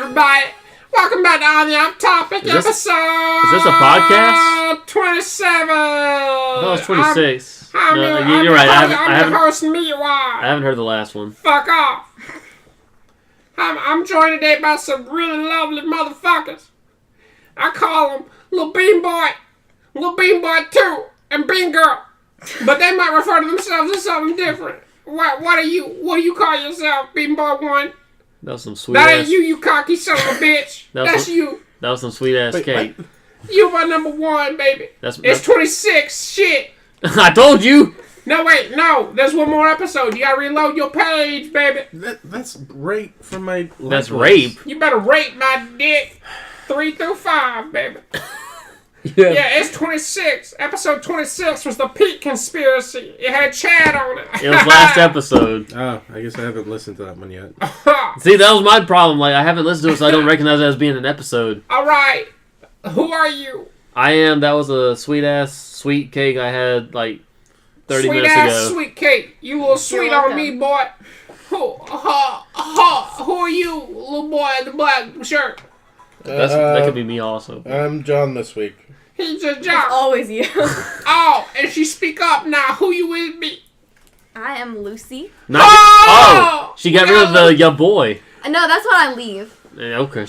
everybody. Welcome back to On the Off Topic episode. Is this a podcast? 27. I thought it was 26. I'm you're right. I'm the host, Meatwad. I haven't heard the last one. Fuck off. I'm joined today by some really lovely motherfuckers. I call them Little Bean Boy 2, and Bean Girl. But they might refer to themselves as something different. What do you call yourself, Bean Boy 1? That was some sweet That ass. ain't you cocky son of a bitch. That's you. That was some sweet ass cake. You my number 1, baby. It's 26. Shit. I told you. No, wait, no. There's one more episode. You gotta reload your page, baby. That's rape from my... That's rape. You better rape my dick 3 through 5, baby. Yeah. Yeah, it's 26. Episode 26 was the Pete conspiracy. It had Chad on it. It was last episode. Oh, I guess I haven't listened to that one yet. See, that was my problem. Like, I haven't listened to it, so I don't recognize it as being an episode. Alright. Who are you? I am. That was a sweet cake I had, like, 30 minutes ago. Sweet ass sweet cake. You little sweet on me, boy. Who are you, little boy in the black shirt? That could be me also. I'm John this week. He's just John. Always you. Oh, and she speak up now. Who you with me? I am Lucy. She got rid of your boy. No, that's when I leave. Okay,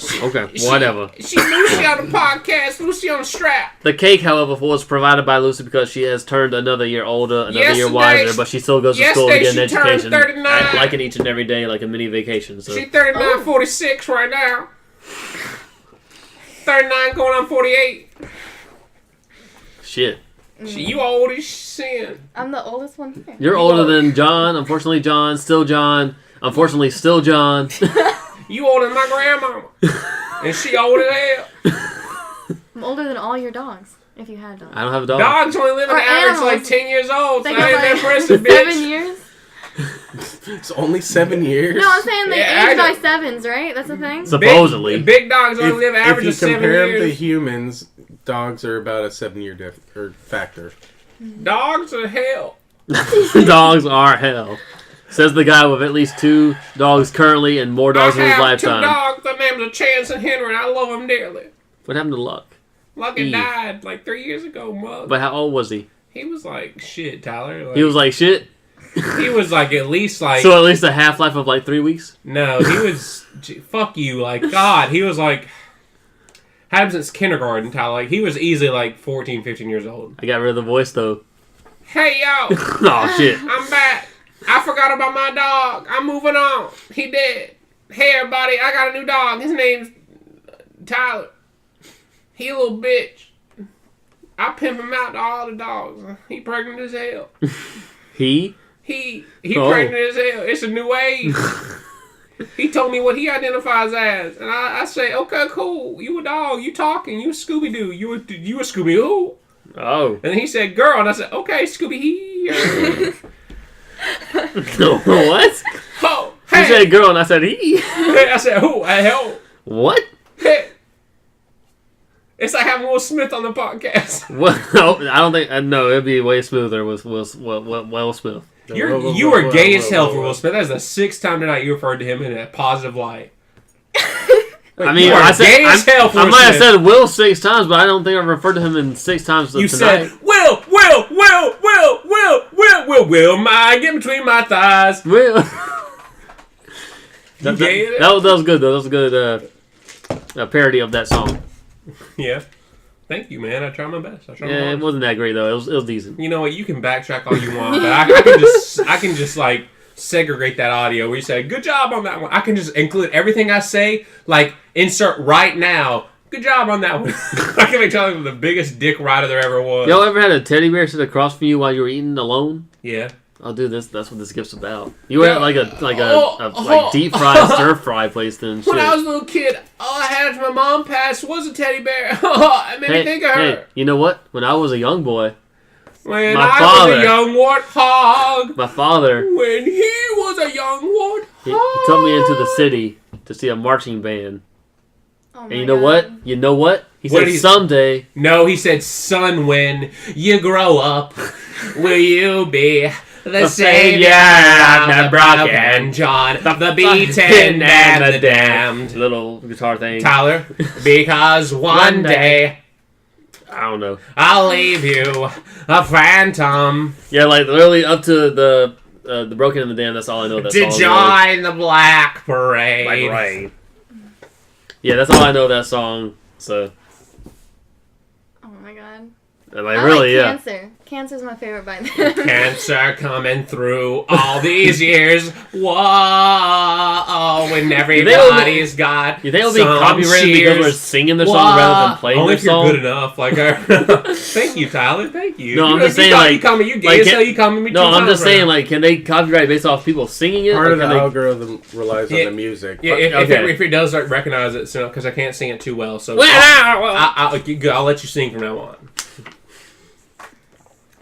whatever. She Lucy on the podcast, Lucy on the strap. The cake, however, was provided by Lucy because she has turned another year older, year wiser, but she still goes to school to get an education. 39. Like it each and every day, like a mini vacation. So. She's 39, 46 right now. 39 going on 48. Shit. You old as sin. I'm the oldest one here. You're older than John. Unfortunately, John. Still John. Unfortunately, still John. You older than my grandmama. And she old as hell. I'm older than all your dogs, if you had dogs. I don't have a dog. Dogs only live an average like 10 years old. So that ain't that impressive, bitch. 7 years? It's only 7 years? No, I'm saying they Yeah, age by sevens, right? That's the thing? Supposedly. Big dogs only live an average of 7 years. If you compare them to humans, dogs are about a 7-year factor. Dogs are hell. Dogs are hell. Says the guy with at least 2 dogs currently and more dogs in his lifetime. I have 2 dogs. Their names are Chance and Henry, and I love them dearly. What happened to Luck? Lucky died like 3 years ago, mother. But how old was he? He was like shit, Tyler. Like, He was like shit? He was like at least like... So at least a half-life of like 3 weeks? No, he was... fuck you, like, God. He was like... Had him since kindergarten, Tyler. Like, he was easily like 14, 15 years old. I got rid of the voice, though. Hey, yo. Oh, shit. I'm back. I forgot about my dog. I'm moving on. He dead. Hey, everybody. I got a new dog. His name's Tyler. He a little bitch. I pimp him out to all the dogs. He pregnant as hell. He pregnant as hell. It's a new age. He told me what he identifies as. And I say, okay, cool. You a dog. You talking. You a Scooby-Doo. You a Scooby-Doo. Oh. And he said, girl. And I said, okay, Scooby-Hee. What? Oh, hey. You said girl and I said he. I said who? Hell. What? Hey. It's like having Will Smith on the podcast. Well, I don't think... No, it'd be way smoother with Will Smith. You were gay as hell for Will Smith. That's the 6th time tonight you referred to him in a positive light. I mean, I might have said Will 6 times, but I don't think I've referred to him in 6 times tonight. You said, Will, get between my thighs. Will. That was good, though. That was a good parody of that song. Yeah. Thank you, man. I tried my best. It wasn't that great, though. It was decent. You know what? You can backtrack all you want, but I can just like segregate that audio where you say, good job on that one. I can just include everything I say, like insert right now. Good job on that one. I can make Charlie the biggest dick rider there ever was. Y'all ever had a teddy bear sit across from you while you were eating alone? Yeah. I'll do this. That's what this gift's about. You were at like a deep fried stir fry place then. When I was a little kid, all I had after my mom passed was a teddy bear. It made me think of her. Hey, you know what? When I was a young boy, when I was a young warthog. My father. When he was a young warthog. He took me into the city to see a marching band. Oh and you know what? You know what? He said someday. No, he said, son, when you grow up, will you be the Savior of the broken John, the beaten and the damned. Little guitar thing. Tyler, because one day I don't know. I'll leave you a phantom. Yeah, like literally up to the broken and the damned. That's all I know. That To song join the Black Parade. Black Parade. Yeah, that's all I know. That song. So. Oh my god. Like, I really, like yeah. Cancer. Cancer's my favorite by them. Cancer coming through all these years. Whoa, when everybody's got. You think it'll be copyrighted because we're singing the song rather than playing only the song? Only if you're good enough. Like, thank you, Tyler. Thank you. No, I'm just saying, like, you call me, you gay, like, so you call me. No, I'm just saying, like, can they copyright based off people singing it? Part of the they... algorithm relies on the music. Yeah, if it does like, recognize it, so because I can't sing it too well, so I'll let you sing from now on.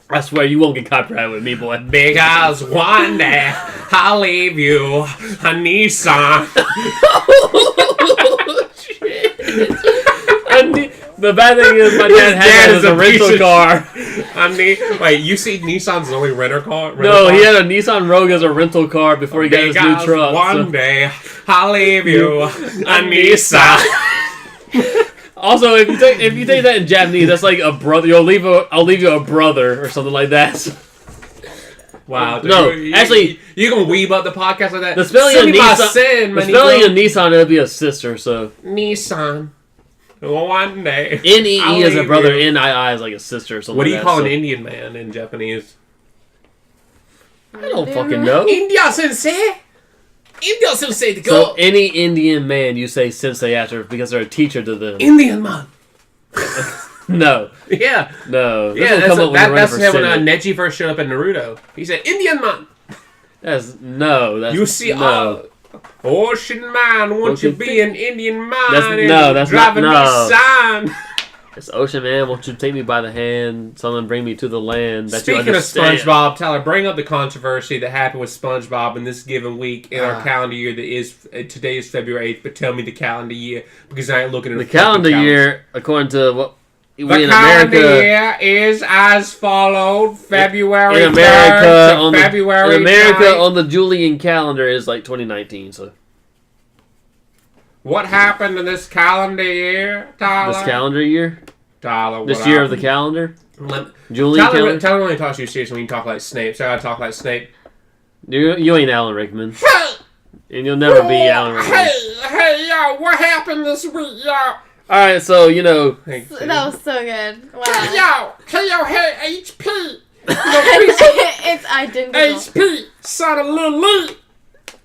I swear you won't get copyrighted with me, boy. Because one day I'll leave you a Nissan. Oh, shit. The bad thing is my dad had a rental car. Wait, you see Nissan's only rental car? No, he had a Nissan Rogue as a rental car before he got his new truck. One day I'll leave you a Nissan. Also, if you take that in Japanese, that's like a brother. I'll leave you a brother or something like that. Wow. No, actually, you can weave up the podcast like that. The spelling of Nissan, it'd be a sister. So Nissan. One day. N-E-E is a brother. N-I-I is like a sister or something. What do you like call that, an Indian man in Japanese? I don't fucking know. India sensei. India sensei to go. So any Indian man, you say sensei after because they're a teacher to them. Indian man. No. Yeah. No. Yeah, that's when Neji first showed up in Naruto. He said, Indian man. That's you see, no. Ocean man, won't you be an Indian man? That's driving not, me son. It's Ocean man, won't you take me by the hand? Someone bring me to the land. That Speaking of SpongeBob, Tyler, bring up the controversy that happened with SpongeBob in this given week in our calendar year. Today is February 8th, but tell me the calendar year because I ain't looking at the calendar year. According to what the calendar year is as followed: February in America 3rd to February in America 9th. On the Julian calendar is like 2019. So. What happened to this calendar year, Tyler? This calendar year? Tyler, this year of the calendar? Julian calendar? Tyler only talks to you seriously when you talk like Snape, so I gotta talk like Snape. You ain't Alan Rickman. Hey! And you'll never be Alan Rickman. Hey, yo, what happened this week, yo? Alright, so, you know... That was so good. Wow. Hey, HP! It's identical. HP, son of Lil Lee.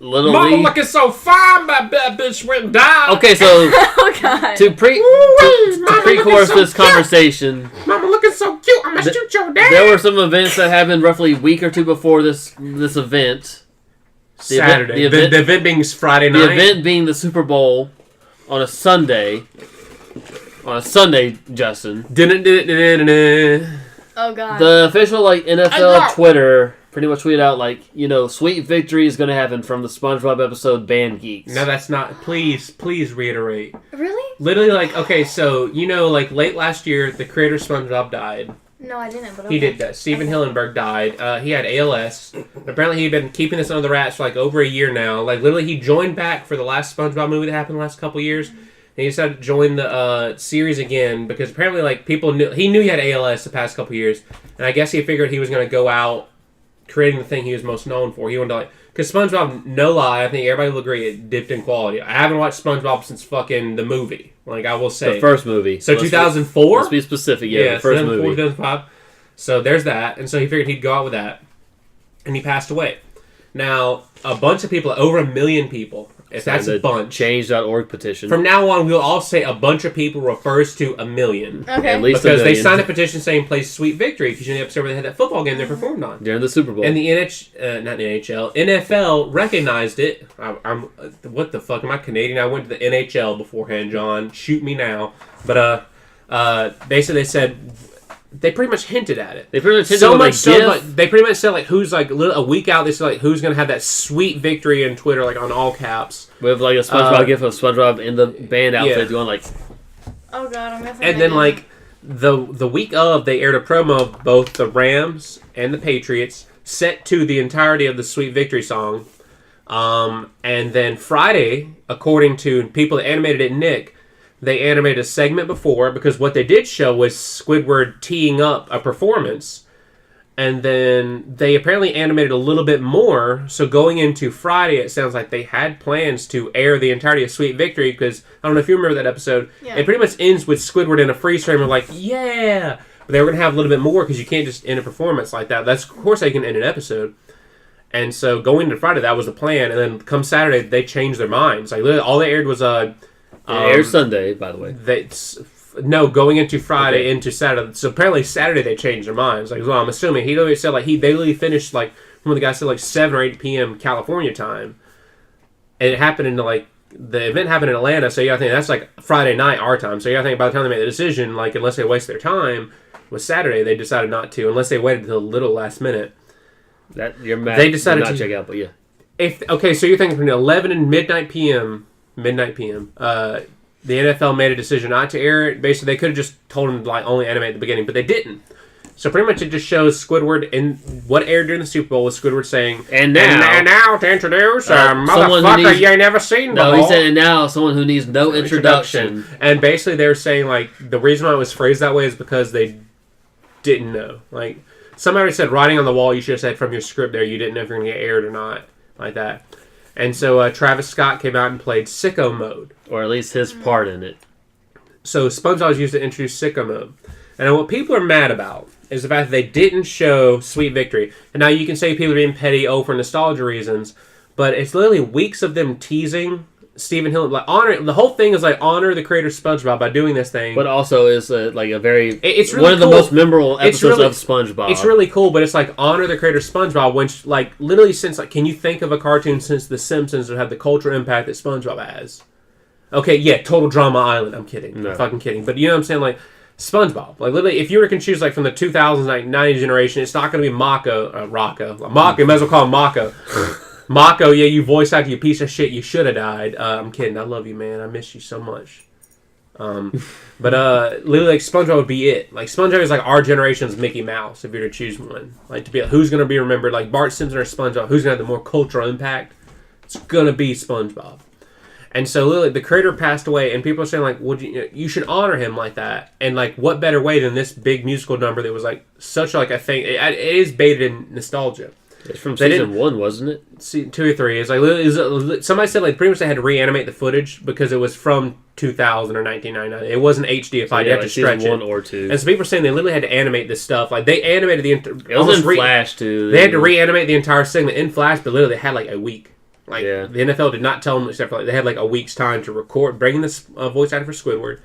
Little Mama Lee. looking so fine, that bad bitch went down. Okay, so oh God. to pre-chorus this conversation. Mama looking so cute. I'm gonna shoot your dad. There were some events that happened roughly a week or two before this event. Saturday. The event being Friday night. The event being the Super Bowl on a Sunday. On a Sunday, Justin. Oh God. The official NFL Twitter pretty much tweeted out sweet victory is going to happen from the SpongeBob episode Band Geeks. No, that's not. Please reiterate. Really? Literally, okay, so late last year, the creator of SpongeBob died. No, I didn't. But okay. He did that. Steven Hillenburg died. He had ALS. Apparently, he'd been keeping this under the wraps for over a year now. Literally, he joined back for the last SpongeBob movie that happened the last couple years. And he decided to join the series again because apparently, people knew he had ALS the past couple years, and I guess he figured he was going to go out creating the thing he was most known for. He wanted to because SpongeBob, no lie, I think everybody will agree it dipped in quality. I haven't watched SpongeBob since fucking the movie. I will say the first movie. So 2004. Let's be specific. Yeah, the first movie. 2005. So there's that, and so he figured he'd go out with that, and he passed away. Now a bunch of people, over 1 million people. If that's a bunch. Change.org petition. From now on, we'll all say a bunch of people refers to 1 million. Okay. At least because they signed a petition saying play Sweet Victory because the episode where they had that football game they performed on. During the Super Bowl. And the NFL recognized it. What the fuck? Am I Canadian? I went to the NHL beforehand, John. Shoot me now. But they said they pretty much hinted at it. They pretty much hinted so much so they pretty much said who's a week out. They said who's gonna have that sweet victory in Twitter on all caps with a SpongeBob gif of SpongeBob in the band outfit going Oh God, I'm missing. And then the week of they aired a promo of both the Rams and the Patriots set to the entirety of the Sweet Victory song. And then Friday, according to people that animated it, Nick, they animated a segment before, because what they did show was Squidward teeing up a performance. And then they apparently animated a little bit more. So going into Friday, it sounds like they had plans to air the entirety of Sweet Victory, because I don't know if you remember that episode. Yeah. It pretty much ends with Squidward in a freeze frame of like, yeah. But they were going to have a little bit more, because you can't just end a performance like that. That's, of course, they can end an episode. And so going into Friday, that was the plan. And then come Saturday, they changed their minds. Like, literally, all they aired was... it aired Sunday, by the way. No, going into Friday, into Saturday. So apparently Saturday they changed their minds. Like, well, I'm assuming he literally said, like, they literally finished, like, one of the guys said, like, 7 or 8 p.m. California time. And it happened into, like, the event happened in Atlanta, so you gotta think that's, like, Friday night our time. So you gotta think by the time they made the decision, like, unless they waste their time, was Saturday, they decided not to, unless they waited until the little last minute. That your math they decided did not to check out, but yeah. Okay, so you're thinking from 11 and midnight PM, the NFL made a decision not to air it. Basically, they could have just told them to like only animate at the beginning, but they didn't. So pretty much it just shows Squidward, and what aired during the Super Bowl was Squidward saying, and now to introduce a motherfucker you ain't never seen before. No, he said, and now someone who needs no introduction. And basically they were saying, like, the reason why it was phrased that way is because they didn't know. Like, somebody said, writing on the wall, you should have said from your script there, you didn't know if you're going to get aired or not. Like that. And so Travis Scott came out and played Sicko Mode. Or at least his part in it. So SpongeBob was used to introduce Sicko Mode. And what people are mad about is the fact that they didn't show Sweet Victory. And now you can say people are being petty, for nostalgia reasons, but it's literally weeks of them teasing Stephen Hill. Like, the whole thing is like honor the creator of SpongeBob by doing this thing. But also is like a very it's really one of the cool. Most memorable episodes of SpongeBob. It's really cool, but it's like honor the creator of SpongeBob, which like literally since like can you think of a cartoon since The Simpsons that had the cultural impact that SpongeBob has? Okay, yeah, Total Drama Island. I'm kidding. No. I'm fucking kidding. But you know what I'm saying? Like, SpongeBob. Like, literally, if you were to choose, like, from the 2000s, like, 90s generation, it's not going to be Rocco. Mako, you might as well call him Mako. Mako, yeah, you voice actor, you piece of shit, you should have died. I'm kidding. I love you, man. I miss you so much. But literally, like, SpongeBob would be it. Like, SpongeBob is, like, our generation's Mickey Mouse, if you were to choose one. Like, to be like, who's going to be remembered? Like, Bart Simpson or SpongeBob? Who's going to have the more cultural impact? It's going to be SpongeBob. And so, literally, the creator passed away, and people are saying, like, "Would you should honor him like that." And, like, what better way than this big musical number that was, like, such, like, a thing. It is baited in nostalgia. It's from season 1, wasn't it? 2 or 3. It's like, literally, somebody said, like, pretty much they had to reanimate the footage because it was from 2000 or 1999. It wasn't HDified. You have to stretch it. 1 or 2. And so people are saying they literally had to animate this stuff. Like, they animated the it was in Flash, too. They had to reanimate the entire segment in Flash, but literally they had, like, a week. Like, the NFL did not tell them, except for, like, they had, like, a week's time to record, bring this voice actor for Squidward,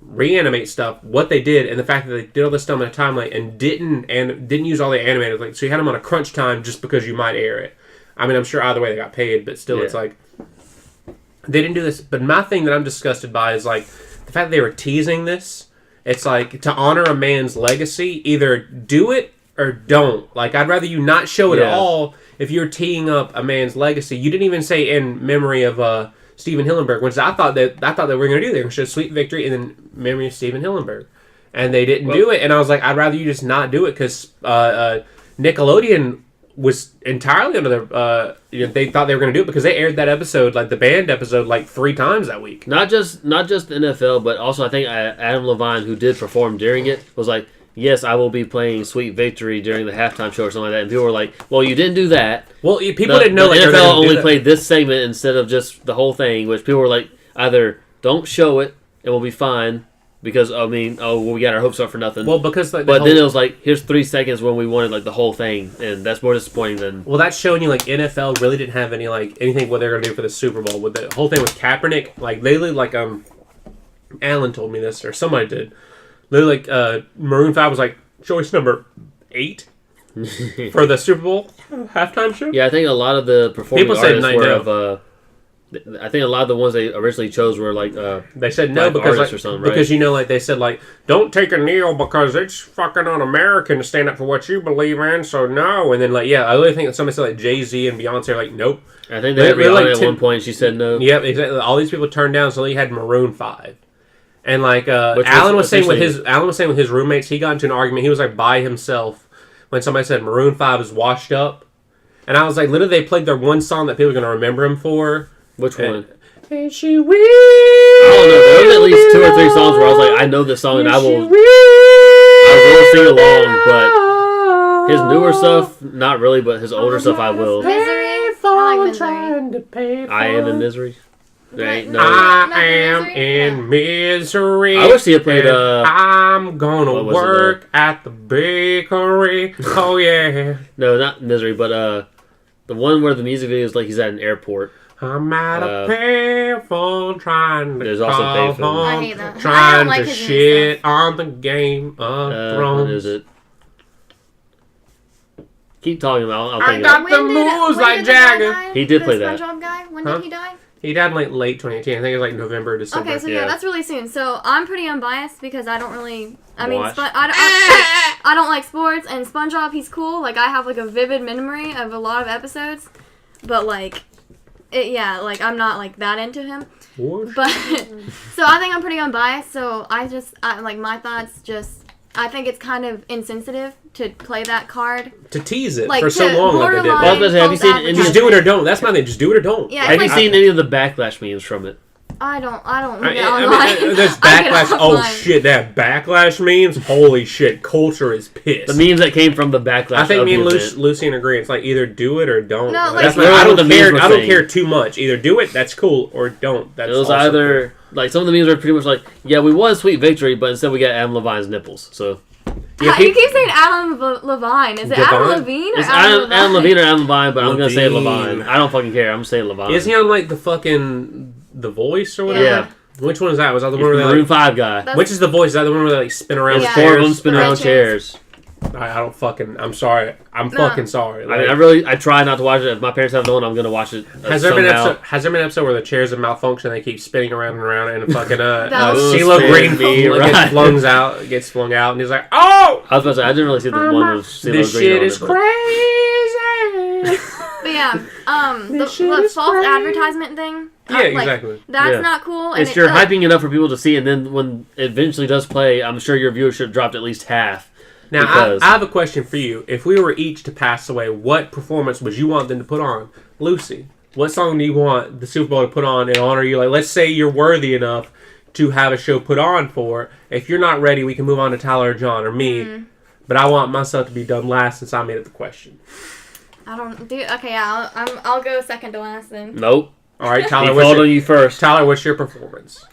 reanimate stuff, what they did, and the fact that they did all this stuff in a timeline and didn't use all the animators. Like, so you had them on a crunch time just because you might air it. I mean, I'm sure either way they got paid, but still, it's like, they didn't do this. But my thing that I'm disgusted by is, like, the fact that they were teasing this. It's like, to honor a man's legacy, either do it or don't. Like, I'd rather you not show it at all. If you're teeing up a man's legacy, you didn't even say in memory of Steven Hillenburg, which I thought they were going to do. They were going to show Sweet Victory and then memory of Steven Hillenburg, and they didn't do it. And I was like, I'd rather you just not do it because Nickelodeon was entirely under their. They thought they were going to do it because they aired that episode, like the band episode, like 3 times that week. Not just the NFL, but also I think Adam Levine, who did perform during it, was like, yes, I will be playing Sweet Victory during the halftime show or something like that. And people were like, well, you didn't do that. Well, people didn't know the NFL only played this segment instead of just the whole thing, which people were like, either don't show it and we'll be fine because, I mean, we got our hopes up for nothing. Well, because... Like, then it was like, here's 3 seconds when we wanted like the whole thing, and that's more disappointing than... Well, that's showing you, like, NFL really didn't have anything what they're going to do for the Super Bowl. With the whole thing with Kaepernick, like, literally, like, Alan told me this, or somebody did. Literally, like, Maroon 5 was like choice number 8 for the Super Bowl halftime show. Yeah, I think a lot of the performing artists were of. I think a lot of the ones they originally chose were like. They said no because like, or something, right? Because like they said like don't take a kneel because it's fucking un-American to stand up for what you believe in. So no, and then like I really think that somebody said like Jay-Z and Beyonce are like nope. I think they had Rihanna at one point. She said no. Yep, exactly. All these people turned down, so they had Maroon 5. And like Alan was saying with his roommates, he got into an argument. He was like by himself when somebody said Maroon 5 is washed up. And I was like, literally, they played their one song that people are going to remember him for. Which one? And she will. I don't know. There was at least 2 or 3 songs where I was like, I know this song and I will sing along, but his newer stuff, not really, but his older stuff, I will. Misery. I like Misery. I Am in Misery. There ain't no. I am in misery. I wish he had played. I'm gonna what was it, work at the bakery. Oh yeah. No, not Misery, but the one where the music video is like he's at an airport. I'm at a payphone trying to There's also call payphone. home, I hate that. I trying don't like to his new shit stuff. on the Game of Thrones. What is it? Keep talking about. I'll I think got of it. the moves when like did the guy Jagger. die? He did play The that. SpongeBob guy? When Huh? did he die? He died in like late 2018. I think it was like November, December. Okay, so Yeah. yeah, that's really soon. So I'm pretty unbiased because I don't really. I mean, Watch. I don't like sports, and SpongeBob, he's cool. Like I have like a vivid memory of a lot of episodes, but like, like I'm not like that into him. What? But so I think I'm pretty unbiased. So I like my thoughts. I think it's kind of insensitive to play that card. To tease it Like, for so to long like they did. borderline- Well, I was gonna say, have you seen any? Just do it or don't. That's my thing. Just do it or don't. Yeah, Have you it's like, seen any of the backlash memes from it? I don't I get online. there's I get backlash. Oh offline. shit, that backlash memes. Holy shit, culture is pissed. The memes that came from the backlash. I think of me and the event. Lucy agree. It's like either do it or don't. No, like- That's I literally don't what the memes care. were I don't saying. care too much. Either do it, that's cool, or don't. That's It was also either like some of the memes were pretty much like, yeah, we won Sweet Victory, but instead we got Adam Levine's nipples. So Yeah, You keep saying Adam Levine. Is it Adam Levine? Levine or it's Adam Adam Levine? Levine or Adam Levine, but I'm gonna say Levine. Levine. I don't fucking care. I'm gonna say Levine. Isn't he on like the fucking The Voice or whatever? Yeah. Which one is that? Was that the He's one the where they Maroon like, 5 guy. That's- which is the voice? Is that the one where they like spin around Yeah. the 4 of them chairs? spinning Red around chairs. chairs. I don't fucking. I'm sorry. I'm No. fucking sorry. I mean, I try not to watch it. If my parents have known, I'm gonna watch it. Has there been an somehow. episode? Has there been an episode where the chairs have malfunctioned and they keep spinning around and around and fucking That was- CeeLo Spin Green me right. gets flung out and he's like, oh, I was about to say, I didn't really see the one with CeeLo this Green shit on is it, but- crazy. But yeah, the This shit false is crazy. advertisement thing. Yeah, like, exactly. That's Yeah. not cool. And It's you're like, hyping it up for people to see, and then when it eventually does play, I'm sure your viewership dropped at least half. Now, Because- I have a question for you. If we were each to pass away, what performance would you want them to put on? Lucy, what song do you want the Super Bowl to put on in honor of you? Like, let's say you're worthy enough to have a show put on for. If you're not ready, we can move on to Tyler or John or me. But I want myself to be done last since I made it the question. I don't do. Okay, yeah, I'll go second to last then. Nope. All right, He Tyler, called on you first. Tyler, what's your performance?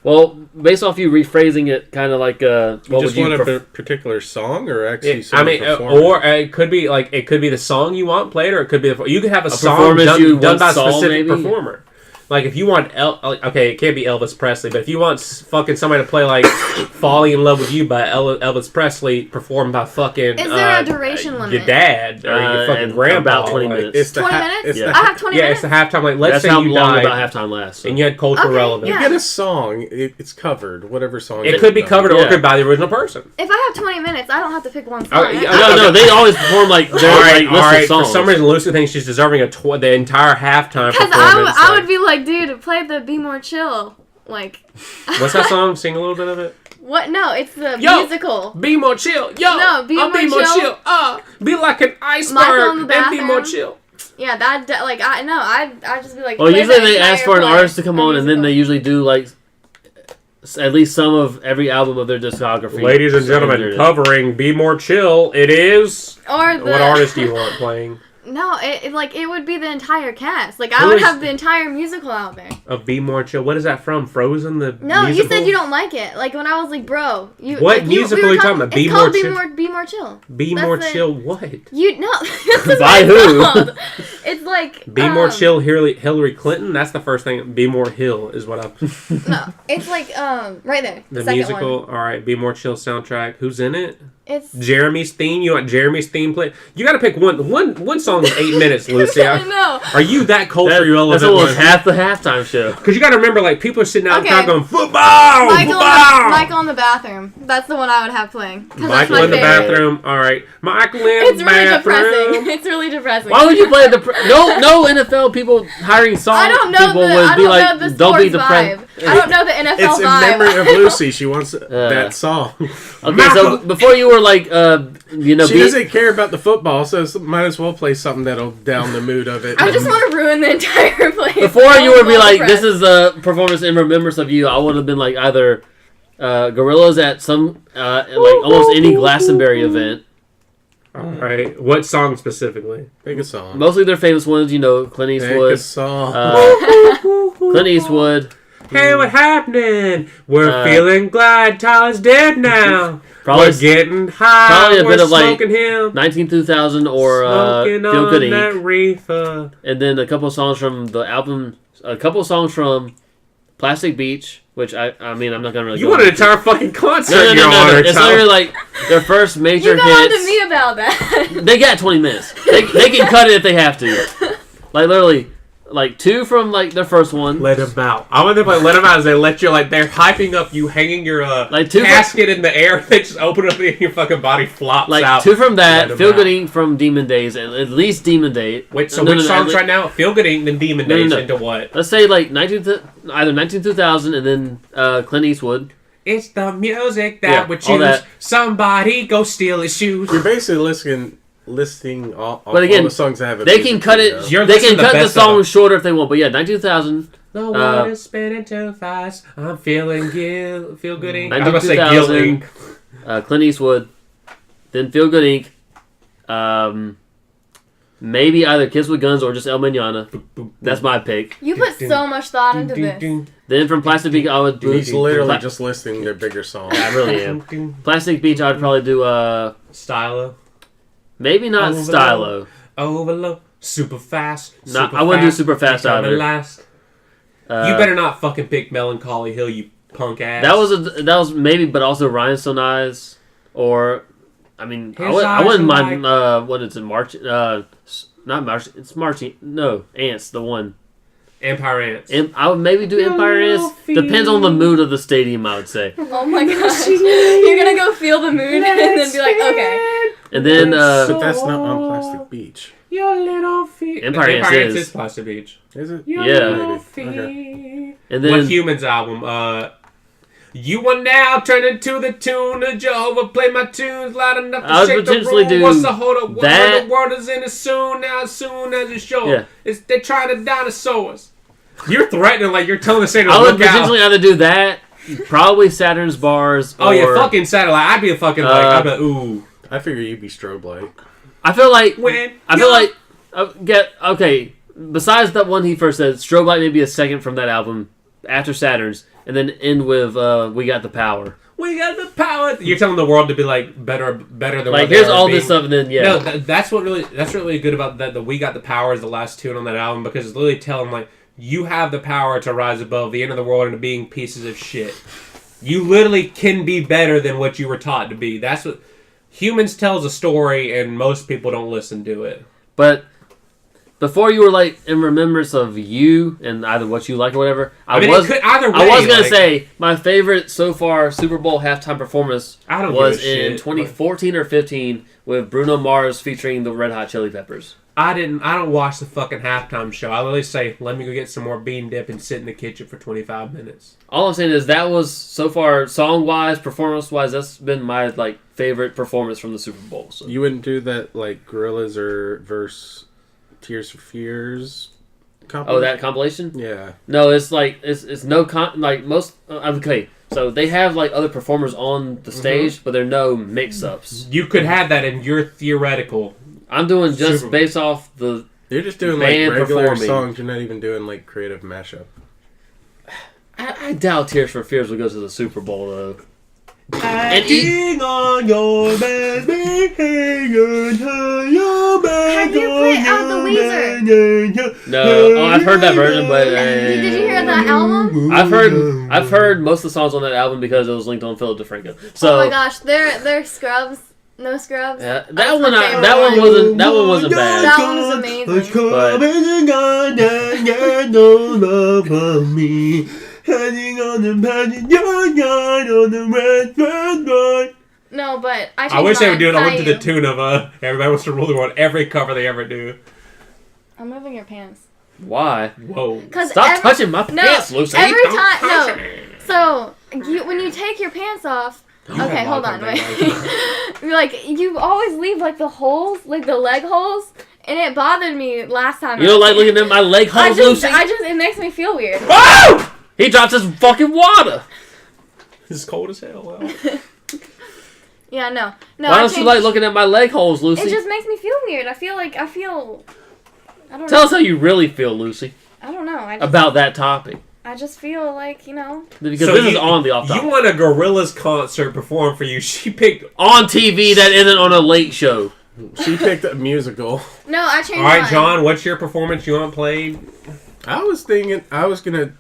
Well, based off you rephrasing it, kind of like, You what just would you want a prefer? particular song, or actually I someone mean, performing? or it could be like it could be the song you want played, or it could be you could have a song performance you done once by a saw, specific maybe? performer. Like if you want okay, it can't be Elvis Presley, but if you want fucking somebody to play like "Falling in Love with You" by Elvis Presley, performed by fucking Is there a duration limit? your dad or your fucking and grandpa? about 20 like, minutes. It's the 20 ha- minutes? it's Yeah. the I have 20 Yeah, minutes. it's the halftime. Like let's That's say how you long died about halftime lasts. So. and you had cultural Okay, relevance. yeah. You get a song, it's covered. Whatever song. It you've could be done. covered or Yeah. it could by the original person. If I have 20 minutes, I don't have to pick one Oh, song. yeah, No, they always perform like their All right, like, list all right. of songs. For some reason, Lucy thinks she's deserving of the entire halftime Because performance. I like- would be like, dude, play the Be More Chill. Like, What's that song? Sing a little bit of it. what? No, it's the Yo! musical. Be more chill, yo. No, be I'll more be more chill. chill. Be like an Michael in iceberg the and be more bathroom. chill. Yeah, I'd just be like. Well, play usually the they entire ask for an play, artist to come the on, and then they musical. usually do like at least some of every album of their discography. Ladies and gentlemen, covering "Be More Chill," it is. Or the, What artist do you want playing No, it would be the entire cast. Like I Who would is- have the entire musical out there. of "Be More Chill"? What is that from? Frozen, the No, musical? you said you don't like it. Like when I was like, bro, you. What like, musical we are were you talking about? It's Be called More Be Chill? More, Be More Chill. Be That's More the- Chill. What? You no. This is By what it's who? called. It's like Be More Chill. Hillary Clinton. That's the first thing. Be More Hill is what I. No, it's like right there. The second musical. One. All right. Be More Chill soundtrack. Who's in it? It's. Jeremy's theme. You want Jeremy's theme play? You got to pick one song in 8 minutes, Lucy. I know. Are you that culture That's relevant? almost half the halftime show. Because you got to remember, like people are sitting out Okay. the crowd going football, football. Michael in the bathroom. That's the one I would have playing. 'Cause that's Michael my in the favorite. bathroom. All right, Michael in It's the really bathroom. depressing. It's really depressing. Why would you play no NFL people hiring song I don't know people the. would I be don't like, know the don't be sports depressed. vibe. I don't know the NFL It's in vibe. memory of Lucy. She wants that song. Okay, so before you were like you know, She doesn't care about the football, so might as well play something that'll down the mood of it. I just want to ruin the entire place. before you would be like, this is a performance in remembrance of you, I would have been like either Gorillas at some like almost any Glastonbury event. All right. What song specifically? Pick a song. Mostly their famous ones, you know, Clint Pick Eastwood. a song. Clint Eastwood. Hey, what happening? We're feeling glad Tyler's dead now. Probably We're getting high. probably a We're bit of, like, smoking him. 192000 or Smoking Feel Good on that Inc. reefer. And then a couple songs from the album, a couple songs from Plastic Beach, which I mean, I'm not going to really You go want an into. entire fucking concert No. in your honor, It's Tyler. literally like their first major You got on to hits. me about that. They got 20 minutes. They can cut it if they have to. Like literally, like 2 from like their first one. Let him out. I want to play Let him out as they let you, like, they're hyping up you hanging your Like 2 casket in the air. They just open it up and your fucking body flops like out. 2 from that. Let 'em Feel Good out. Inc. from Demon Days, and at least Demon Day. Wait, so No, which no, songs no, right now? Feel Good Inc. then Demon No, no, Days no. into what? Let's say like either 2000 and then Clint Eastwood. It's the music that Yeah, would all choose. that. Somebody go steal his shoes. You're basically listing all But again, all the songs that have a They music can cut video. it. You're They listening can to cut the best of them. song shorter if they want. But yeah, 19,000. The world is spinning too fast. I'm feeling Feel Good Inc. I'm gonna say Gil 2000. Inc. Clint Eastwood, then Feel Good Inc. Maybe either Kiss with Guns or just El Manana. That's my pick. You put so much thought into this. Then from Plastic Beach, I would do. He's literally just listing their bigger songs. I really am. Plastic Beach, I'd probably do. Stylo. Maybe not Overload. Stylo. Overload. Super fast. No, I wouldn't do Super Fast Determined either. Last. You better not fucking pick Melancholy Hill, you punk ass. That was maybe, but also Rhinestone Eyes, or I mean, His I eyes wouldn't are mind. What is it? March? Not March. It's marching. No, Ants, the one. Empire Ants. I would maybe do Your Empire little Ants. Depends on the mood of the stadium, I would say. Oh my gosh. You're gonna go feel the mood and then be like, okay. And then But that's not on Plastic Beach. Your little feet. Empire Ants is. is Plastic Beach. Is it? Your Yeah. little Maybe. feet. Okay. And then What Humans album? You are now turning to the tune of Jehovah. Play my tunes loud enough to I would shake the potentially room. do What's the hold up? that. The world is in it soon. Now as soon as it's show. Yeah. They're trying to dinosaur us. You're threatening like you're telling the Satan I to would look out. potentially either do that, probably Saturn's Bars. Oh yeah, or, fucking satellite. I'd be a fucking like. I'd be like, ooh. I figure you'd be strobe light. I feel like When I feel like okay. Besides that one he first said, Strobe Light may be a second from that album after Saturn's, and then end with We Got the Power. we got the power. You're telling the world to be like better than Like what they here's are all being. this stuff, and then yeah. No, that's really good about that. The We Got the Power is the last tune on that album because it's literally telling like you have the power to rise above the end of the world and being pieces of shit. You literally can be better than what you were taught to be. That's what Humans tells a story, and most people don't listen to it. But before you were like in remembrance of you and either what you like or whatever, I mean, it could either way. I was gonna like, say my favorite so far Super Bowl halftime performance I don't was give a in shit, 2014 or 15 with Bruno Mars featuring the Red Hot Chili Peppers. I don't watch the fucking halftime show. I literally say, let me go get some more bean dip and sit in the kitchen for 25 minutes. All I'm saying is that was so far song wise, performance wise, that's been my like favorite performance from the Super Bowl. So. You wouldn't do that like Gorillaz or verse Tears for Fears compilation? Oh, that compilation? Yeah. No, it's like it's no like most. Okay, so they have like other performers on the stage, but there are no mix-ups. You could have that in your theoretical. I'm doing just Super- based off the. You're just doing like Band regular performing. songs. You're not even doing like creative mashup. I doubt Tears for Fears would go to the Super Bowl though. Acting on your best behavior, your Have you put out the Weezer? No, oh, I've heard that version, but Did you hear that album? I've heard most of the songs on that album because it was linked on Philip DeFranco. So Oh my gosh, they're Scrubs. No Scrubs. that That's one my favorite one. that one wasn't bad. That one was amazing. No, but I wish they would do it onto the two. tune of Everybody Wants to Rule the World. Every cover they ever do. I'm moving your pants. Why? Whoa. Stop touching my pants, Lucy. Every Don't time, touch no. me. So when you take your pants off, Okay, hold on, wait. Like, you always leave, like, the holes, like, the leg holes, and it bothered me last time. You don't like looking at my leg holes, Lucy? It makes me feel weird. Oh! He drops his fucking water. It's cold as hell. Well. Yeah, no. Why don't you like looking at my leg holes, Lucy? It just makes me feel weird. I don't know. Tell us how you really feel, Lucy. I don't know. About that topic. I just feel like, Because this is on the off topic. You want a Gorillaz concert perform for you. She picked... On TV that isn't on a late show. She picked a musical. No, I changed All right, mine. John, what's your performance you want played? I was thinking I was going to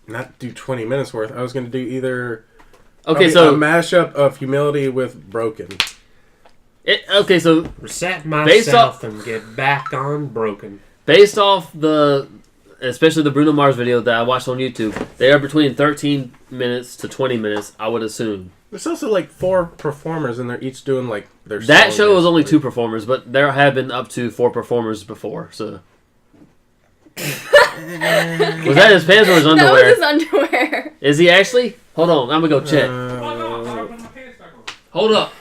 not do 20 minutes worth. I was going to do either... Okay, a so... mashup of Humility with Broken. Reset myself and get back on Broken. Based off especially the Bruno Mars video that I watched on YouTube, they are between 13 minutes to 20 minutes, I would assume. There's also like 4 performers and they're each doing like their That song, show was only basically. 2 performers, but there have been up to 4 performers before, so... Was that his pants or his underwear? That was his underwear. Is he actually? Hold on, I'm gonna go check. Hold up.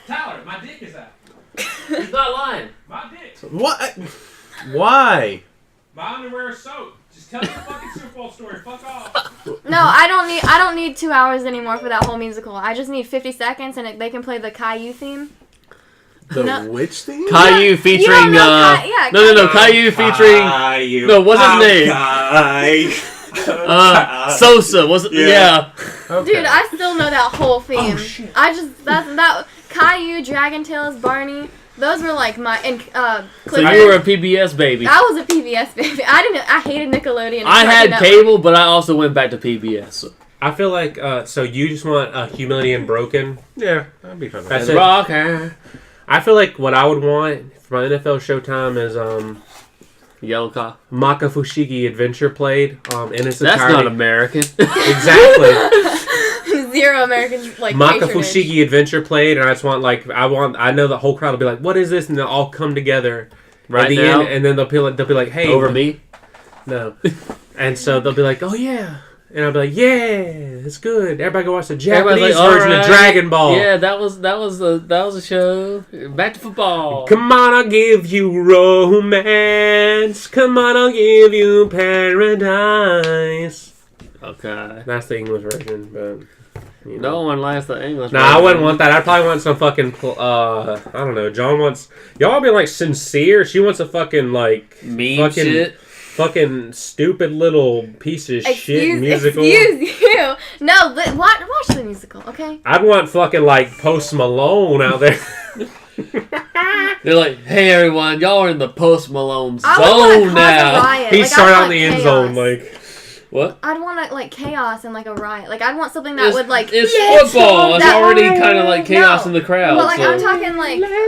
Tyler, my dick is out. He's not lying. My dick. What? Why? My underwear is soaked. Just tell me the fucking Super Bowl story. Fuck off. No, I don't need 2 hours anymore for that whole musical. I just need 50 seconds and they can play the Caillou theme. The No. which thing? Caillou featuring don't know yeah, no, Caillou featuring Caillou. no, what's his name? Sosa, was it? Yeah. Okay. Dude, I still know that whole theme. Oh, shit. I just that Caillou, Dragon Tales, Barney. Those were like my So you were a PBS baby. I was a PBS baby. I hated Nickelodeon. I had cable, but I also went back to PBS. So. I feel like, so you just want Humility and Broken? Yeah, that'd be fun. That's And it. rock, I feel like what I would want for my NFL Showtime is Yellow Car. Maka Fushigi Adventure played in its That's entirety. not American. Exactly. Zero Americans like Maka patronage. Fushigi Adventure played, and I just want I know the whole crowd will be like, "What is this?" And they'll all come together Right at the now? end, and then they'll be like, "Hey, Over me. No. And so they'll be like, "Oh yeah," and I'll be like, "Yeah, it's good. Everybody go watch the Everybody's Japanese like, version of "Alright." Dragon Ball." Yeah, that was a show. Back to football. Come on, I'll give you romance. Come on, I'll give you paradise. Okay. That's the English version, but you know. No one likes the English. Nah, I wouldn't want that. I'd probably want some fucking. I don't know. John wants y'all be like sincere. She wants a fucking like Meme fucking, shit. fucking stupid little piece of shit musical. Excuse you. No, watch the musical, okay? I'd want fucking like Post Malone out there. They're like, hey everyone, y'all are in the Post Malone I would want zone to now. riot. He Like, started I'd on want the end chaos. zone like. What? I'd want like chaos and like a riot. Like I'd want something that It's, would like. it's Let's football. go It's that already way. kind of like chaos No. in the crowd. But like so. I'm talking like where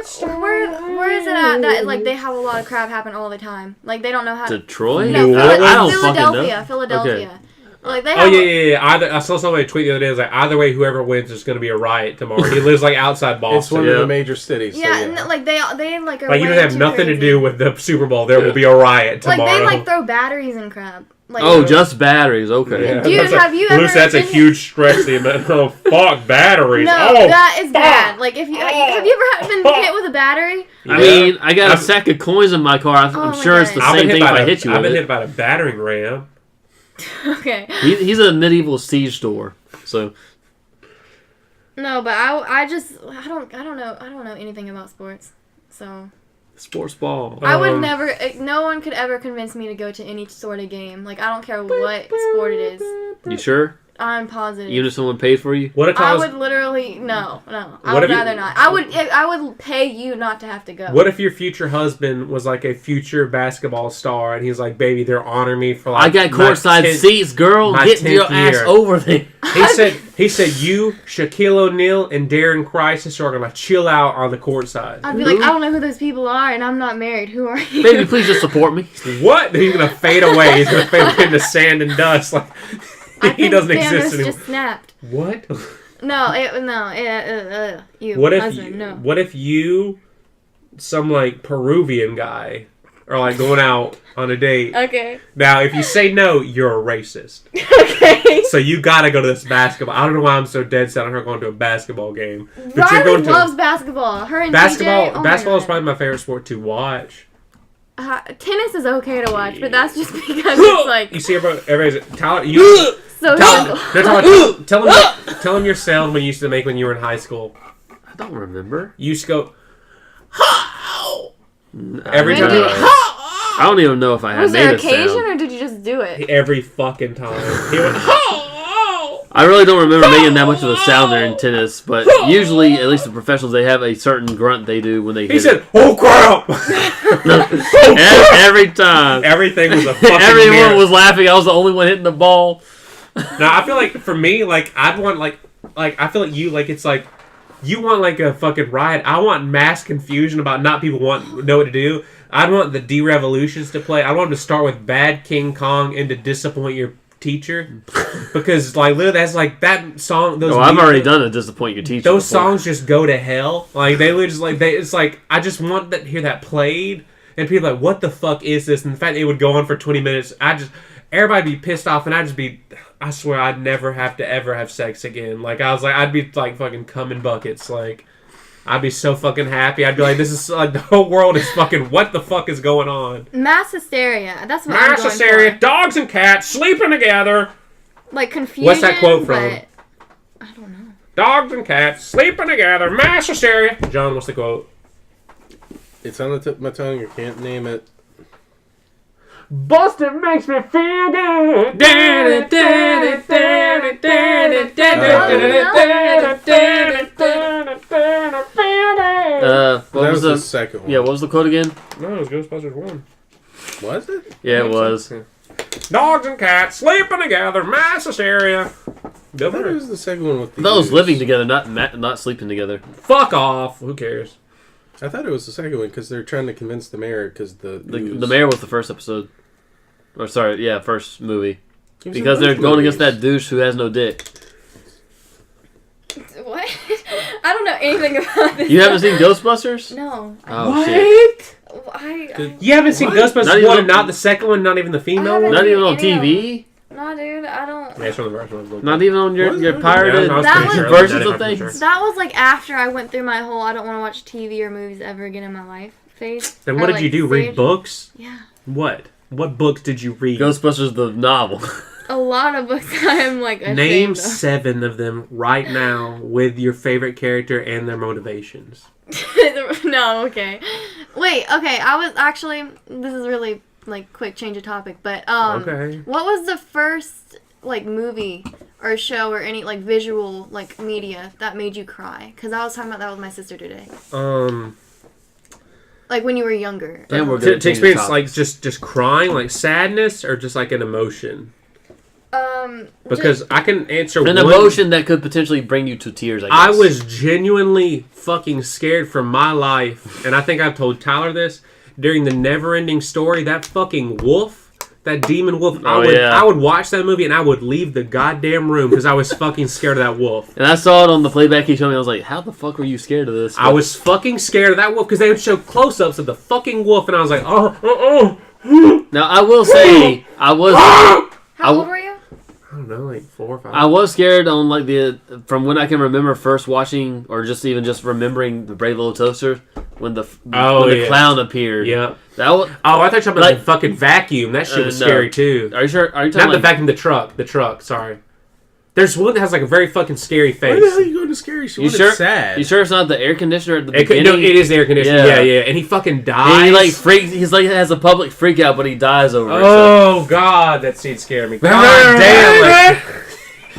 is it at that like they have a lot of crap happen all the time. Like they don't know how. Detroit? No, New I don't fucking Philadelphia. know. Philadelphia. Like they Oh have. yeah. Either I saw somebody tweet the other day. It was like either way, whoever wins, there's going to be a riot tomorrow. He lives like outside It's Boston. one Yeah. of the major cities. Yeah, so, and, like they like are Like you way don't have too nothing to crazy. do with the Super Bowl. There will be a riot Like tomorrow. they like throw batteries and crap. Like, Oh, just batteries. Okay. Yeah. Dude, have you ever Lucy, that's a been- huge stretch. The amount. Oh fuck, batteries. No, Oh, that is bad. Like if you have you ever been hit with a battery? I mean, I got a sack of coins in my car. I'm Oh my sure it's the God. I've same been thing hit if by I hit you I've with been it. hit by a battering ram. Okay. He's a medieval siege store. So No, but I don't know anything about sports. So sports ball. I would never. No one could ever convince me to go to any sort of game. Like I don't care what sport it is. You sure? I'm positive. Even if someone paid for you? What if I I was? would literally no. I What would if you- rather not. I would pay you not to have to go. What if your future husband was like a future basketball star, and he's like, "Baby, they're honoring me for like." I got my courtside 10th seats, girl. my Get your 10th ass year. over there. He said, you, Shaquille O'Neal, and Darren Crisis are gonna chill out on the courtside. I'd be like, I don't know who those people are, and I'm not married. Who are you? Baby, please just support me. What? He's gonna fade away. He's gonna fade away into sand and dust. Like I he think doesn't Thanos exist anymore. just snapped. What? You What if husband, no. What if you, some like Peruvian guy, or like going out on a date. Okay. Now, if you say no, you're a racist. Okay. So you gotta go to this basketball. I don't know why I'm so dead set on her going to a basketball game. But you're Riley going to loves basketball. Her and basketball. DJ, oh Basketball is my God. probably my favorite sport to watch. Tennis is okay to watch, but that's just because it's like You see, everybody's Tyler. You so Tyler, simple. tell them your sound when you used to make when you were in high school. I don't remember. You used to go. Every time. I don't even know if I had Was made there a occasion sound. or did you just do it? Every fucking time. He went. I really don't remember making that much of a sound there in tennis, but usually, at least the professionals, they have a certain grunt they do when they He hit said, "Oh crap!" it. Every time. Everything was a fucking Everyone mirror. was laughing. I was the only one hitting the ball. Now I feel like for me, like I'd want like I feel like you like it's like you want like a fucking riot. I want mass confusion about not people know what to do. I'd want the D-Revolutions to play. I want them to start with Bad King Kong and to disappoint your teacher because like literally that's like that song. Those I've already done a disappoint your teacher. Those before. songs just go to hell. Like they literally just like it's like I just want to hear that played and people are like what the fuck is this? And the fact it would go on for 20 minutes, everybody be pissed off and I swear I'd never have to ever have sex again. Like I was like I'd be like fucking coming buckets. Like I'd be so fucking happy. I'd be like this is like the whole world is fucking what the fuck is going on? Mass hysteria. That's what Mass I'm hysteria, going dogs and cats sleeping together. for. Like confusion. What's that quote from? but I don't know. Dogs and cats sleeping together. Mass hysteria. John, what's the quote? It's on the tip of my tongue. You can't name it. Busted makes me feel good. What That was was the second one. Yeah, what was the quote again? No, it was Ghostbusters 1. Was it? Yeah, it was. Dogs and cats sleeping together, mass hysteria. I thought it was the second one with the Those use. living together, not sleeping together. Fuck off. Who cares? I thought it was the second one because they're trying to convince the mayor because the mayor was the first episode. Or sorry, yeah, first movie. He was in Because they're both going movies. against that douche who has no dick. What? I don't know anything about this. You haven't seen Ghostbusters? No. Oh, shit. You haven't seen What? Ghostbusters Not even 1 on- and not the second one, not even the female haven't- one? Not even on Any of TV? No, dude, I don't. Yeah, it's from the first one. Not even on your What? pirated Yeah, I was That pretty was- sure. versions I'm of pretty things? sure. That was like after I went through my whole I don't want to watch TV or movies ever again in my life phase. Then Or, what did like, you do? Read stage. books? Yeah. What? What books did you read? Ghostbusters the novel. A lot of books I'm like ashamed Name of. 7 of them right now with your favorite character and their motivations. No, okay. Wait, okay, I was actually this is really like quick change of topic, but Okay. what was the first like movie or show or any like visual like media that made you cry? Cuz I was talking about that with my sister today. Like when you were younger. Damn, we're To, good. to experience like just crying, like sadness, or just like an emotion. Because I can answer an one. emotion that could potentially bring you to tears, I guess. I was genuinely fucking scared for my life, and I think I've told Tyler this during the Never-Ending Story. That fucking wolf, that demon wolf. I would watch that movie and I would leave the goddamn room because I was fucking scared of that wolf. And I saw it on the playback he showed me. I was like, how the fuck were you scared of this? I was fucking scared of that wolf because they would show close-ups of the fucking wolf, and I was like, Now, I will say, How old were you? I don't know, like 4 or 5. I was scared on like from when I can remember first watching or just remembering the Brave Little Toaster when the clown appeared. Yeah. That was, Oh, I thought you were talking about like- the fucking vacuum. That shit was no. scary too. Are you sure? Are you talking Not the like, vacuum, the truck. The truck, sorry. There's one that has like a very fucking scary Why the hell are face. you going to scary shit? You What sure? is sad? You sure it's not the air conditioner at the It, beginning? no, it is the air conditioner. Yeah. Yeah, and he fucking dies. He like freaks. He's like has a public freak out, but he dies over it. Oh god, that scene scared me. God damn, like,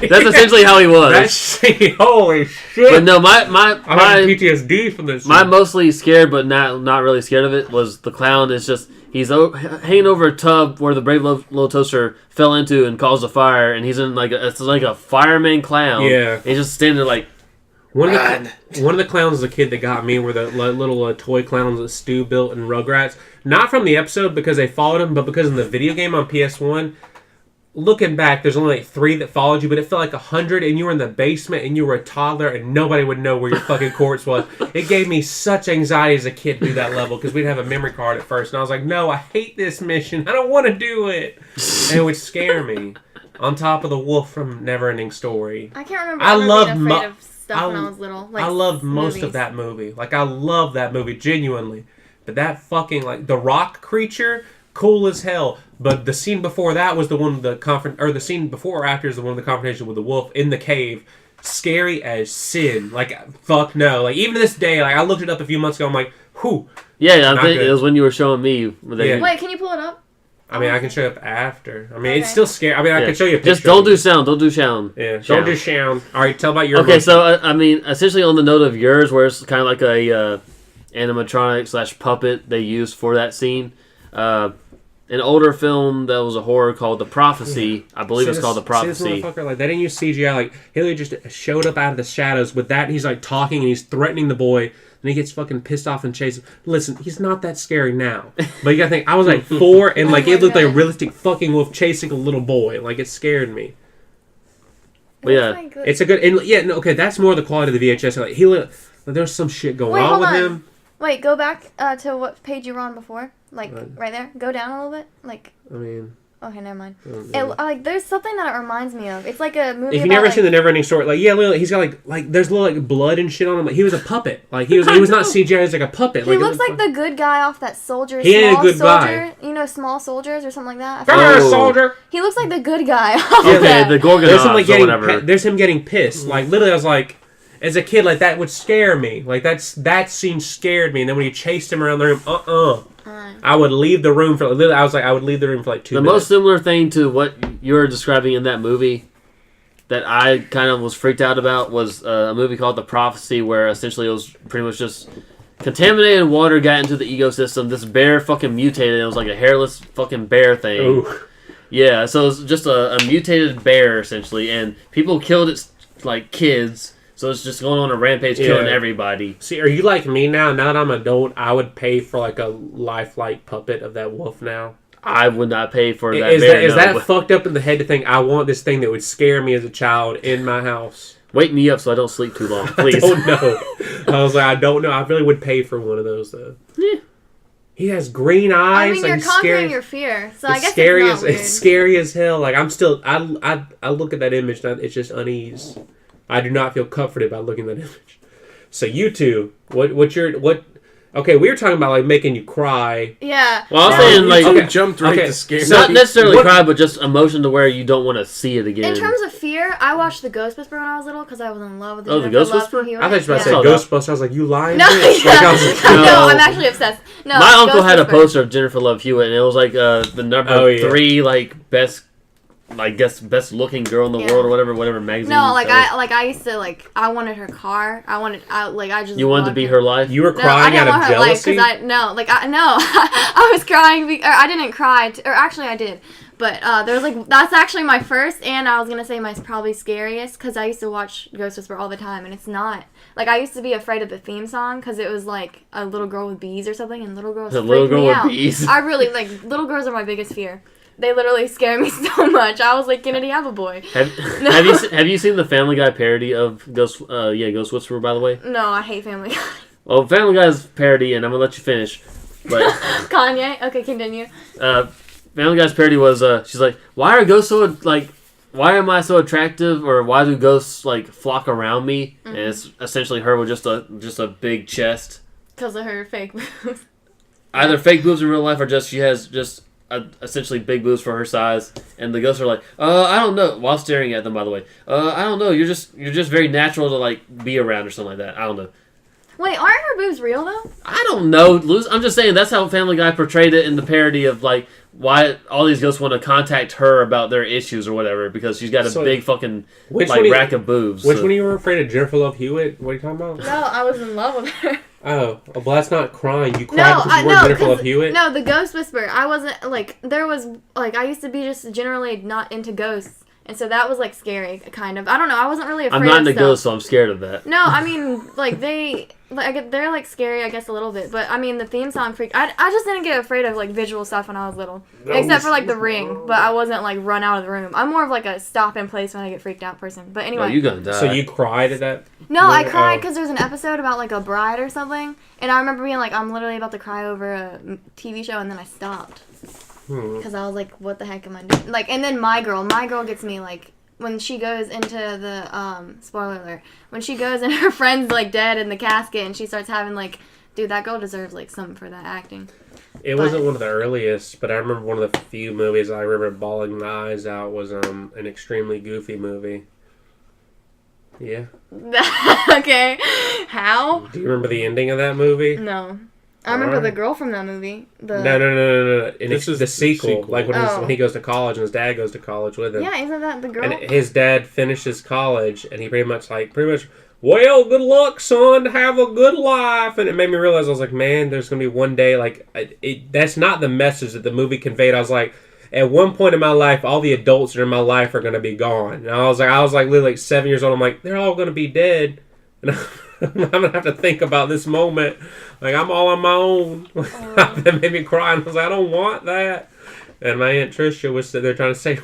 So that's essentially how he was. that scene. Holy shit! But no, I'm having PTSD from this. my mostly scared, but not really scared of it was the clown. It's just he's hanging over a tub where the Brave Little Toaster fell into and caused a fire, and he's in it's like a fireman clown. Yeah. He's just standing there like. One of the clowns is a kid that got me were the little toy clowns that Stu built in Rugrats. Not from the episode because they followed him, but because in the video game on PS1, looking back, there's only like 3 that followed you, but it felt like 100, and you were in the basement, and you were a toddler, and nobody would know where your fucking corpse was. It gave me such anxiety as a kid to do that level, because we'd have a memory card at first, and I was like, no, I hate this mission. I don't want to do it. And it would scare me. On top of the wolf from Neverending Story. I can't remember. I ever loved being afraid of stuff when I was little. Like, I loved most movies. of that movie. Like, I love that movie, genuinely. But that fucking, like, the rock creature, cool as hell. But the scene before that was the one with the or the scene before or after is the one with the confrontation with the wolf in the cave. Scary as sin. Like, fuck no. Like, even to this day, like, I looked it up a few months ago, I'm like, whew. Yeah, I think it was when you were showing me. Yeah. Wait, can you pull it up? I mean, I can show you up after. I mean, Okay. it's still scary. I mean, I can show you a picture. Just don't do sound. Don't do sound. Yeah, Sound. don't do sound. All right, tell about your Okay, so, I mean, essentially on the note of yours, where it's kind of like a animatronic / puppet they used for that scene. An older film that was a horror called The Prophecy. I believe it's called The Prophecy. See this motherfucker? Like, they didn't use CGI. Like, Haley just showed up out of the shadows with that, and he's, like, talking, and he's threatening the boy, and he gets fucking pissed off and chases. Listen, he's not that scary now. But you gotta think, I was, like, 4, and, like, it looked like a realistic fucking wolf chasing a little boy. Like, it scared me. But yeah, It's a good... And, yeah, no, okay, that's more the quality of the VHS. Like, there's some shit going on with him. Wait, go back to what page you were on before. Like, right there. Go down a little bit. Like... I mean... Okay, never mind. Like, there's something that it reminds me of. It's like a movie. If you've never seen the Neverending Story, like, yeah, literally, he's got like there's little like blood and shit on him. Like, he was a puppet. Like, he was not CGI. He was like a puppet. He looks like the good guy off that soldier. He ain't a good soldier, guy. You know, Small Soldiers or something like that. Come here, soldier. He looks like the good guy. okay, the There's him Gorgonauts like or whatever. there's him getting pissed. Like, literally, I was like, as a kid, like, that would scare me. Like, that scene scared me. And then when he chased him around the room, I would leave the room for. Literally, I was like, I would leave the room for like 2 minutes. The most similar thing to what you were describing in that movie that I kind of was freaked out about was a movie called The Prophecy, where essentially it was pretty much just contaminated water got into the ecosystem. This bear fucking mutated. It was like a hairless fucking bear thing. Ooh. Yeah, so it was just a mutated bear essentially, and people killed its like kids. So it's just going on a rampage, killing everybody. See, are you like me now? Now that I'm an adult, I would pay for like a lifelike puppet of that wolf now. I would not pay for that Is bear. Is that fucked up in the head to think I want this thing that would scare me as a child in my house? Wake me up so I don't sleep too long, please. I don't know. I was like, I don't know. I really would pay for one of those though. Yeah. He has green eyes. I mean, you're conquering your fear, so I guess scary it's not weird. It's scary as hell. Like, I'm still, I look at that image and it's just unease. I do not feel comforted by looking at that image. So you two, what? Okay, we were talking about like making you cry. Yeah. Well, I was saying like You jumped right to scare me. not necessarily cry, but just emotion to where you don't want to see it again. In terms of fear, I watched The Ghost Whisperer when I was little because I was in love with it. Oh, The Ghost Whisperer? I thought you were about to say Yeah. Ghostbusters. I was like, you lying? No, bitch. yeah. Like, I was like, No, I'm actually obsessed. No, my uncle Ghost had a Whisperer. poster of Jennifer Love Hewitt, and it was like the number 3 like best. I guess best looking girl in the world or whatever magazine. No, like I used to like I wanted her car. I just. You wanted to be her life. You were No, I crying didn't out want of her jealousy. life I was crying. Or I didn't cry. Or actually, I did. But there was like that's actually my first, and I was gonna say my probably scariest because I used to watch Ghost Whisperer all the time, and it's not like I used to be afraid of the theme song because it was like a little girl with bees or something, and little girls freak me out. Bees. I really like little girls are my biggest fear. They literally scare me so much. I was like, Kennedy, have a boy. Have you seen the Family Guy parody of Ghost Whisperer? By the way. No, I hate Family Guy. Well, Family Guy's parody, and I'm gonna let you finish. But Kanye. Okay, continue. Family Guy's parody was she's like, why are ghosts so like? Why am I so attractive, or why do ghosts like flock around me? Mm-hmm. And it's essentially her with just a big chest. Because of her fake boobs. Either fake boobs in real life, or just she has just. Essentially big boobs for her size, and the ghosts are like, I don't know, while staring at them, by the way, I don't know, you're just very natural to like be around or something like that. I don't know. Wait, aren't her boobs real though? I don't know, Luz. I'm just saying that's how Family Guy portrayed it in the parody of like why all these ghosts want to contact her about their issues or whatever because she's got a big fucking rack of boobs. Which one you were afraid of? Jennifer Love Hewitt? What are you talking about? No, I was in love with her. Oh, well, that's not crying. You cried because you were Jennifer Love Hewitt? No, the Ghost Whisperer. I wasn't, like, there was, like, I used to be just generally not into ghosts. And so that was, like, scary, kind of. I don't know. I wasn't really afraid of I'm not into stuff. ghosts, so I'm scared of that. No, I mean, like, like they're like scary, I guess, a little bit. But I mean, the theme song freaked. I just didn't get afraid of like visual stuff when I was little, except for like The Ring. But I wasn't like run out of the room. I'm more of like a stop in place when I get freaked out person. But anyway, Oh, you gonna die. So you cried at that? no, I movie? cried Oh. because there's an episode about like a bride or something, and I remember being like, I'm literally about to cry over a TV show, and then I stopped because I was like, what the heck am I doing? Like, and then my girl gets me like. When she goes into the, spoiler alert, when she goes and her friend's, like, dead in the casket and she starts having, like, dude, that girl deserves, like, something for that acting. It wasn't one of the earliest, but I remember one of the few movies I remember bawling my eyes out was an extremely goofy movie. Yeah. Okay. How? Do you remember the ending of that movie? No. I remember the girl from that movie. No. And This is the sequel. sequel. Like Oh. when he goes to college and his dad goes to college with him. Yeah, isn't that the girl? And his dad finishes college, and he pretty much, well, good luck, son. Have a good life. And it made me realize, I was like, man, there's going to be one day, like, that's not the message that the movie conveyed. I was like, at one point in my life, all the adults that are in my life are going to be gone. And I was like literally like 7 years old. I'm like, they're all going to be dead. And I'm going to have to think about this moment. Like, I'm all on my own. That made me cry. And I was like, I don't want that. And my Aunt Tricia was sitting there trying to say,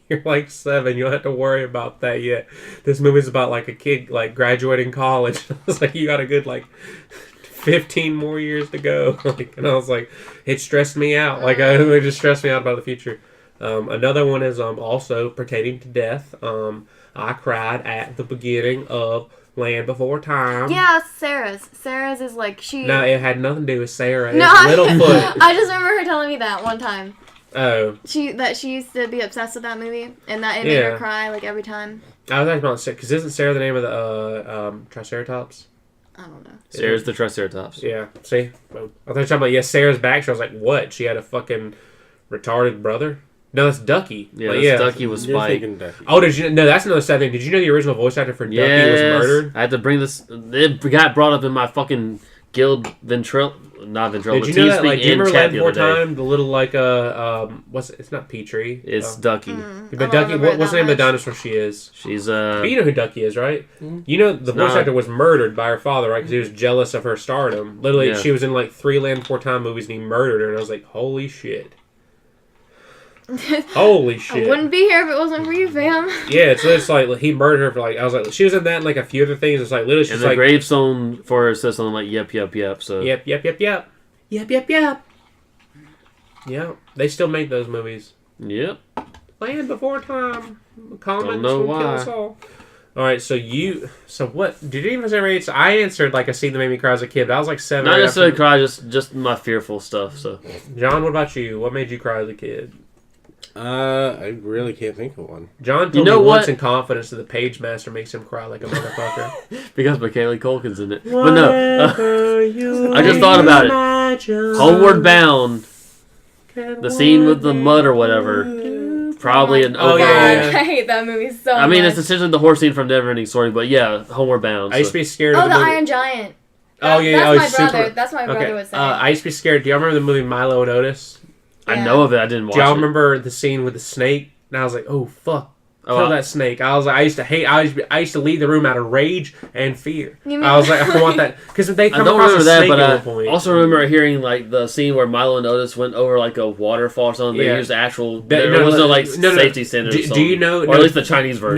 you're like 7. You don't have to worry about that yet. This movie's about like a kid like graduating college. I was like, you got a good like 15 more years to go. Like, and I was like, it stressed me out. Like, it just stressed me out about the future. Another one is also pertaining to death. I cried at the beginning of Land Before Time. Yeah, Sarah's. Sarah's is like, she... No, it had nothing to do with Sarah. No, It's Littlefoot. I just remember her telling me that one time. Oh. She used to be obsessed with that movie, and that it made her cry, like, every time. I was actually about to say, because isn't Sarah the name of the Triceratops? I don't know. Sarah's the Triceratops. Yeah, see? I thought you were talking about, yes, Sarah's back. So I was like, what? She had a fucking retarded brother? No, that's Ducky. Yeah, Like, that's Ducky was You're Spike. thinking Ducky. Oh, did you? No, that's another sad thing. Did you know the original voice actor for Ducky was Yes, murdered? I had to bring this. It got brought up in my fucking guild not ventrilo. Did you know that? Like, do you remember Land the Before other day. Time? The little like what's it? It's not Petrie. It's Ducky. But Ducky, what's the name of the dinosaur she is? She's But you know who Ducky is, right? You know the voice not- actor was murdered by her father, right? Because he was jealous of her stardom. Literally, Yeah. she was in like 3 Land Before Time movies, and he murdered her. And I was like, holy shit. Holy I shit. wouldn't be here if it wasn't for you, fam. Yeah, it's like he murdered her for like I was like she was in that and like a few other things. It's like literally she's and the like gravestone for her says something like yep. So yep. Yeah, they still make those movies. Yep. Land Before Time. Comments Don't know will why. kill us all. All right, so what did you even say? Rates? I answered like a scene that made me cry as a kid. But I was like 7. Not right necessarily after- cry, just my fearful stuff. So John, what about you? What made you cry as a kid? I really can't think of one. John told You know me once what? in confidence that the Page Master makes him cry like a motherfucker. because Macaulay Culkin's in it, but no, I just thought about it. Homeward Bound, the scene with the mud or whatever, probably an Oh, overall. yeah. I hate that movie so much. I mean, it's essentially the horse scene from Neverending Story, but yeah, Homeward Bound. I used to be scared Oh, of the the movie. Iron Giant. Oh, yeah, That's oh, my super- brother. That's my brother would say. I used to be scared. Do y'all remember the movie Milo and Otis? I know of it. I didn't watch Do y'all it. remember the scene with the snake? And I was like, oh fuck, Oh, kill that snake. I was like, I used to leave the room out of rage and fear. You mean- I was like, I want that because they I come don't across remember a that, snake but at I one point. also remember hearing like the scene where Milo and Otis went over like a waterfall or something. They Yeah. used actual. That- There no, was no like no, no. safety standard. Do- or do something. you know- Or no, at least the Chinese version.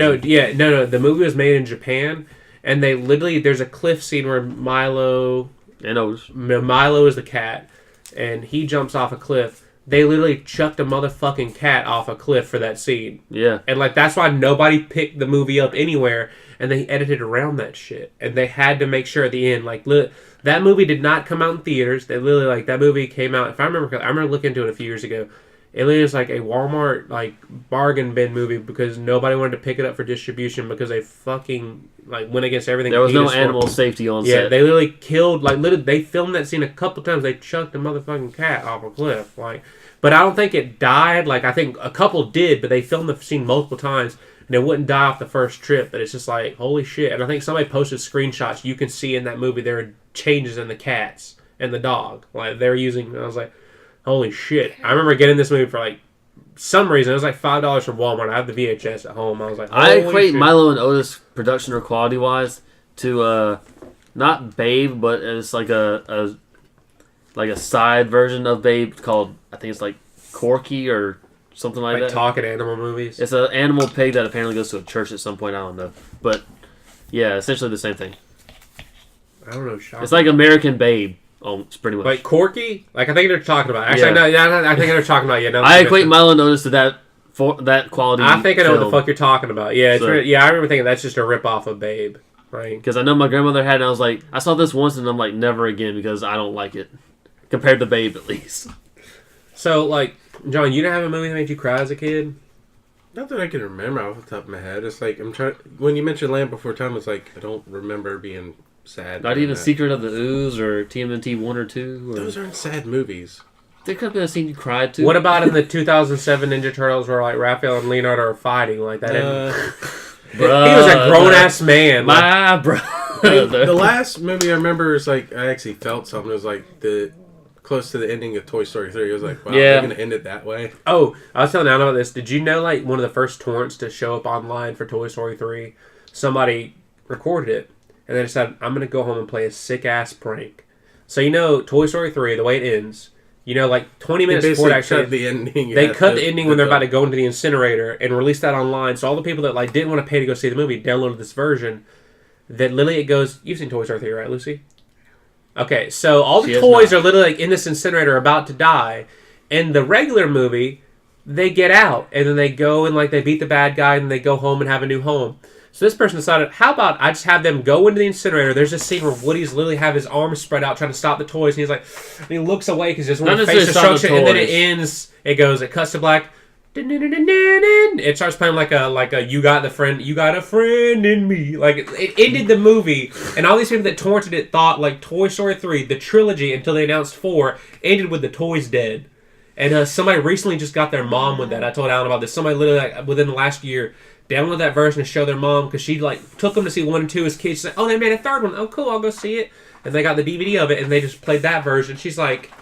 No. The movie was made in Japan, and they literally there's a cliff scene where Milo And Otis. is the cat, and he jumps off a cliff. They literally chucked a motherfucking cat off a cliff for that scene. Yeah. And, like, that's why nobody picked the movie up anywhere, and they edited around that shit. And they had to make sure at the end, like, that movie did not come out in theaters. They literally, like, that movie came out, I remember looking into it a few years ago. It literally was like a Walmart, like, bargain bin movie because nobody wanted to pick it up for distribution because they fucking, like, went against everything. There was no Adidas for. animal safety on Yeah, set. they literally killed, like, literally, they filmed that scene a couple times. They chucked a motherfucking cat off a cliff, like, but I don't think it died. Like, I think a couple did, but they filmed the scene multiple times, and it wouldn't die off the first trip. But it's just like, holy shit. And I think somebody posted screenshots. You can see in that movie there are changes in the cats and the dog. Like, they're using, and I was like, holy shit. I remember getting this movie for, like, some reason. It was like $5 from Walmart. I have the VHS at home. I was like, I holy equate shit. Milo and Otis production or quality wise to not Babe, but it's like a side version of Babe called, I think it's like Corky or something like that. Talking animal movies. It's an animal pig that apparently goes to a church at some point. I don't know, but yeah, essentially the same thing. I don't know. It's like American Babe, it's pretty much. Like Corky? Like I think they're talking about. Actually, no, I think they're talking about. Yeah, no, I equate Milo Notice to that quality. I think I know film. what the fuck you're talking about. Yeah, it's really, I remember thinking that's just a rip off of Babe, right? Because I know my grandmother had it, and I was like, I saw this once, and I'm like, never again because I don't like it compared to Babe at least. So like, John, you didn't have a movie that made you cry as a kid? Not that I can remember off the top of my head. It's like I'm trying. When you mentioned Land Before Time, it's like I don't remember being sad. Not even that. Secret of the Ooze or TMNT 1 or 2. Or... Those aren't sad movies. There could have been a scene you cried to. What about in the 2007 Ninja Turtles where like Raphael and Leonardo are fighting like that? He was a grown ass man. My brother. The last movie I remember is like I actually felt something. It was like close to the ending of Toy Story 3. I was like, wow, they're gonna end it that way. Oh, I was telling Alan about this. Did you know like one of the first torrents to show up online for Toy Story 3? Somebody recorded it and they decided, I'm gonna go home and play a sick ass prank. So you know Toy Story 3, the way it ends. You know, like 20 minutes before it actually, cut the ending. They cut the ending when they're about to go into the incinerator and release that online. So all the people that like didn't want to pay to go see the movie downloaded this version. That literally it goes. You've seen Toy Story 3, right, Lucy? Okay, so all the toys are literally like in this incinerator about to die. In the regular movie, they get out and then they go and like they beat the bad guy and they go home and have a new home. So this person decided, how about I just have them go into the incinerator? There's this scene where Woody's literally have his arms spread out trying to stop the toys, and he's like, and he looks away because there's one face destruction, and then it ends. It cuts to black. It starts playing like a you got a friend in me. Like it ended the movie, and all these people that torrented it thought like Toy Story 3, the trilogy until they announced 4, ended with the toys dead. And somebody recently just got their mom with that. I told Alan about this. Somebody literally like within the last year download that version to show their mom because she like took them to see 1 and 2 as kids. She's like, oh, they made a third one. Oh, cool, I'll go see it. And they got the DVD of it, and they just played that version. She's like,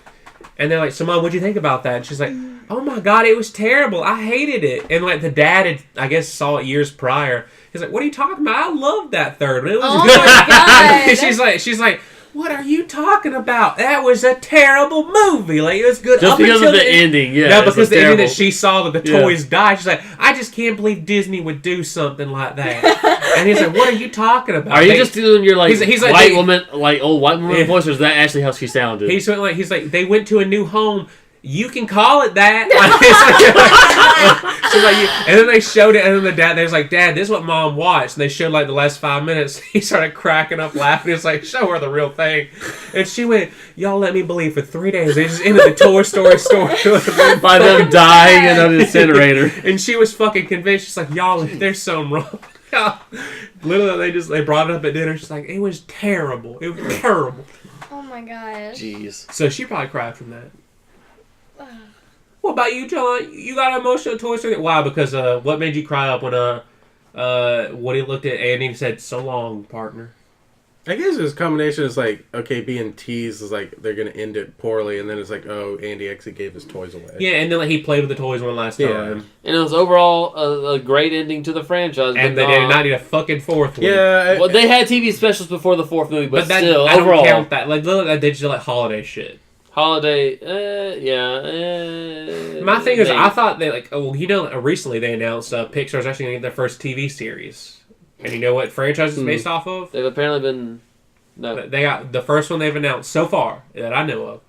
and they're like, so Mom, what'd you think about that? And she's like, oh my God, it was terrible. I hated it. And like the dad had, I guess, saw it years prior. He's like, what are you talking about? I loved that third one. It was my God. she's like, what are you talking about? That was a terrible movie. Like, it was good just up because until of the ending. Yeah, no, because the terrible. ending that she saw that the toys died. She's like, I just can't believe Disney would do something like that. And he's like, what are you talking about? Are you just doing your like, he's like white woman, like old white woman voice, or is that actually how she sounded? He's like, they went to a new home. You can call it that. And then they showed it, and then the dad, they was like, Dad, this is what Mom watched. And they showed like the last 5 minutes. He started cracking up laughing. He was like, show her the real thing. And she went, y'all let me believe for 3 days. They just ended the Toy Story story by them dying in an incinerator. And she was fucking convinced. She's like, y'all, there's something wrong. Literally, they brought it up at dinner. She's like, it was terrible. It was terrible. Oh my gosh. Jeez. So she probably cried from that. What about you, John? You got an emotional Toy Story? Why? Because what made you cry up when Woody looked at Andy and said, "So long, partner"? I guess it was a combination. It's like, okay, being teased is like they're gonna end it poorly, and then it's like, oh, Andy actually gave his toys away. Yeah, and then like he played with the toys one last time, and it was overall a great ending to the franchise. And they did not need a fucking fourth one. Yeah, well, they had TV specials before the fourth movie, but that, still, I overall, don't count that. Like they just like holiday shit. Holiday, My thing is, I thought they recently they announced Pixar's actually going to get their first TV series, and you know what franchise is based off of? They've apparently been. No. They got the first one they've announced so far that I know of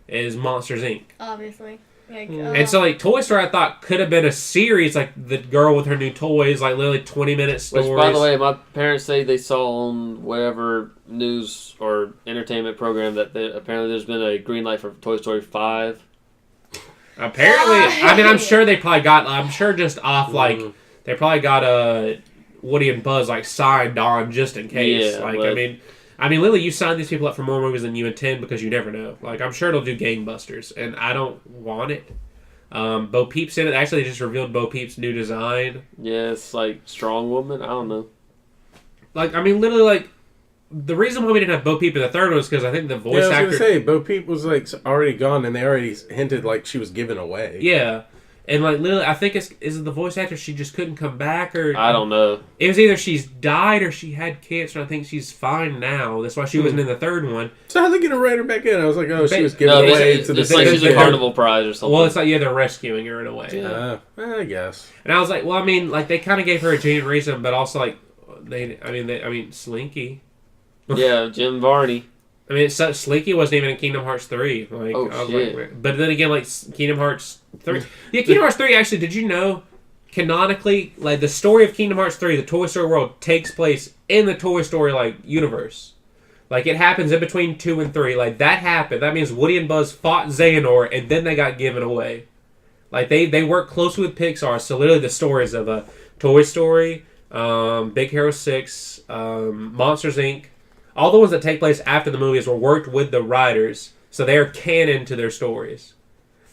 is Monsters Inc. Obviously. Like, And so, like, Toy Story, I thought could have been a series, like the girl with her new toys, like literally 20-minute stories. Which, by the way, my parents say they saw on whatever news or entertainment program that apparently there's been a green light for Toy Story 5. Apparently, I mean, I'm sure they probably got. I'm sure just off like they probably got Woody and Buzz like signed on just in case. Yeah, like, but... I mean, literally, you sign these people up for more movies than you intend because you never know. Like, I'm sure it'll do gangbusters, and I don't want it. Bo Peep's in it. Actually, they just revealed Bo Peep's new design. Yeah, it's like Strong Woman. I don't know. Like, I mean, literally, like, the reason why we didn't have Bo Peep in the third one was because I think the voice actor... I was going to say, Bo Peep was, like, already gone, and they already hinted, like, she was given away. Yeah. And like literally, I think is it the voice actor? She just couldn't come back, or I don't know. It was either she's died or she had cancer. I think she's fine now. That's why she wasn't in the third one. So how'd they get her right back in? I was like, oh, she was given No, away to the it's like she's a carnival prize or something. Well, it's like they're rescuing her in a way. I guess. And I was like, well, I mean, like they kind of gave her a genuine reason, but also like I mean, Slinky. Yeah, Jim Varney. I mean, Slinky wasn't even in Kingdom Hearts 3. Like, Oh, I was shit. like, but then again, like Kingdom Hearts 3. Yeah, Kingdom Hearts 3. Actually, did you know? Canonically, like the story of Kingdom Hearts 3, the Toy Story world takes place in the Toy Story like universe. Like it happens in between 2 and 3. Like that happened. That means Woody and Buzz fought Xehanort, and then they got given away. Like they work closely with Pixar. So literally, the stories of Toy Story, Big Hero 6, Monsters Inc. All the ones that take place after the movies were worked with the writers, so they are canon to their stories.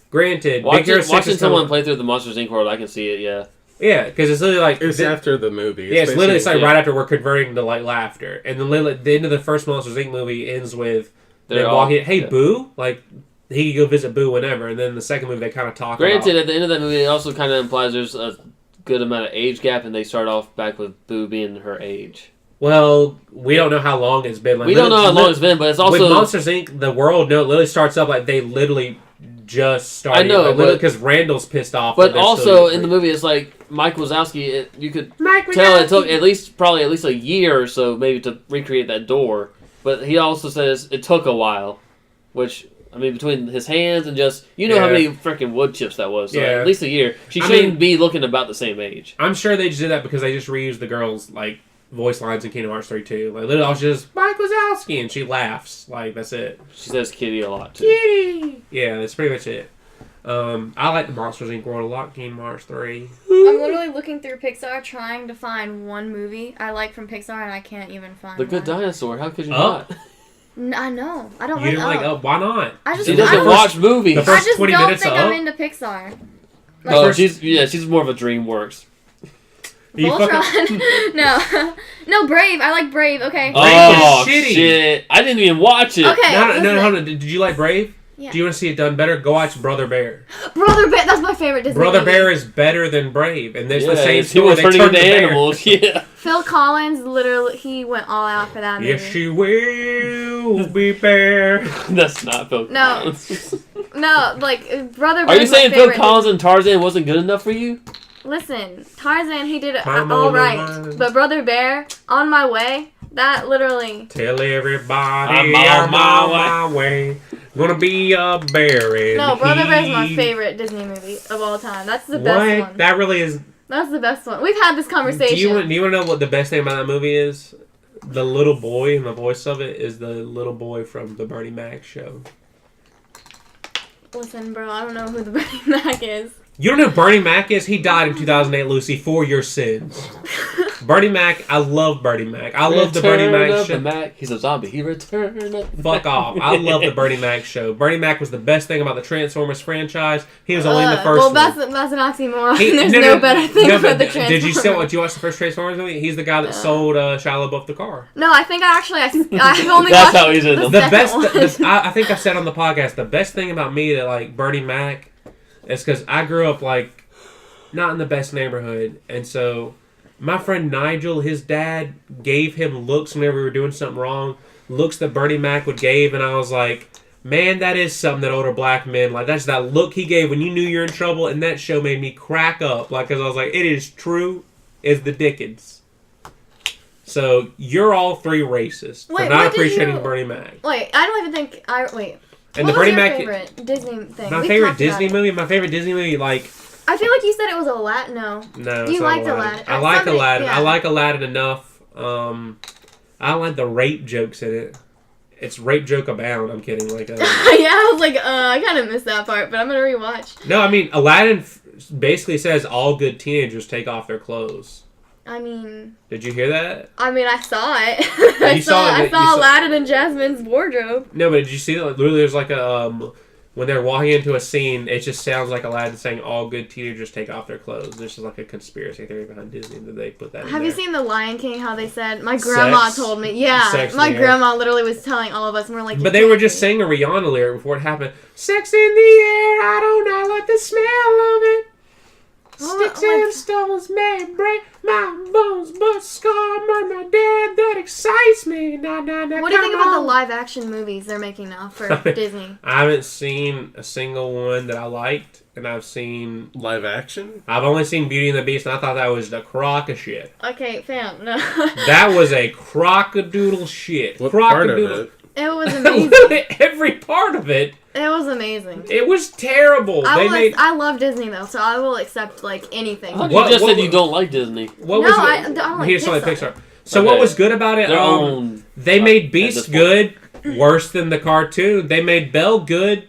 Granted, Big Hero 6 watching is someone play through the Monsters Inc. world, I can see it. Yeah. Yeah, because it's literally like It's after the movie. Yeah, it's literally like yeah. right after we're converting to like laughter, and then literally the end of the first Monsters Inc. movie ends with They're them all- walking. Hey, yeah. Boo! Like he could go visit Boo whenever, and then the second movie they kind of talk. Granted, about... at the end of that movie, it also kind of implies there's a good amount of age gap, and they start off back with Boo being her age. Well, we don't know how long it's been. Like, We don't know how long it's been, but it's with also Monsters Inc. The world literally starts up like they literally just started. I know, but because Randall's pissed off. But that also they're in the movie, it's like Mike Wazowski. You could Mike tell it took probably at least a year or so maybe to recreate that door. But he also says it took a while, which I mean between his hands and just how many freaking wood chips that was. So Yeah. at least a year. She I shouldn't mean- be looking about the same age. I'm sure they just did that because they just reused the girls like voice lines in Kingdom Hearts 3 too. Like literally, I was just Mike Wazowski, and she laughs. Like that's it. She says kitty a lot too. Kitty. Yeah, that's pretty much it. I like the Monsters Inc. world a lot. Kingdom Hearts 3. I'm literally looking through Pixar trying to find one movie I like from Pixar, and I can't even find The Good one. Dinosaur. How could you Up. not? I know. I don't You didn't like Up. Up? Why not? I just She I doesn't don't- watch movies. the I first just 20 don't minutes think of I'm Up? into Pixar. Oh, first- she's more of a DreamWorks. You Voltron. No, Brave. I like Brave. Okay. Brave Oh is shitty. shit! I didn't even watch it. Okay. No, listen. hold on. Did you like Brave? Yeah. Do you want to see it done better? Go watch Brother Bear. Brother Bear. That's my favorite Disney Brother movie. Bear is better than Brave, and there's Yeah, the same he story. was They turning turned into the bear. animals. Yeah. Phil Collins literally he went all out for that movie. Yes, she will be bear. That's not Phil No. Collins. No, like Brother Bear. Are you saying Phil Collins and Tarzan wasn't good enough for you? Listen, Tarzan, he did it I'm all on the right, line. but Brother Bear, On My Way, that literally. Tell everybody I'm I'm on on my way. Gonna be a bear in No, the Brother Bear's my heat. favorite Disney movie of all time. That's the best What? one. That really is. That's the best one. We've had this conversation. Do you want to know what the best thing about that movie is? The little boy and the voice of it is the little boy from the Bernie Mac show. Listen, bro, I don't know who the Bernie Mac is. You don't know who Bernie Mac is? He died in 2008, Lucy, for your sins. Bernie Mac, I love Bernie Mac. I love the Bernie Return Mac of the show. Mac. He's a zombie. He returned. Fuck off. I love the Bernie Mac show. Bernie Mac was the best thing about the Transformers franchise. He was only in the first well, one. that's an oxymoron. He- There's no better thing no, for but the Transformers. Did you watch the first Transformers movie? He's the guy that sold Shia LaBeouf the car. No, I think I've only That's watched how he's in them. The second best, one. I think I said on the podcast, the best thing about me that like Bernie Mac is because I grew up like not in the best neighborhood, and so my friend Nigel, his dad gave him looks whenever we were doing something wrong, looks that Bernie Mac would give, and I was like, man, that is something that older black men like. That's that look he gave when you knew you're in trouble, and that show made me crack up, like, because I was like, it is true as the Dickens. So you're all three racist for Wait, not what did appreciating you- Bernie Mac. Wait, I don't even think And what the was Bernie your Mac, favorite Disney thing? my We've favorite talked about Disney movie, like. I feel like you said it was Aladdin. No. No, You it's not liked Aladdin. Aladdin. I like Something- Aladdin. yeah. I like Aladdin enough. I like the rape jokes in it. It's rape joke abound. I'm kidding. Like, Yeah, I was like, I kind of missed that part, but I'm gonna rewatch. no, I mean Aladdin basically says all good teenagers take off their clothes. I mean, Did you hear that? I saw it. I You saw it, I you saw saw- Aladdin and Jasmine's wardrobe. No, but did you see that? Like, literally, there's like a when they're walking into a scene, it just sounds like Aladdin saying all good teenagers take off their clothes. This is like a conspiracy theory behind Disney that they put that in Have you there. seen The Lion King? How they said my grandma Sex. told me. Yeah, Sex in my the air. grandma literally was telling all of us, and we're like. But "You they were can't just see." saying a Rihanna lyric before it happened. Sex in the air, I don't know what the smell of it. Flintstones may break my bones, but scar my dad. That excites me. Nah, What do you think about the live action movies they're making now for Disney? I haven't seen a single one that I liked, and I've seen... Live action? I've only seen Beauty and the Beast, and I thought that was the crock of shit. Okay, fam, no. That was a crockadoodle shit. What part of it? It was amazing. Every part of it. It was amazing. It was terrible. I love Disney though, so I will accept like anything. I thought you just said you don't like Disney. I don't like Pixar. So what was good about it? They made Beast good, worse than the cartoon. They made Belle good,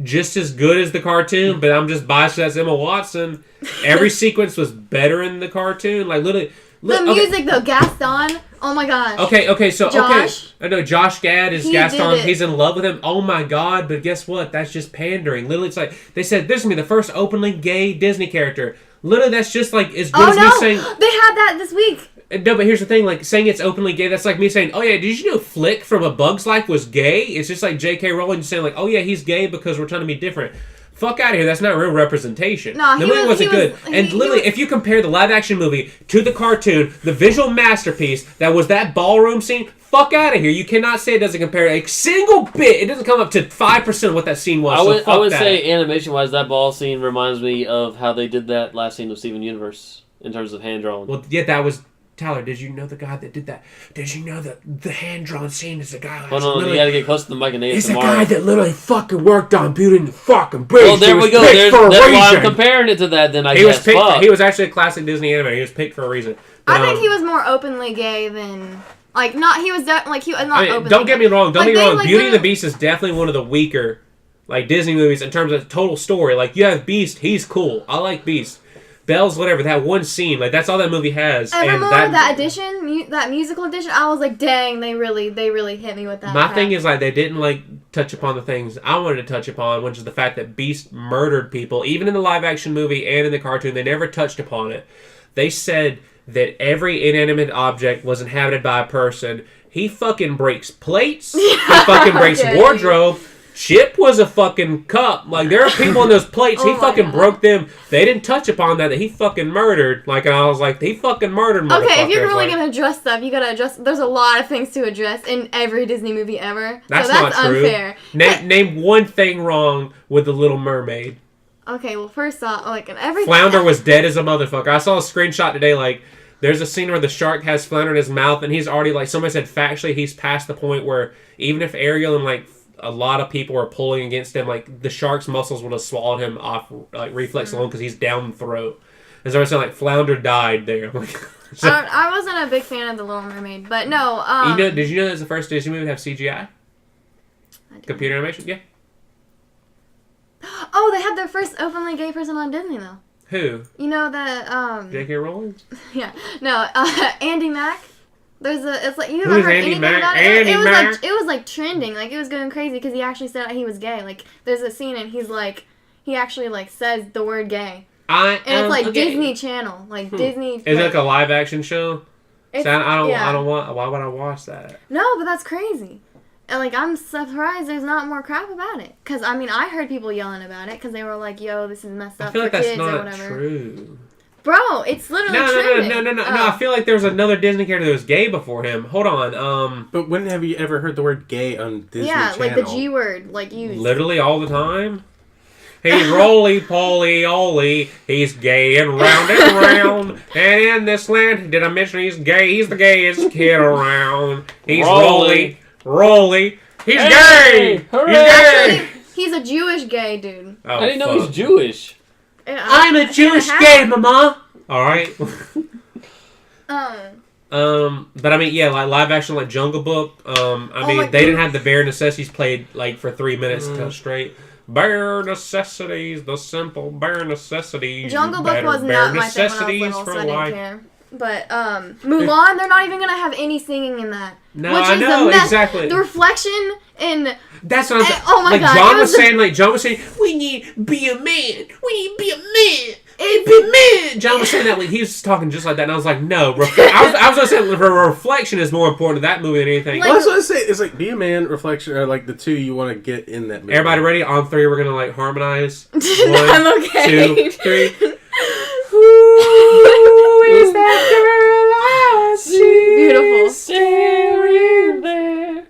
just as good as the cartoon. But I'm just biased. That's Emma Watson. Every sequence was better in the cartoon. Like literally. The music though, Gaston. Oh my gosh. Okay, so Josh? I know Josh Gad is Gaston. He's in love with him. Oh my god! But guess what? That's just pandering. Literally, it's like they said this is gonna be the first openly gay Disney character. Literally, that's just like as good as me saying. They had that this week. No, but here's the thing: like saying it's openly gay, that's like me saying, "Oh yeah, did you know Flick from A Bug's Life was gay?" It's just like J.K. Rowling saying, "Like, oh yeah, he's gay because we're trying to be different." Fuck out of here. That's not real representation. No, the movie wasn't good. And literally, if you compare the live-action movie to the cartoon, the visual masterpiece that was that ballroom scene, fuck out of here. You cannot say it doesn't compare a single bit. It doesn't come up to 5% of what that scene was. I would say animation-wise, that ball scene reminds me of how they did that last scene of Steven Universe in terms of hand-drawn. Well, yeah, that was... Tyler, did you know the guy that did that? Did you know that the hand-drawn scene is the guy... Hold on, you gotta get close to the mic and he's the guy that literally fucking worked on Beauty and the fucking Beast. Well, there we go. That's why I'm comparing it to that, then I guess. He was actually a classic Disney animator. He was picked for a reason. But, I think he was more openly gay than... Like, not... He was not openly Don't get me wrong. Don't get me wrong. Like, Beauty and the Beast is definitely one of the weaker, like, Disney movies in terms of total story. Like, you have Beast. He's cool. I like Beast. Bells, whatever, that one scene, like, that's all that movie has. Evermore, that edition, that musical edition, I was like, dang, they really hit me with that. My thing is, like, they didn't, like, touch upon the things I wanted to touch upon, which is the fact that Beast murdered people. Even in the live-action movie and in the cartoon, they never touched upon it. They said that every inanimate object was inhabited by a person. He fucking breaks plates. He fucking breaks wardrobe. Chip was a fucking cup. Like, there are people in those plates. He fucking broke them. They didn't touch upon that he fucking murdered. Like, and I was like, he fucking murdered motherfuckers. Okay, if you're really going to address stuff, you got to address... There's a lot of things to address in every Disney movie ever. That's not true. Unfair. Name one thing wrong with The Little Mermaid. Okay, well, first off, like, everything... Flounder was dead as a motherfucker. I saw a screenshot today, like, there's a scene where the shark has Flounder in his mouth, and he's already, like, somebody said factually, he's past the point where even if Ariel and, like, a lot of people are pulling against him, like, the shark's muscles would have swallowed him off, like, reflex alone, because he's down the throat. And so I said, like, Flounder died there. So, I wasn't a big fan of The Little Mermaid, but no, did you know that was the first Disney movie to have CGI? Computer animation? Yeah. Oh, they had their first openly gay person on Disney, though. Who? You know that, J.K. Rowling? Yeah. No, Andy Mack. It's like, you Who's never heard Andy anything Mack? about it? Andy Mack? It was like trending, like it was going crazy because he actually said he was gay. Like, there's a scene and he's like, he actually like says the word gay. And it's like Disney Channel, like Disney. Is it like a live action show? I don't want. Why would I watch that? No, but that's crazy. And like, I'm surprised there's not more crap about it. Cause I mean, I heard people yelling about it because they were like, "Yo, this is messed up for kids or whatever." I feel like that's not true. Bro, it's literally trending. No. I feel like there was another Disney character that was gay before him. Hold on. But when have you ever heard the word gay on Disney Channel? Yeah, like the G word, like used. Literally all the time. He's roly-poly-oly. He's gay and round and round. And in this land, did I mention he's gay? He's the gayest kid around. He's roly. He's gay! Hooray! He's gay! Actually, he's a Jewish gay dude. Oh, I didn't know he's Jewish. I'm a Jewish gay, mama! Alright. But I mean, yeah, like live action, like Jungle Book. They didn't have the bare necessities played like for 3 minutes straight. Bare necessities, the simple bare necessities. Jungle Book was not my thing when I was little, so I didn't care. But Mulan, they're not even gonna have any singing in that. No, I know exactly. The reflection in that's what I'm saying. Oh my god! John was saying, we need to be a man. We need to be a man. Be man. John was saying that like he was talking just like that, and I was like, no. I was gonna say reflection is more important to that movie than anything. Well, that's what I say. It's like be a man, reflection, or like the two you want to get in that movie. Everybody ready? On 3, we're gonna like harmonize. 1, I'm okay. 2, 3. is that girl I see? Beautiful. Staring there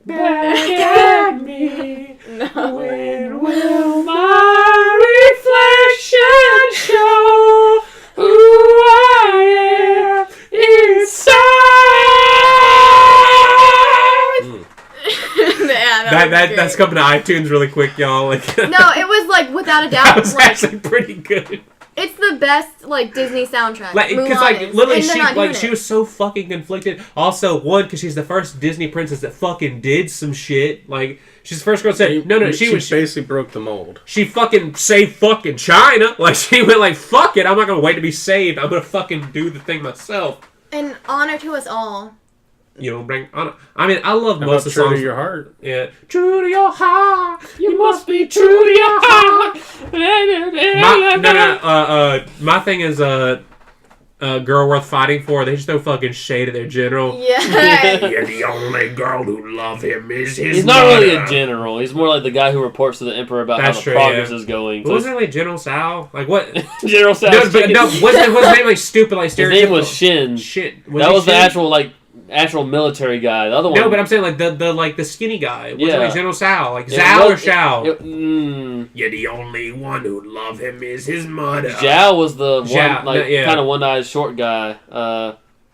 back at me. No. When will my reflection show who I am inside? Yeah, That's coming to iTunes really quick, y'all. Like, No, it was like without a doubt. that was like, actually pretty good. it's the best like Disney soundtrack. Like, because Mulan like is. literally, And they're not doing she it. was so fucking conflicted. Also, one, because she's the first Disney princess that fucking did some shit. Like, she's the first girl that said no. She basically broke the mold. She fucking saved fucking China. Like, she went like, fuck it, I'm not gonna wait to be saved. I'm gonna fucking do the thing myself. And honor to us all. You know, bring on. I mean, I love How most of the about True songs. to Your Heart? Yeah, true to your heart. You must be true to your heart. My thing is girl worth fighting for. They just throw fucking shade at their general. Yeah. You're the only girl who love him is his He's not really a mother. general. He's more like the guy who reports to the emperor about That's how the true, progress yeah. is going. What was it like General Sal? Like what? General Sal. No, but no, wasn't his name like stupid like His stereotypical? name was Shin. Shit. That he was the Shin? actual military guy. The other one. No, but I'm saying like the skinny guy. Was it Yeah. like General Sal? Like it Zhao or was- Shao? You're the only one who love him is his mother. Zhao was the Zhao, one, like yeah. kind of one-eyed short guy.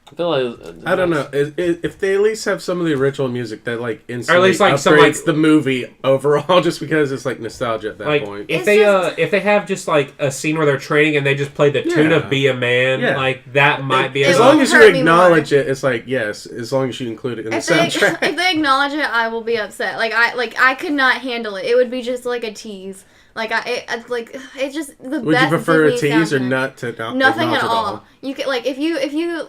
I feel like I don't know. If they at least have some of the original music that like instantly Or at least, like, upgrades some, like- the movie overall, just because it's like nostalgia at that Like point. if It's they have just like a scene where they're training and they just play the tune Yeah. of "Be a Man," Yeah. like that might be As It long will as you hurt me acknowledge it, it's like yes. As long as you include it in the If they, soundtrack. if they acknowledge it, I will be upset. I could not handle it. It would be just like a tease. It's just the Would best. you prefer Disney a tease or soundtrack. not to Nothing acknowledge at it all. You could like if you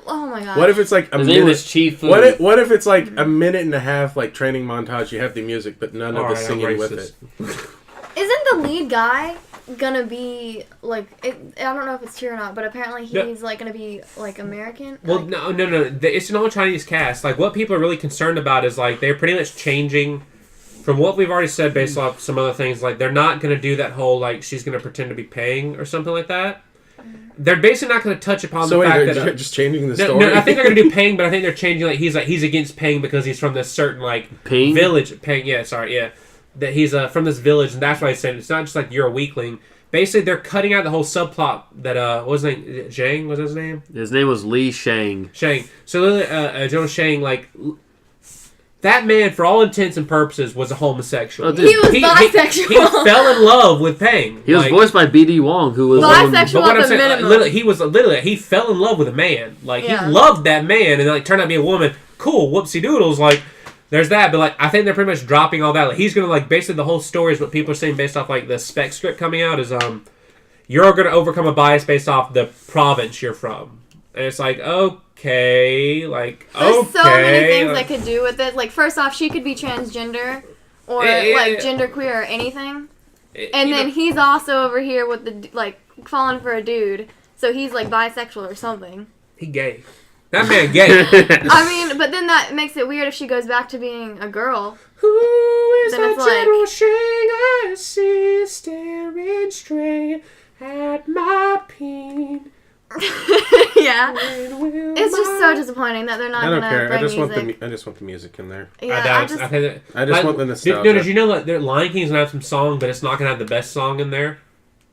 oh my god. What if it's like a his name minute? was Chief Fu. What if it's like a minute and a half like training montage? You have the music, but none of the Alright, I'm singing with racist. it. Isn't the lead guy gonna be like? I don't know if it's true or not, but apparently he's like gonna be like American. Well, Like, no. It's an all Chinese cast. Like what people are really concerned about is like they're pretty much changing. From what we've already said, based off some other things, like they're not going to do that whole like she's going to pretend to be paying or something like that. They're basically not going to touch upon So the fact wait, that they're just changing the no, story. no, I think they're going to do paying, but I think they're changing like he's against paying because he's from this certain like Ping? village. Paying, yeah, sorry, yeah, that he's from this village, and that's why I said it's not just like you're a weakling. Basically, they're cutting out the whole subplot that what was his name? Zhang was his name. His name was Li Shang. Shang. So literally, Joe Shang like. That man, for all intents and purposes, was a homosexual. Oh, dude. he was bisexual. He fell in love with Peng. He was voiced by B.D. Wong, who was Bisexual. But what at I'm the saying, minimum. he fell in love with a man. Like Yeah. he loved that man, and like turned out to be a woman. Cool, whoopsie doodles. Like there's that, but like I think they're pretty much dropping all that. Like he's gonna like basically the whole story is what people are saying based off like the spec script coming out is you're gonna overcome a bias based off the province you're from, and it's like okay, like There's okay, so many things like, they could do with it. Like first off, she could be transgender or Yeah. like genderqueer or anything. And you then know, he's also over here with the like falling for a dude, so he's like bisexual or something. he gay. That man gay. I mean, but then that makes it weird if she goes back to being a girl. Who is Then that it's like- General Shang I see staring straight at my peen? Yeah, When will it's just my- so disappointing that they're not I don't gonna care. bring I just music. want I just want the music in there. Yeah, I think that, I just want the nostalgia. No, did you know that Lion King's gonna have some song, but it's not gonna have the best song in there?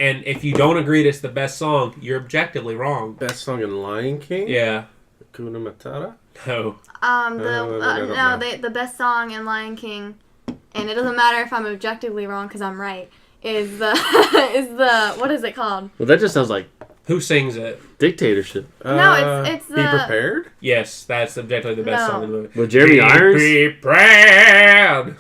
And if you don't agree that it's the best song, you're objectively wrong. Best song in Lion King? Yeah. Hakuna Matata? No. The best song in Lion King, and it doesn't matter if I'm objectively wrong because I'm right. Is the what is it called? Well, that just sounds like Who sings it? dictatorship. No, it's Be the- Prepared? Yes, that's objectively the best No. song in the movie. With Jeremy Be Irons? prepared.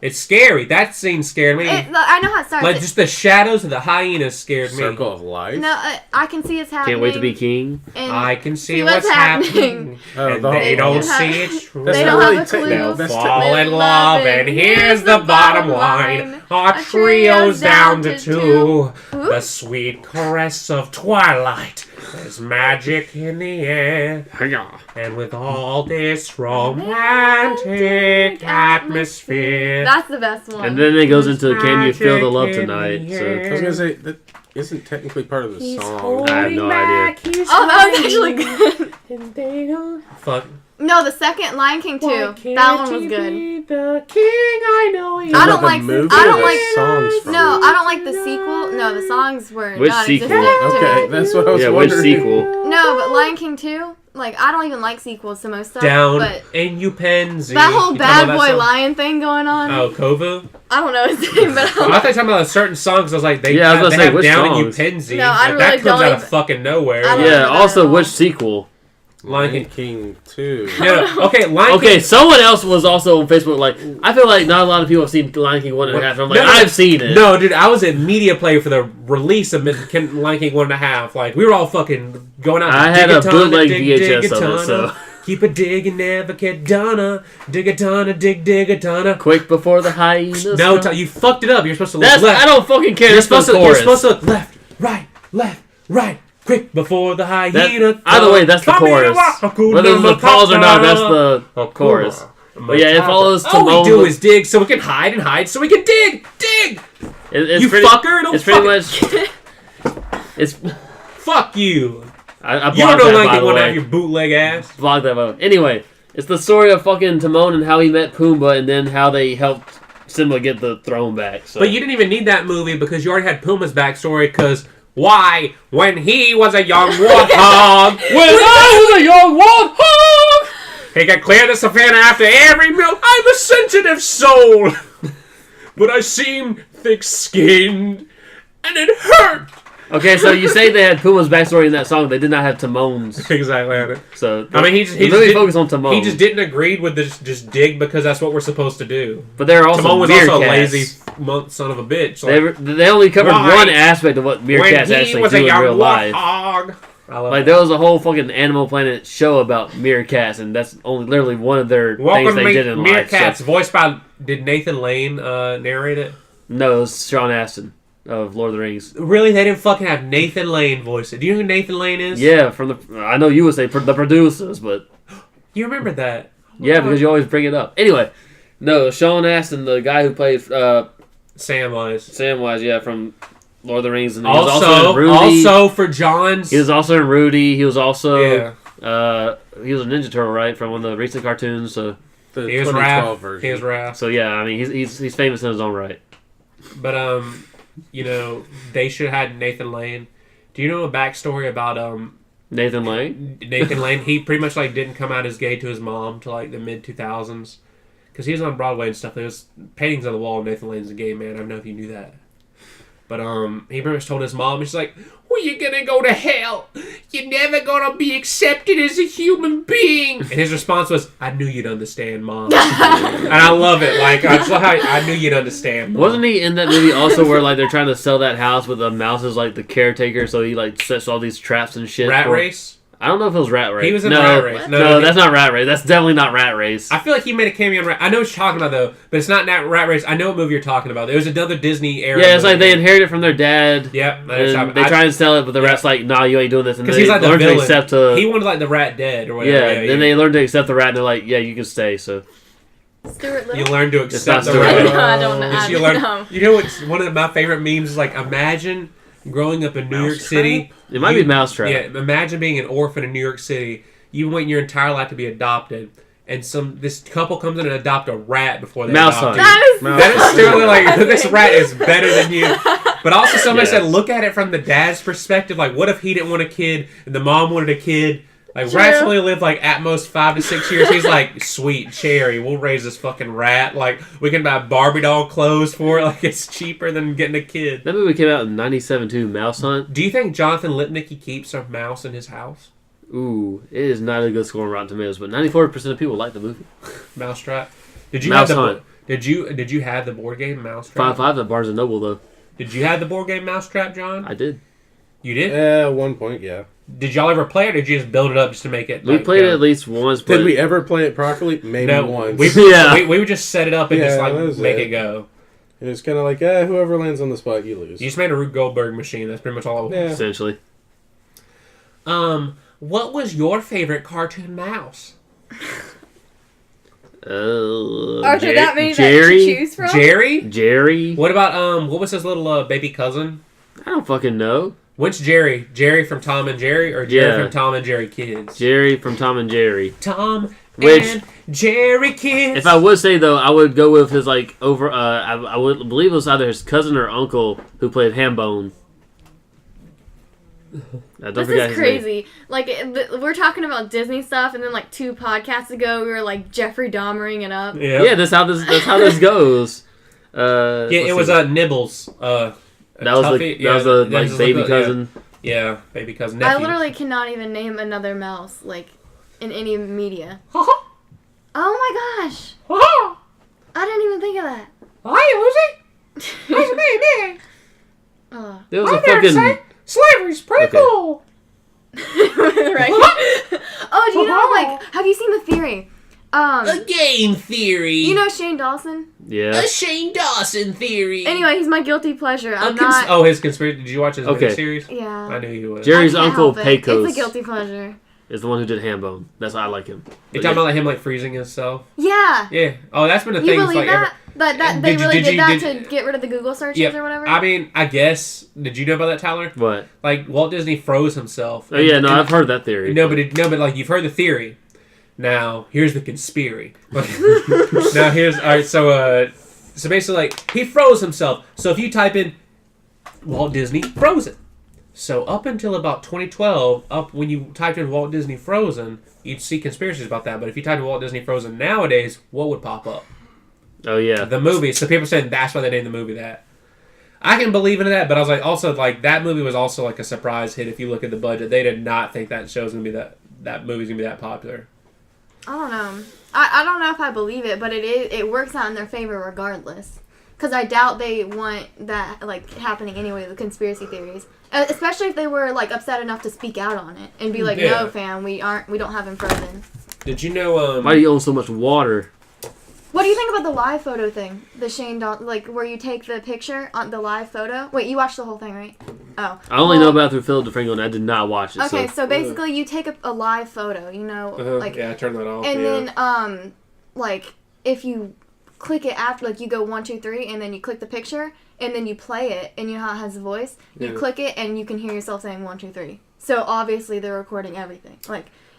It's scary. That scene scared me. I know how it starts. Like just the shadows of the hyenas scared me. Circle of Life? No, I can see it's happening. Can't wait to be king. And I can see see what's what's happening. Oh, And the they whole- don't They see have- it true. That's They not don't really have a technical. clue. They'll That's fall in love, and here's the bottom line. Our trio's down to two. The sweet caress of twilight. There's magic in the air. And with all this romantic atmosphere, that's the best one. And then it goes into Can You Feel the Love Tonight? So I was gonna say that isn't technically part of the song. I have no idea. Oh, that was actually good. Fuck. No, the second Lion King 2. That one was good. The king I know you. I don't the like. movie I or don't the like. songs from No, it? I don't like the sequel. No, the songs were Which non-existent sequel? to Okay, me. that's what I was yeah, which wondering. sequel? No, but Lion King 2. Like, I don't even like sequels to most stuff. Down But and you pansy. that whole You talking bad about boy that song? lion thing going on. Oh, Kovu? I don't know his name, but I thought you were talking about certain songs. I was like, they Yeah, I was have, gonna they say, have which Down and you songs? pansy. No, I Like, that really comes don't out of even- fucking nowhere. I don't Like, know Yeah. that Also, at all. which sequel? Lion King 2. no, okay, Lion Okay, King. someone else was also on Facebook. Like, I feel like not a lot of people have seen Lion King 1.5. I'm like, No, no, I've seen it. No, dude, I was at Media Play for the release of Lion King 1.5. Like, we were all fucking going out to I had dig a ton, bootleg dig, VHS dig a of it, ton, so. Keep a dig and never get done. Dig a ton, dig a ton. Quick before the hyenas. No, come. you fucked it up. You're supposed to look That's left. I don't fucking care. You're It's the supposed, to, you're chorus. supposed to look left, right. Quick before the hyena. Either way, that's the Come here, chorus. Hakuna Whether the pause or not, that's Matata. the chorus. Hakuna But yeah, it follows All we Timon. do is dig so we can hide and hide so we can dig. It's You pretty, fucker, don't It's pretty fucking- much. It's. Fuck you. I You don't blocked know that, like by you the want to have way. your bootleg ass. Blocked that vote. Anyway, it's the story of fucking Timon and how he met Pumbaa and then how they helped Simba get the throne back. So. But you didn't even need that movie because you already had Pumbaa's backstory. Because why? When he was a young warthog. When I was a young warthog! He could clear the savannah after every meal. I'm a sensitive soul. But I seem thick-skinned. And it hurt. Okay, so you say they had Pumbaa's backstory in that song. They did not have Timon's. Exactly. So I mean, he just really didn't- focused on Timon. He just didn't agree with this. Just dig because that's what we're supposed to do. But they're also Timon was meerkats. also a lazy son of a bitch. Like, They only covered Why? one aspect of what when meerkats he actually was do a in young real life. warthog. I love Like that. there was a whole fucking Animal Planet show about meerkats, and that's only literally one of their Welcome things they to did in Meerkats, life. So, voiced by did Nathan Lane narrate it? no, it was Sean Astin of Lord of the Rings. Really, they didn't fucking have Nathan Lane voice it. Do you know who Nathan Lane is? Yeah, from the I know you would say the producers, but You remember that? yeah, because you always bring it up. Anyway, no, Sean Astin, the guy who played Samwise. Samwise, yeah, from Lord of the Rings, and he was also Also, in Rudy. also for John's. He was also in Rudy. He was also Yeah. he was a Ninja Turtle, right, from one of the recent cartoons. So The He was 2012 Raph. version. He was Raph. so yeah, I mean he's famous in his own right. But you know, they should have had Nathan Lane. Do you know a backstory about Nathan Lane. Nathan Lane? He pretty much like didn't come out as gay to his mom till like the mid 2000s, because he was on Broadway and stuff. There was paintings on the wall. Nathan Lane's a gay man. I don't know if you knew that. But he pretty much told his mom, she's like, "Well, you're gonna go to hell. You're never gonna be accepted as a human being." And his response was, "I knew you'd understand, Mom." And I love it. Like I knew you'd understand. Mom. Wasn't he in that movie also where like they're trying to sell that house with a mouse as like the caretaker, so he like sets all these traps and shit? Rat for- Race? I don't know if it was Rat Race. He was in no, Rat Race. No, that's not Rat Race. That's definitely not Rat Race. I feel like he made a cameo in Rat. I know what you're talking about though, but it's not Rat Race. I know what movie you're talking about. It was another Disney era. Yeah, it's like they movie. inherit it from their dad. Yep. And they try and sell it, but the rat's like, "Nah, you ain't doing this." And because then he's they like the learn to villain. accept He wanted like the rat dead or yeah, whatever. then they learn to accept the rat, and they're like, "Yeah, you can stay." So Stuart Little. You learn to It's accept not the Stuart rat. Little. I don't know. Just you learn. You know what's one of my favorite memes is like imagine growing up in New York City. it might be Mousetrap. Yeah, imagine being an orphan in New York City. You wait your entire life to be adopted, and this couple comes in and adopt a rat before they Mouse adopt Hunt. you. That is That is still like this rat is better than you. But also somebody Yeah. said look at it from the dad's perspective. Like what if he didn't want a kid and the mom wanted a kid? Like True. rats only live like at most 5 to 6 years. He's like, sweet cherry, we'll raise this fucking rat. Like we can buy Barbie doll clothes for it. Like it's cheaper than getting a kid. That movie came out in '97 too. Mouse Hunt. Do you think Jonathan Lipnicki keeps a mouse in his house? Ooh, it is not a good score on Rotten Tomatoes, but 94% of people like the movie. Mousetrap. Did you Mouse have the Hunt. Did you have the board game Mousetrap? 5.5 at Barnes and Noble though. Did you have the board game Mousetrap, John? I did. You did? At one point, yeah. Did y'all ever play it, or did you just build it up just to make it? We like, played it at least once, but Did we ever play it properly? Maybe No, once. Yeah. we would just set it up and Yeah, just that like was make it. it go. And it's kind of like, whoever lands on the spot, you lose. You just made a Rube Goldberg machine. That's pretty much all it was. Yeah. essentially. What was your favorite cartoon mouse? Are there that many Jerry? to choose from? Jerry? What about, what was his little baby cousin? I don't fucking know. Which Jerry? Jerry from Tom and Jerry or Jerry from Tom and Jerry Kids? Jerry from Tom and Jerry. Tom and Jerry Kids. If I would say, though, I would go with his, like, I would believe it was either his cousin or uncle who played Hambone. This is crazy. Like, we're talking about Disney stuff, and then, like, 2 podcasts ago, we were, like, Jeffrey Dahmering it up. Yeah, that's how this goes. It was Nibbles. That was the baby cousin. Yeah, baby cousin. Nephew. I literally cannot even name another mouse, like, in any media. Oh my gosh! I didn't even think of that. Hi, Lucy. Nice to meet you. There was a fucking... Slavery's pretty cool. Right? Oh, do you know, like, have you seen The Theory? A game theory. You know Shane Dawson? Yeah. A Shane Dawson theory. Anyway, he's my guilty pleasure. His conspiracy. Did you watch his series? Yeah. I knew he was. Jerry's uncle, Pecos. It's a guilty pleasure. Is the one who did Hambone. That's why I like him. You talking about like him like freezing himself? Yeah. Yeah. Oh, that's been a thing. You believe that? That they really did that to get rid of the Google searches or whatever? I mean, I guess. Did you know about that, Tyler? What? Like Walt Disney froze himself. Oh yeah, no, I've heard that theory. No, but like you've heard the theory. Now here's the conspiracy. Now here's all right. So basically, like he froze himself. So if you type in Walt Disney Frozen. So up until about 2012, when you typed in Walt Disney Frozen, you'd see conspiracies about that. But if you typed in Walt Disney Frozen nowadays, what would pop up? Oh yeah, the movie. So people saying that's why they named the movie that. I can believe in that, but I was like, also like that movie was also like a surprise hit. If you look at the budget, they did not think that show's gonna be that movie's gonna be that popular. I don't know. I don't know if I believe it, but it works out in their favor regardless. Because I doubt they want that like happening anyway. The conspiracy theories. Especially if they were like upset enough to speak out on it and be like, "No, fam, we don't have him frozen." Did you know? Why do you own so much water? What do you think about the live photo thing? The Shane Dawson, like where you take the picture on the live photo. Wait, you watched the whole thing, right? Oh, I only know about through Philip DeFranco, and I did not watch it. Okay, so basically, you take a live photo, you know, like I turn that off, and then like if you click it after, like you go 1, 2, 3, and then you click the picture. And then you play it, and you know how it has a voice? You click it, and you can hear yourself saying 1, 2, 3. So, obviously, they're recording everything.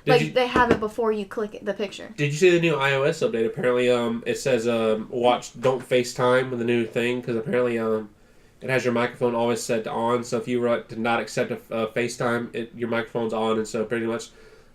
They have it before you click the picture. Did you see the new iOS update? Apparently, it says, don't FaceTime with the new thing, because apparently, it has your microphone always set to on, so if you were to not accept a FaceTime, your microphone's on, and so pretty much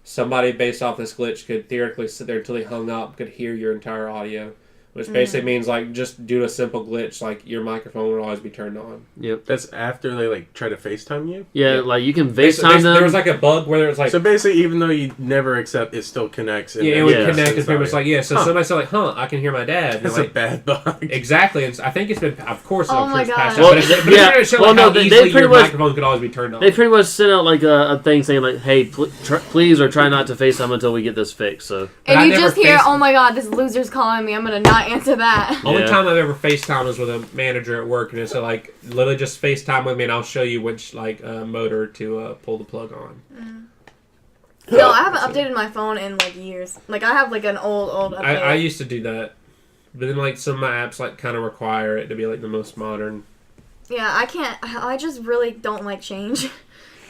somebody based off this glitch could theoretically sit there until they hung up, could hear your entire audio. Which basically means, like, just due to a simple glitch, like, your microphone would always be turned on. Yep. That's after they, like, try to FaceTime you? Yeah, like, you can FaceTime them. There was, like, a bug where it was, like... So, basically, even though you never accept, it still connects. And it would connect. It's pretty much like, so somebody said, like, I can hear my dad. That's like, a bad bug. Exactly. And I think it's been, of course, oh my God. passed out. They pretty much... microphone could always be turned on. They pretty much sent out, like, a thing saying, like, hey, please or try not to FaceTime until we get this fixed, so... And you just hear, oh my God, this loser's calling me. I'm going to not answer that. Only time I've ever FaceTime was with a manager at work, and it's like literally just FaceTime with me, and I'll show you which motor to pull the plug on. No, I haven't updated my phone in like years. Like I have like an old update. I used to do that, but then like some of my apps like kind of require it to be like the most modern. Yeah, I can't. I just really don't like change.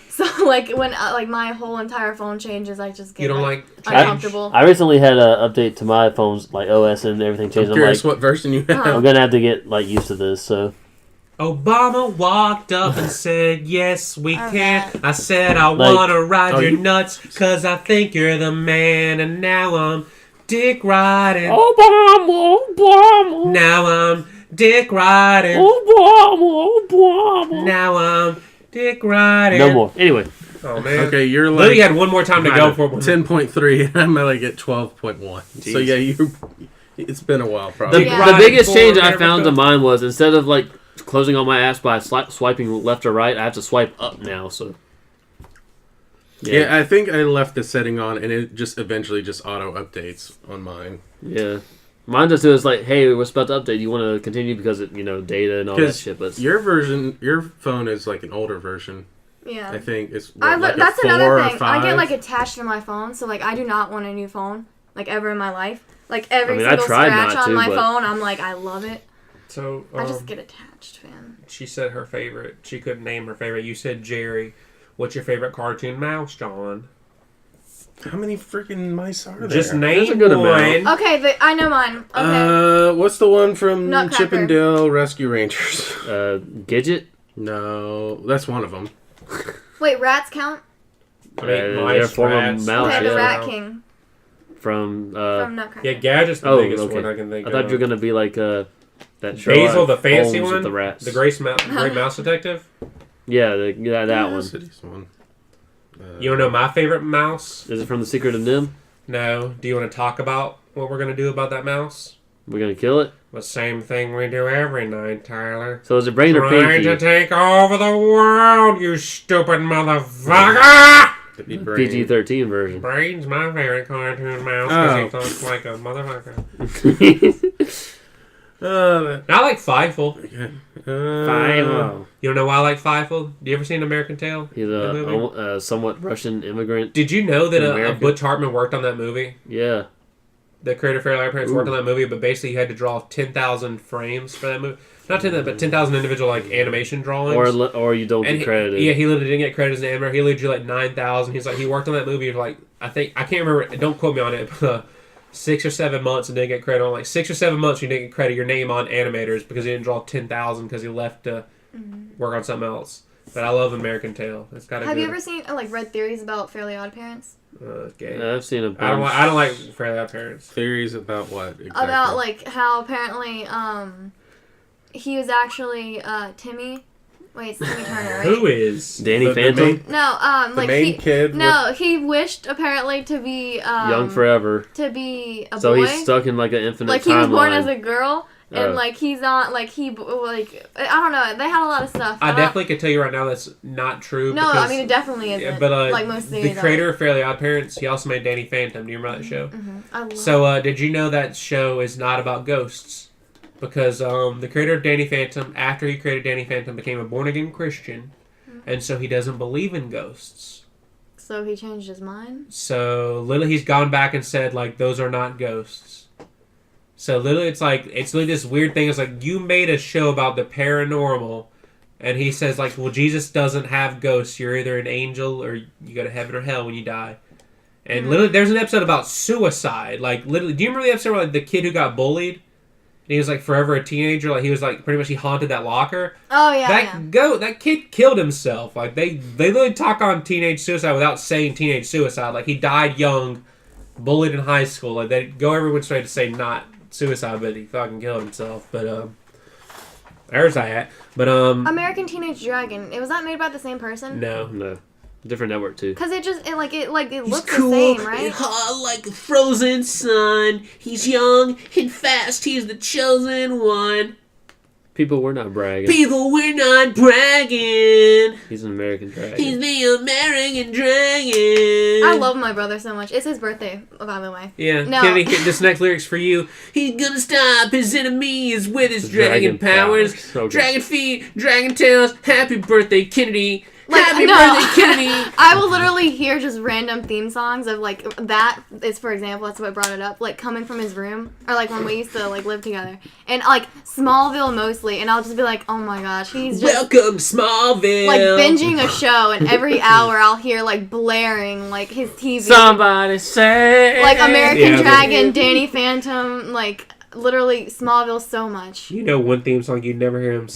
So, like, when, like, my whole entire phone changes, I just get, uncomfortable. I recently had an update to my phone's, like, OS and everything changed. I'm curious what version you have. I'm going to have to get, like, used to this, so... Obama walked up and said, yes, we can. I said, I want to ride your nuts, because I think you're the man, and now I'm dick riding. Obama. Now I'm dick riding. Obama. Now I'm... dick riding. No more. Anyway. Oh, man. Okay, you're like... Lily had one more time to go for 10.3, and I'm like at 12.1. So, yeah, it's been a while, probably. The biggest change I found to mine was, instead of, like, closing all my apps by swiping left or right, I have to swipe up now, so... Yeah, I think I left the setting on, and it just eventually just auto-updates on mine. Yeah. Mine just is like, hey, we're about to update. You want to continue because it, data and all that shit. But your phone is like an older version. Yeah, I think it's. That's another thing. I get like attached to my phone, so like I do not want a new phone. like ever in my life. Like every I mean, I single tried scratch not on to, my but- phone, I'm like, I love it. So I just get attached, fam. she said her favorite. She couldn't name her favorite. You said Jerry. What's your favorite cartoon mouse, John? How many freaking mice are there? Just There's name a good one. amount. Okay, I know mine. Okay. What's the one from Nutcracker. Chip and Dale Rescue Rangers? Gidget? No, that's one of them. Wait, rats count? I mean, They're mice, a form of rats, mouse, Okay, yeah. the Rat King From from Nutcracker. Yeah, Gadget's the Oh, biggest okay. one I can think I of. thought you were gonna be like that show. Basil, the fancy Holmes one, with the rats. the Great Mouse Detective. Yeah, that one. City's one. You don't know my favorite mouse? Is it from The Secret of Nim? No. Do you want to talk about what we're gonna do about that mouse? We're gonna kill it. The same thing we do every night, Tyler. So is it brain or Trying to pinky? take over the world, you stupid motherfucker! It'd be Brain. PG-13 version. Brain's my favorite cartoon mouse Oh. because he looks like a motherfucker. Uh, I like Fievel. Five. You don't know why I like Fievel? Do you ever seen American Tail? He's That movie? a somewhat Russian immigrant. Did you know that In a America? Butch Hartman worked on that movie? Yeah. The creator of Fairly Odd Parents worked on that movie, but basically he had to draw 10,000 frames for that movie. Not 10,000, but 10,000 individual like animation drawings. Or you don't And get credited. yeah, he literally didn't get credit as an animator. He literally drew like 9,000. He's like, he worked on that movie for like, I can't remember, don't quote me on it, but 6 or 7 months and didn't get credit on, like 6 or 7 months you didn't get credit your name on animators because he didn't draw 10,000 because he left to work on something else. But I love American Tail. It's got a Have good, you ever seen like read theories about Fairly Odd Parents? gay. I've seen a bunch. I don't like Fairly Odd Parents. theories about what? Exactly? About like how apparently he was actually Timmy. Wait, it's Timmy Turner, right? Who is? Danny The Phantom, main- No, the like main he kid. no, he wished apparently to be Young Forever. to be a So boy. he's stuck in like an infinite Like he was born timeline. as a girl, and Oh. like he's on like I don't know. They had a lot of stuff. I don't- definitely can tell you right now that's not true. No, because, I mean it definitely isn't. yeah, but like most the theories creator of Fairly Odd Parents, he also made Danny Phantom. Do you remember that show? I love So, did you know that show is not about ghosts? Because the creator of Danny Phantom, after he created Danny Phantom, became a born-again Christian, and so he doesn't believe in ghosts. So he changed his mind. So, literally, he's gone back and said, like, those are not ghosts. So, literally, it's literally this weird thing. It's like, you made a show about the paranormal, and he says, like, well, Jesus doesn't have ghosts. You're either an angel or you go to heaven or hell when you die. And literally, there's an episode about suicide. Like, literally, do you remember the episode where, like, the kid who got bullied? And he was, like, forever a teenager. Like, he was, like, pretty much he haunted that locker. Oh yeah, That kid killed himself. Like, they literally talk on teenage suicide without saying teenage suicide. Like, he died young, bullied in high school. Like, they go every which way to say not suicide, but he fucking killed himself. But, there's that. But, American Teenage Dragon. Was that made by the same person? no. No, different network too. Cause it looks the same, right? hot like the frozen sun. He's young and fast. He's the chosen one. People, we're not bragging. People, we're not bragging. He's an American dragon. He's the American dragon. I love my brother so much. It's his birthday, by the way. Yeah, No. Kennedy, this next lyric's for you. He's gonna stop his enemies with his dragon powers. Okay. Dragon feet, dragon tails. Happy birthday, Kennedy. Like, Happy no. birthday, Kennedy. I will literally hear just random theme songs of like that is, for example, that's what brought it up, like coming from his room, or like when we used to like live together, and like Smallville mostly, and I'll just be like, oh my gosh, he's just Welcome, Smallville. like binging a show, and every hour I'll hear like blaring like his TV, Somebody say. like American Yeah, Dragon, Danny Phantom, like literally Smallville so much. You know one theme song you'd never hear him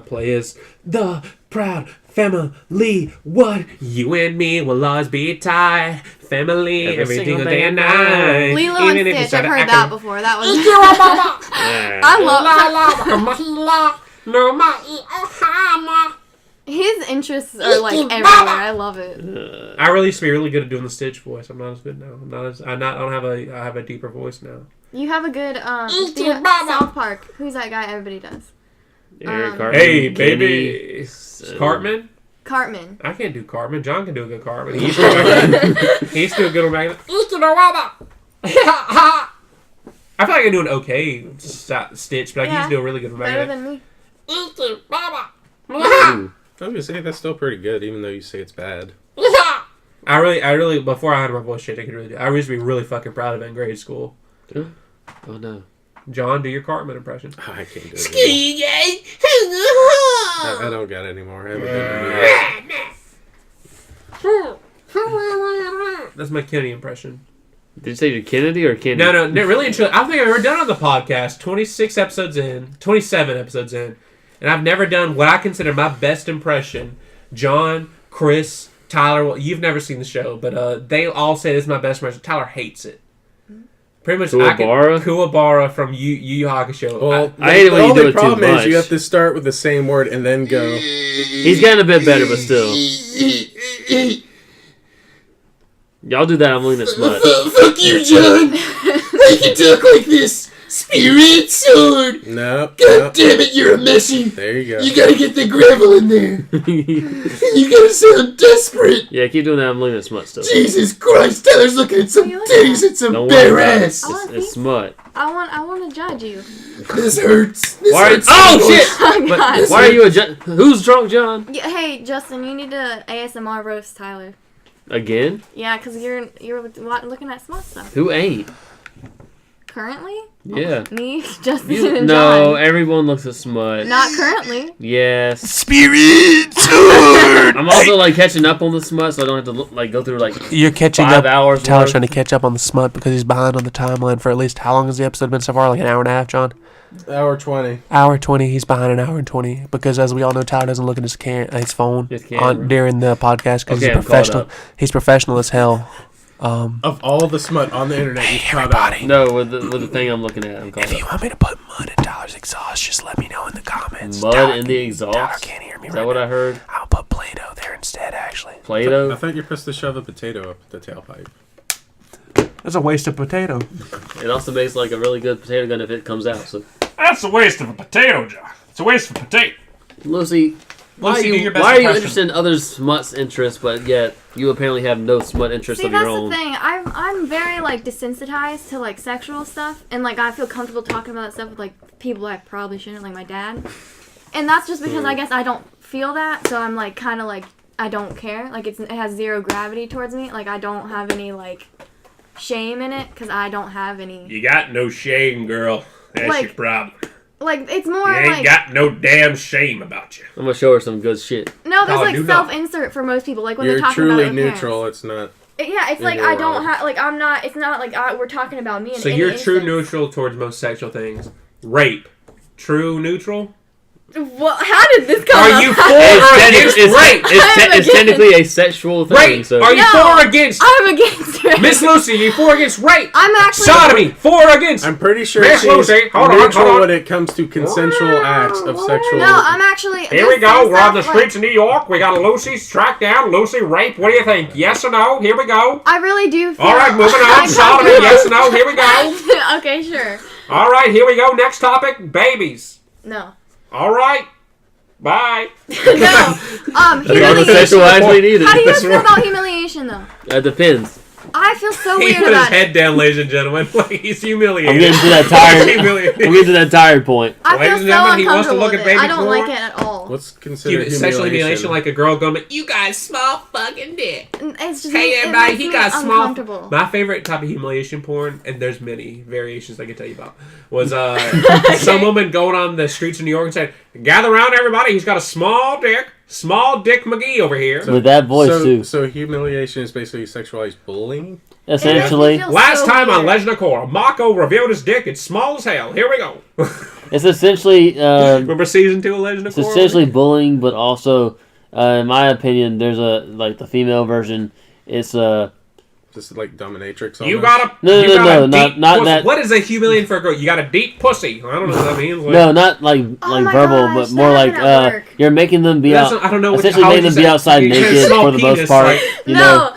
play is The Proud Family. What? You and me will always be tied. Family, every single day and night. Lilo Even and if you Stitch, start I've heard acting- that before. That was Yeah. I love his interests are like everywhere. I love it. I really used to be really good at doing the Stitch voice. I'm not as good now. I have a deeper voice now. You have a good South Park. Who's that guy everybody does? Eric Cartman, Hey, Kenny, baby. Cartman? Cartman. I can't do Cartman. John can do a good Cartman. He used to do a good one back then. I feel like I can do an okay Stitch, but I can used to do a really good one back Better then. than me. Ooh. I was gonna say that's still pretty good, even though you say it's bad. I really, before I had my voice changed, I could really do. I used to be really fucking proud of it in grade school. Oh no. John, do your Cartman impression. I can't do it. Ski I don't got it anymore. I haven't done it That's my Kenny impression. Did you say you're Kennedy or Kenny? No, really and truly. I don't think I've ever done it on the podcast. 27 episodes in, and I've never done what I consider my best impression. John, Chris, Tyler. Well, you've never seen the show, but they all say this is my best impression. Tyler hates it. Pretty much, Kuwabara from Yu Yu Hakusho. Well, I hate it when you do it too problem much. is you have to start with the same word and then go. He's getting a bit better, but still. Y'all do that, I'm looking at smut. Fuck you, John. I can talk like this. Spirit sword. Nope. God damn it, you're a messy. There you go. You gotta get the gravel in there. You gotta sound desperate. Yeah, keep doing that, I'm looking at smut still. Jesus Christ, Tyler's looking at some titties and some Don't bare worry about it. ass. It's smut. I want to judge you. This hurts. This Why- hurts. oh, so much. shit! Oh, God. Why are you who's drunk, John? Yeah, hey, Justin, you need to ASMR roast Tyler. Again? Yeah, because you're looking at smut stuff. Who ain't? Currently? Yeah. Me, Justin, and No, John. everyone looks at smut. Not currently. Yes. Spirit sword. I'm also like catching up on the smut, so I don't have to go through like You're catching 5 hours. Tyler's worth. trying to catch up on the smut because he's behind on the timeline for at least how long has the episode been so far? Like an hour and a half, John? Hour 20. Hour 20. He's behind an hour and 20 because, as we all know, Tyler doesn't look at his phone His camera. during the podcast because Okay, he's I'm caught professional. up. He's professional as hell. Of all the smut on the internet, you've caught up. No, with the thing I'm looking at, I'm caught If you up. want me to put mud in Tyler's exhaust, just let me know in the comments. Mud Tyler, in the exhaust. Tyler can't hear me Is right that what now. I heard? I'll put Play-Doh there instead, actually. I Play-Doh? thought you're supposed to shove a potato up the tailpipe. That's a waste of potato. It also makes like a really good potato gun if it comes out. So, That's a waste of a potato, John. It's a waste of a potato. Lucy, why Lucy, are do you your best why are you impression. interested in other smut's interests, but yet you apparently have no smut interest See, of your that's own? the thing. I'm very like desensitized to like sexual stuff, and like I feel comfortable talking about that stuff with like people I probably shouldn't, like my dad. And that's just because I guess I don't feel that, so I'm like kind of like I don't care. Like it has zero gravity towards me. Like I don't have any like shame in it because I don't have any. You got no shame, girl. That's Like- your problem. Like it's more You ain't like got no damn shame about you. I'm gonna show her some good shit. no, there's Oh, like do not. self-insert for most people. Like when You're they're talking truly about it with neutral. parents. It's not. Yeah, it's in like your I don't world. have like I'm not. It's not like we're talking about me. In So any you're true instance. neutral towards most sexual things. Rape. True neutral? Well, how did this come Are up? you for or against rape? I'm It's against- technically a sexual thing. Rape. So Are you No. for or against? I'm against it. Miss Lucy, you for or against rape? I'm actually. Sodomy. For or against? I'm pretty sure Miss she's Lucy, hold on, neutral hold on. when it comes to consensual acts of sexual. No, I'm actually. Here we go. We're on the streets of New York. We got Lucy tracked down. Lucy rape. What do you think? Yes or no? Here we go. I really do. Feel All right, moving on. Sodomy. Yes or no? Here we go. Okay, sure. All right, here we go. Next topic: babies. No. All right. Bye. No. that's not the Humiliation. sexual actually needed. How do you feel about humiliation, though? It depends. I feel so He weird put his about it. head down, ladies and gentlemen. Like he's humiliated. I'm getting to that tired. Humiliated. I'm getting to that tired point. I Ladies feel and so gentlemen, he wants to uncomfortable look with at it. baby I don't like porn. it at all. What's considered Sexually humiliation? humiliation, like a girl going, You got a small fucking dick. It's just Hey, it everybody, makes he me got small- uncomfortable. my favorite type of humiliation porn, and there's many variations I can tell you about, was some woman going on the streets of New York and saying, gather around everybody, he's got a small dick McGee over here. With that voice too. So humiliation is basically sexualized bullying. Essentially, Feels Last so time on weird. Legend of Korra, Mako revealed his dick. It's small as hell. Here we go. it's essentially Remember season 2 of Legend of it's Korra? essentially bullying, but also, in my opinion, there's the female version. It's Just like dominatrix. You almost. got a No, you no, got no, a not- deep not pussy. that- What is a humiliating for a girl? You got a deep pussy. I don't know what that means. Like, no, not like Oh my verbal, gosh, but that more like happened at work. you're making them be That's out. not- I don't know what- Essentially, how making would them you be say- outside you said naked small for the most penis, part. like- You know. No.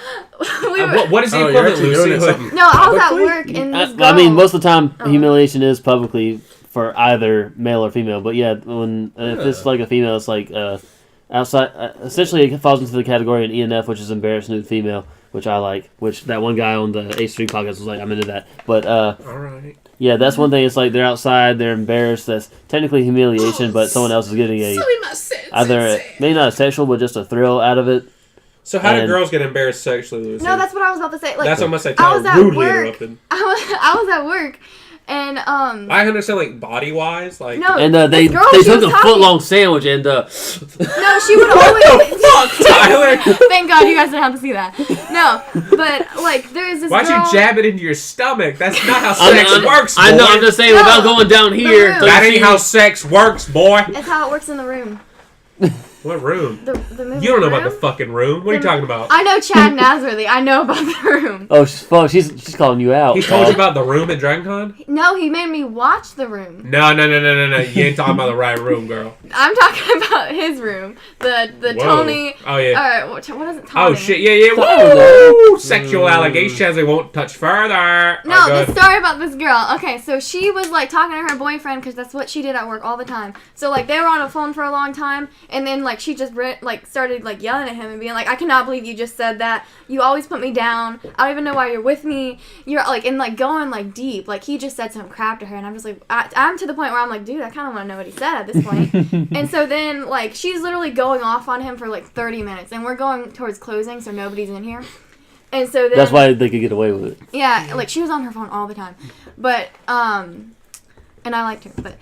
we were, what is the Oh, you're equivalent, actually doing Lucy? it something. no, I was at Publicly? work and this girl. I mean, most of the time, Oh. humiliation is publicly for either male or female. But yeah, when if it's like a female, it's like outside. Essentially, it falls into the category in ENF, which is embarrassed nude female, which I like. Which that one guy on the H3 podcast was like, I'm into that. But All right. yeah, that's one thing. It's like they're outside, they're embarrassed. That's technically humiliation, but someone else is getting either maybe not a sexual, but just a thrill out of it. So how do And- girls get embarrassed sexually, Lucy? No, that's what I was about to say. Like, That's what I'm gonna say. I was Tyler at rudely work. interrupted. I was at work, and I understand, like, body-wise, like... no, And this they girl, they she took was a talking- foot-long sandwich and No, she would always. Fuck, Tyler! Thank God you guys didn't have to see that. No, but like there is this Why'd girl. you jab it into your stomach? That's not how I'm- sex I'm- works, boy. I know. I'm just saying No, without going down the here. room. so That you ain't see- how sex works, boy. It's how it works in the room. What room? The movie. You don't know room? about the fucking room. What are you talking about? I know Chad Nazworthy. I know about the room. Oh, she's calling you out. He told you about the room at DragonCon? No, he made me watch the room. No. You ain't talking about the right room, girl. I'm talking about his room. The Whoa. Tony. Oh, yeah. Alright, what is it? Tony? Oh, shit. Yeah. Tyler. Woo! Sexual allegations. We won't touch further. No, Oh, the story about this girl. Okay, so she was like talking to her boyfriend because that's what she did at work all the time. So like they were on the phone for a long time, and then like she just started like yelling at him and being like, "I cannot believe you just said that. You always put me down. I don't even know why you're with me. You're like," and like going like deep. Like he just said some crap to her, and I'm just like, I'm to the point where I'm like, dude, I kind of want to know what he said at this point. And so then like she's literally going off on him for like 30 minutes, and we're going towards closing, so nobody's in here. And so then That's why they could get away with it. yeah, like she was on her phone all the time, but and I liked her, but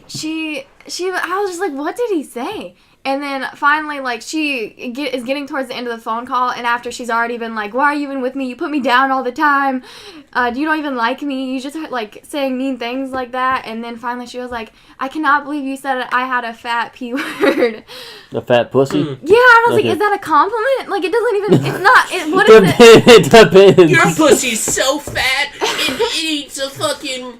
she I was just like, what did he say? And then finally, like, she is getting towards the end of the phone call, and after she's already been like, why are you even with me? You put me down all the time. You don't even like me. You just, like, saying mean things like that. And then finally she was like, I cannot believe you said I had a fat P word. A fat pussy. Yeah, and I was Okay. like, is that a compliment? Like, it doesn't even, it's not, what is it? It depends. Your pussy's so fat, it eats a fucking...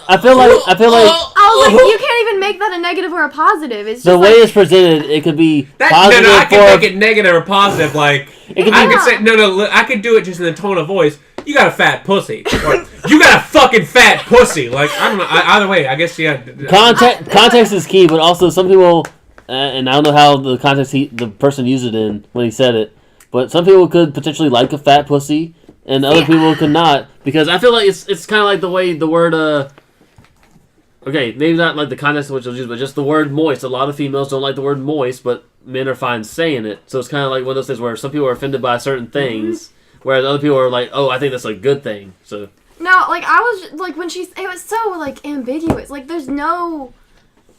I feel like I was like, you can't even make that a negative or a positive. It's just the way like, it's presented, it could be No, positive I can for. make it negative or positive. Like, It could I be- could say, no, I could do it just in the tone of voice. You got a fat pussy. Or, you got a fucking fat pussy. Like, I don't know. Either way, I guess, yeah. Context is key, but also some people, and I don't know how the context the person used it in when he said it, but some people could potentially like a fat pussy, and other people could not, because I feel like it's kind of like the way the word okay, maybe not like the context in which it was used, but just the word moist. A lot of females don't like the word moist, but men are fine saying it. So it's kind of like one of those things where some people are offended by certain things, whereas other people are like, oh, I think that's a good thing. So no, like, I was, just, like, when it was so, like, ambiguous. Like, there's no,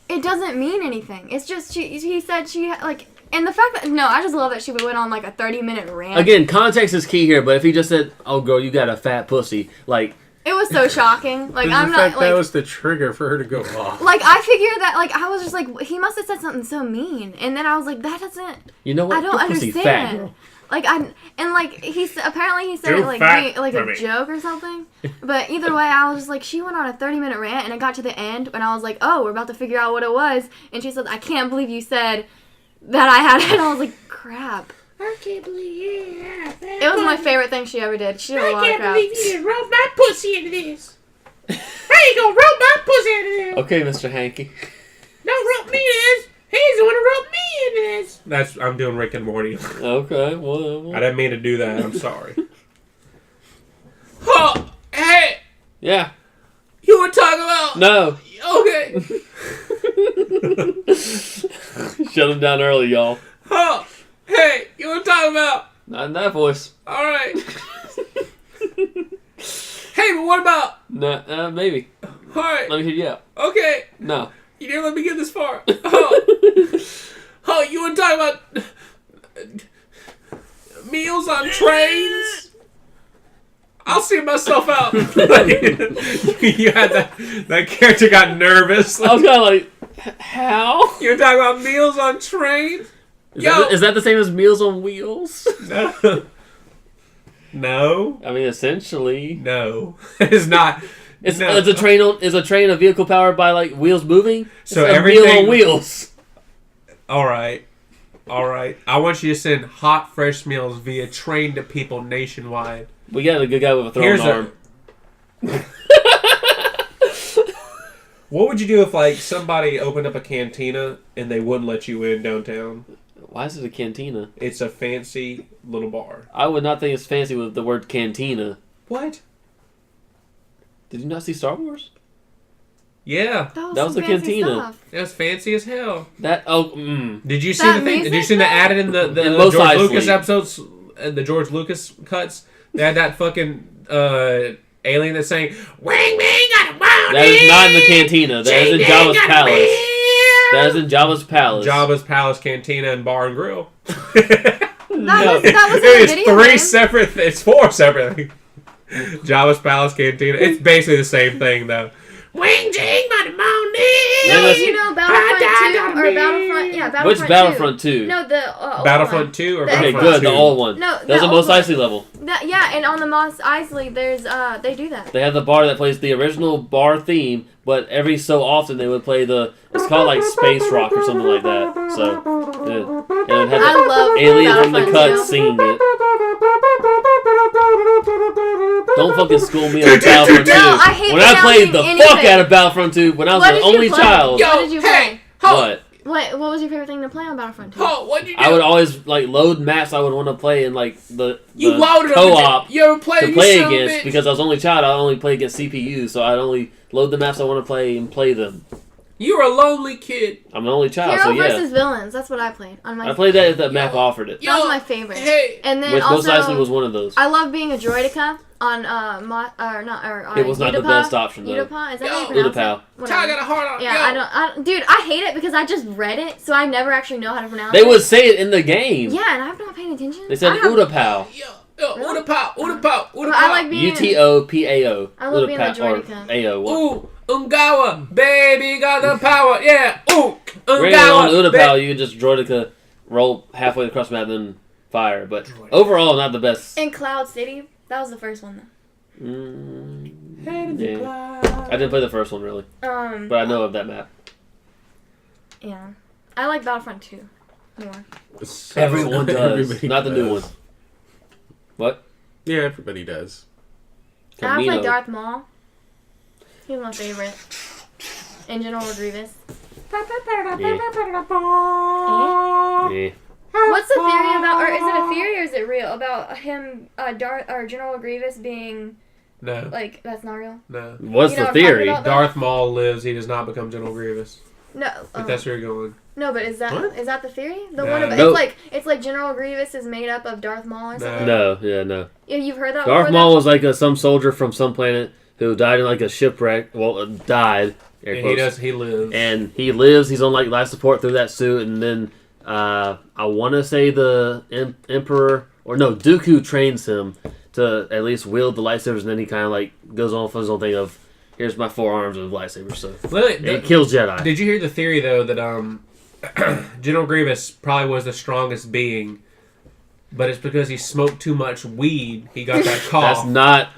it doesn't mean anything. It's just, he said she, like, and the fact that, no, I just love that she went on, like, a 30-minute rant. again, context is key here, but if he just said, oh, girl, you got a fat pussy, like, It was so shocking. Like, The I'm fact not, like... that was the trigger for her to go off. Like, I figured that, like, I was just like, he must have said something so mean. And then I was like, that doesn't... you know what? I don't Your pussy's understand. fat, girl. Like, apparently he said Too it, like, fat being, like, for a me. joke or something. But either way, I was just like, she went on a 30-minute rant, and it got to the end, and I was like, oh, we're about to figure out what it was. And she said, I can't believe you said that I had it. And I was like, crap. I can't believe you had that. It was my favorite thing she ever did. She did a lot of crap. you just rubbed my pussy into this. How you gonna rub my pussy into this? Okay, Mr. Hanky. Don't rub me in this. He's the one to rub me into this. I'm doing Rick and Morty. Okay, whatever. I didn't mean to do that. I'm sorry. Oh, hey, Yeah. you want to talk about? No. Okay. Shut him down early, y'all. Oh, hey, you want to talk about? Not in that voice. All right. Hey, but what about? No, maybe. All right. Let me hear you out. Okay. No. You didn't let me get this far. Oh, you want to talk about meals on trains? I'll see myself out. You had that character got nervous. I was kind of like, how? You're talking about meals on trains? Is that the same as Meals on Wheels? No. I mean, essentially. No. It's not. It's No. a train a vehicle powered by like wheels moving? So It's a everything- Meal on Wheels. All right. I want you to send hot, fresh meals via train to people nationwide. We got a good guy with a throwing arm. What would you do if, like, somebody opened up a cantina and they wouldn't let you in downtown? Why is it a cantina? It's a fancy little bar. I would not think it's fancy with the word cantina. What? Did you not see Star Wars? Yeah, That That was some the fancy cantina. stuff. it was fancy as hell. Did you see That the thing? Did you music, see that though? added in the In Mos George Eisley. Lucas episodes, the George Lucas cuts? They had that fucking alien that's saying, "Wing wing on the mountain." That is not in the cantina. That is in Jabba's palace. That is in Jabba's palace. Jabba's Palace Cantina and Bar and Grill. That was in the It's video three game. separate. It's four separate things. Jabba's Palace Cantina. It's basically the same thing though. Wing jing on the mountain. Yeah, You know Battlefront 2 or Battlefront? Yeah, Battlefront Which 2. Battlefront 2? No, the old Battlefront one. 2 or The Okay, Battlefront good. 2? The old one. No, There's the a Mos old Eisley level. Yeah, and on the Mos Eisley, there's they do that. They have the bar that plays the original bar theme, but every so often they would play it's called like Space Rock or something like that. So, yeah. And it had I love the alien from the Battlefront cut 2. singing it. Don't fucking school me on Battlefront 2. No, I hate When I played the announcing fuck anything. out of Battlefront 2 when I was What an did you only play? child. What did you play? What? What was your favorite thing to play on Battlefront 2? What'd you do? I would always like load maps I would want to play in like the You loaded co-op them. You ever played to play you son of a against bitch? because I was only child. I only play against CPUs, so I'd only load the maps I want to play and play them. You're a lonely kid. I'm an only child, Hero so yeah. versus Villains. That's what I played on my. I played that if that map offered it. That was my favorite. Hey, And then Which Mos Eisley also, was one of those. I love being a droidica on It was not the Utapau. best option though. Utapau? Is that how you Yo, pronounce Utapau. it? Ty Whatever. got a heart on. Yeah, Yo. I don't, dude, I hate it because I just read it, so I never actually know how to pronounce They it. would say it in the game. Yeah, and I'm not paying attention. They said I have- Utapau. Yo, Really? Utapau. But I like being. Utopao. I love being the Utapau, or droidica. AO. Ooh, Ungawa, baby got the power. Yeah, ooh, Really on Ungawa. Utapau, you can just droidica roll halfway across the map and then fire. But overall, not the best. In Cloud City, that was the first one Yeah. I didn't play the first one really, though. but I know of that map. Yeah, I like Battlefront 2 more. Everyone does, Everybody not the new does. one. What? Yeah, everybody does. And I play Camino. Darth Maul. He's my favorite. And General Grievous. Yeah. What's the theory about, or is it a theory or is it real about him, General Grievous being No, like that's not real? no. What's You know the what I'm talking theory? about? Darth Maul lives. He does not become General Grievous. No, If that's where you're going. no, but is that What? the theory? The No. one about Nope. it's like General Grievous is made up of Darth Maul or something. No, yeah, no. Yeah, you've heard that. Darth before, Maul was like some soldier from some planet who died in like a shipwreck. Well, died. Air And quotes. he lives. And he lives. He's on like life support through that suit, and then I want to say the Emperor or no Dooku trains him to at least wield the lightsabers, and then he kind of like goes on for his own thing of here's my 4 arms of lightsabers. So it kills Jedi. Did you hear the theory though that General Grievous probably was the strongest being, but it's because he smoked too much weed. He got that cough. That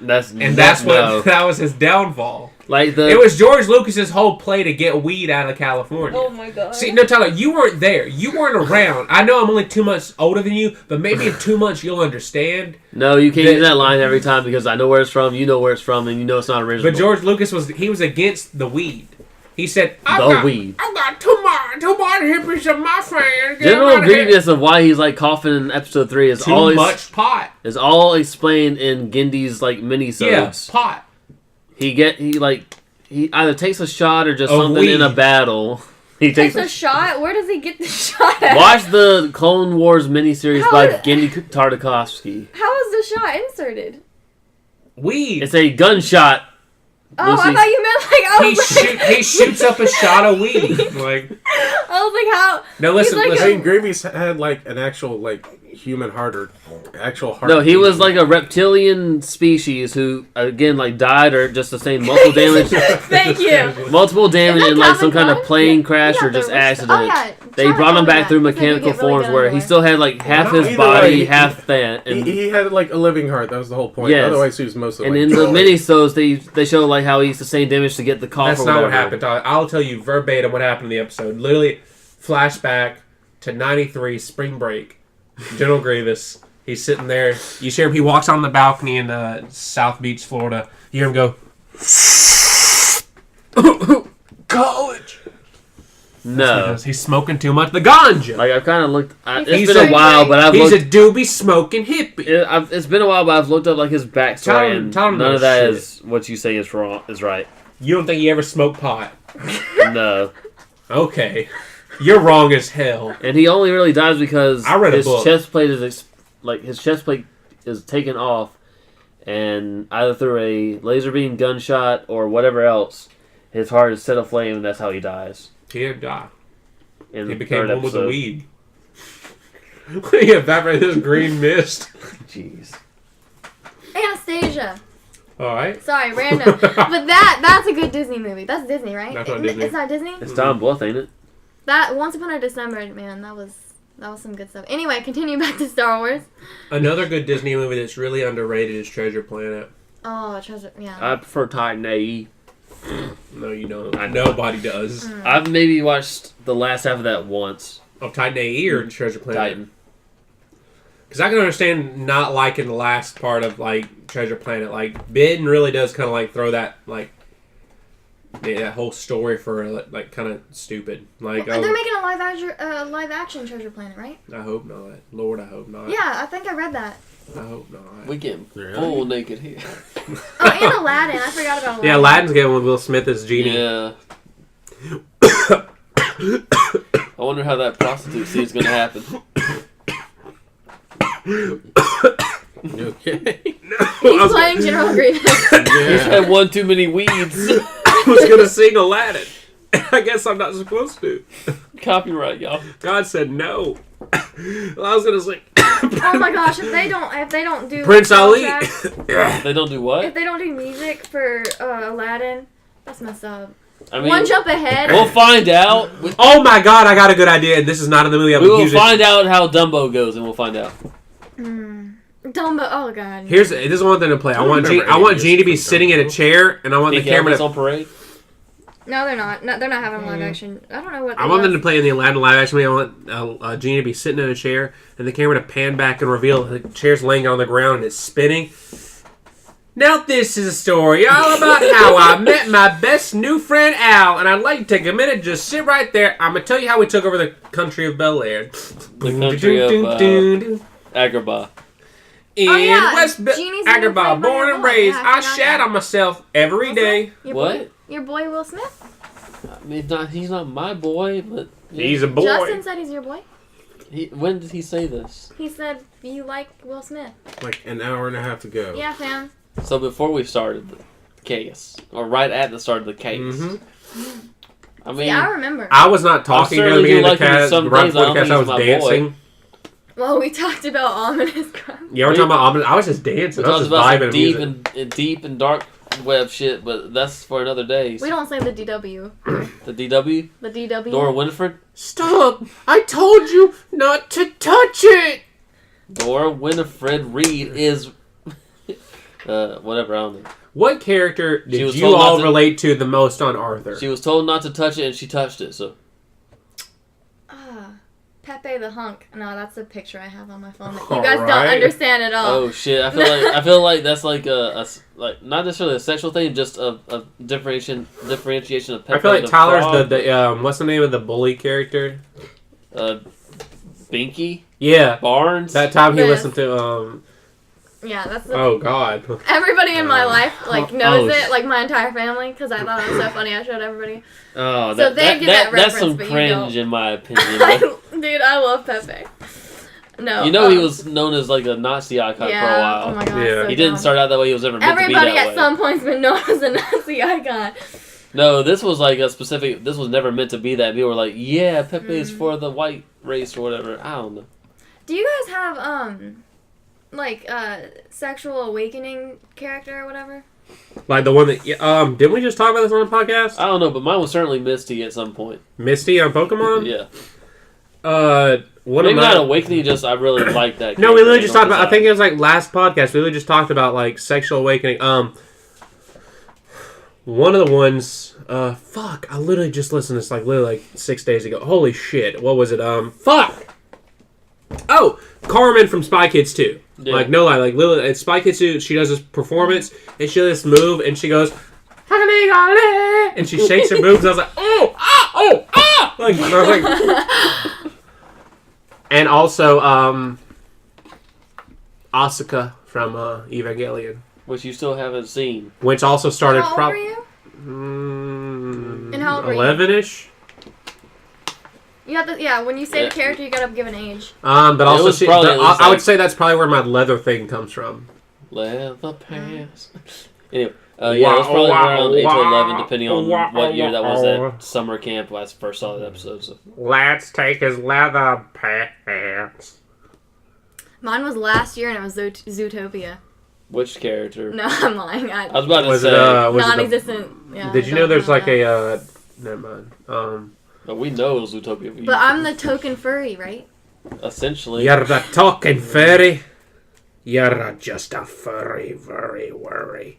was his downfall. Like It was George Lucas's whole play to get weed out of California. Oh my god. See, no, Tyler, you weren't there. You weren't around. I know I'm only 2 months older than you, but maybe in 2 months you'll understand. No, you can't use that line every time because I know where it's from, you know where it's from, and you know it's not original. But George Lucas was against the weed. He said, weed. I've got two more hippies of my friend. Get General them out of here. Grievous of why he's like coughing in episode 3 is too always much pot. is all explained in Gindy's like mini-sodes. Yeah, pot. He either takes a shot or just Of something in a weed. battle. He takes takes a shot? Where does he get the shot at? Watch the Clone Wars miniseries How by is- Gendy Tartakovsky. How is the shot inserted? Weed. It's a gunshot. Oh, Lucy. I thought you meant like I was like, He shoots up a shot of weed. Like, I was like, how? no, listen, He's like listen. I mean, Grievous had like an actual like human heart or actual heart. No, he was like a reptilian species who, again, like died or just sustained multiple damage. Thank you. Multiple damage Is that in like some Calvin kind of Klein? plane Yeah. crash Yeah, or just the wrist- accident. oh, yeah. They Try to brought him tell me back that. through He's like, you mechanical get really forms good where he underwear. still had like half Well, his either body, way, half that. He, And, he had like a living heart. That was the whole point. Yes. Otherwise, he was mostly. and like, in the mini-sodes, they show like how he sustained damage to get the cough. That's or not what whatever. happened, Tyler. I'll tell you verbatim what happened in the episode. Literally, flashback to 93 spring break. General Grievous. He's sitting there. You hear him. He walks on the balcony in South Beach, Florida. You hear him go, college. No. He's smoking too much. The ganja. Like I've kind of looked. It's He's been a- a while, but I've He's looked. a doobie smoking hippie. It's been a while, but I've looked up like his backstory, Tell him- and tell him none no of that shit. is what you say is wrong. Is right. You don't think he ever smoked pot? No. Okay. You're wrong as hell. And he only really dies because I read a his book. chest plate is taken off, and either through a laser beam gunshot or whatever else, his heart is set aflame, and that's how he dies. He didn't die. In He the became third one with the episode. weed. He evaporated this green mist. Jeez. Anastasia. Alright. Sorry, random. But that's a good Disney movie. That's Disney, right? That's not Disney. It's not Disney? It's Tom Bluth, ain't it? That Once Upon a December, man, that was some good stuff. Anyway, continue back to Star Wars. Another good Disney movie that's really underrated is Treasure Planet. Oh, yeah. I prefer Titan AE. No, you don't. Nobody does. I've maybe watched the last half of that once. Of Titan AE or Treasure Planet? Titan. Because I can understand not liking the last part of, like, Treasure Planet. Like, Ben really does kind of, like, throw that, like, that whole story for, like, kind of stupid. Like, They're making a live action Treasure Planet, right? I hope not. Lord, I hope not. Yeah, I think I read that. I hope not. We get full naked here. Oh, and Aladdin. I forgot about Aladdin. Yeah, Aladdin's getting with Will Smith as Genie. Yeah. I wonder how that prostitute scene's gonna happen. Okay. He's playing General Grievous. He's had one too many weeds. I was going to sing Aladdin. I guess I'm not supposed to. Copyright, y'all. God said no. Well, I was going to sing Oh my gosh, if they don't do Prince Ali. soundtrack, They don't do if what? they don't do music for Aladdin, that's messed up. I mean, One jump ahead. we'll find out. Oh my God, I got a good idea. This is not in the movie. We will find out how Dumbo goes, and we'll find out. Dumbo. Oh god. This is one thing to play. I want remember Genie to be sitting in a chair, and I want the Pink camera Elephant's to. on parade. No, they're not. No, they're not having live action. I don't know what. I want them to play in the Aladdin live action movie. I want Genie to be sitting in a chair, and the camera to pan back and reveal the chair's laying on the ground and it's spinning. Now this is a story all about how I met my best new friend Al, and I'd like to take a minute to just sit right there. I'm gonna tell you how we took over the country of Bel Air. The country of Agrabah. In yeah, West Genie's gonna Agrabah, play by born your and boy. raised, Yeah, I I forgot shat that. on myself every day. Your What? Boy, your boy Will Smith. I mean, he's not my boy, but yeah. He's a boy. Justin said he's your boy. When did he say this? He said you like Will Smith. Like an hour and a half ago. Yeah, fam. So before we started the case, or right at the start of the case. Mhm. I mean, Yeah, I remember. I was not talking during the certainly do beginning of the like him cast. some Right days. before I the don't cast, I was think he's my boy. dancing. Well, we talked about ominous crime. Yeah, we're talking about ominous. I was just dancing. we I was talked just about some vibing to music. deep and dark web shit, but that's for another day. We don't say the DW. The DW? The DW. Dora Winifred? Stop! I told you not to touch it! Dora Winifred Reed is... whatever, I don't know. What character She did was you told not all to- relate to the most on Arthur? She was told not to touch it, and she touched it, so... Pepe the Hunk. No, that's a picture I have on my phone that you guys don't Alright. understand at all. Oh, shit. I feel like that's like like not necessarily a sexual thing, just a differentiation of Pepe I feel like the Tyler's frog. the what's the name of the bully character? Binky? Yeah. Barnes? That time he This. listened to Yeah, that's the oh god. Everybody in my life knows Oh, it, like my entire family, because I thought it was so funny. I showed everybody. Oh, So they get that that's reference, some but you cringe don't. in my opinion. But Dude, I love Pepe. No, you know he was known as like a Nazi icon Yeah. for a while. Oh my god. Yeah. So He didn't dumb. start out that way. He was never meant Everybody to be that at way. some point's been known as a Nazi icon. No, this was like a specific. This was never meant to be that. People were like, "Yeah, Pepe is for the white race or whatever." I don't know. Do you guys have sexual awakening character or whatever? Like the one that didn't we just talk about this on the podcast? I don't know, but mine was certainly Misty at some point. Misty on Pokemon? Yeah, What maybe am not I? awakening. Just I really like that. No, we character. literally just talked about. I Don't think it was like last podcast. We literally just talked about like sexual awakening. One of the ones. Fuck! I literally just listened to this like literally like 6 days ago. Holy shit! What was it? Fuck! Oh, Carmen from Spy Kids 2. Yeah. Like no lie, like literally, it's Spy Kids 2. She does this performance and she does this move and she goes. And she shakes her boobs. And I was like, oh, ah, oh, ah! Like, and I was like, and also, Asuka from Evangelion, Which you still haven't seen. which also started. How old were you? Mm, And how How old were you? 11-ish. You have to, when you say Yeah. the character, you gotta give an age. But It also, was probably at least I would like- say that's probably where my leather thing comes from. Leather pants. Anyway, yeah, it was probably around 8 to 11, depending on what year that was at summer camp when I first saw the episode. So. Let's take his leather pants. Mine was last year, and it was Zootopia. Which character? No, I'm lying. I was about to Was say. it? Was it Non-existent. Yeah, did you I know don't there's like that. a? Never mind. But we know it was Zootopia. But I'm the token furry, right? Essentially. You're the talking furry. You're just a furry, very worry.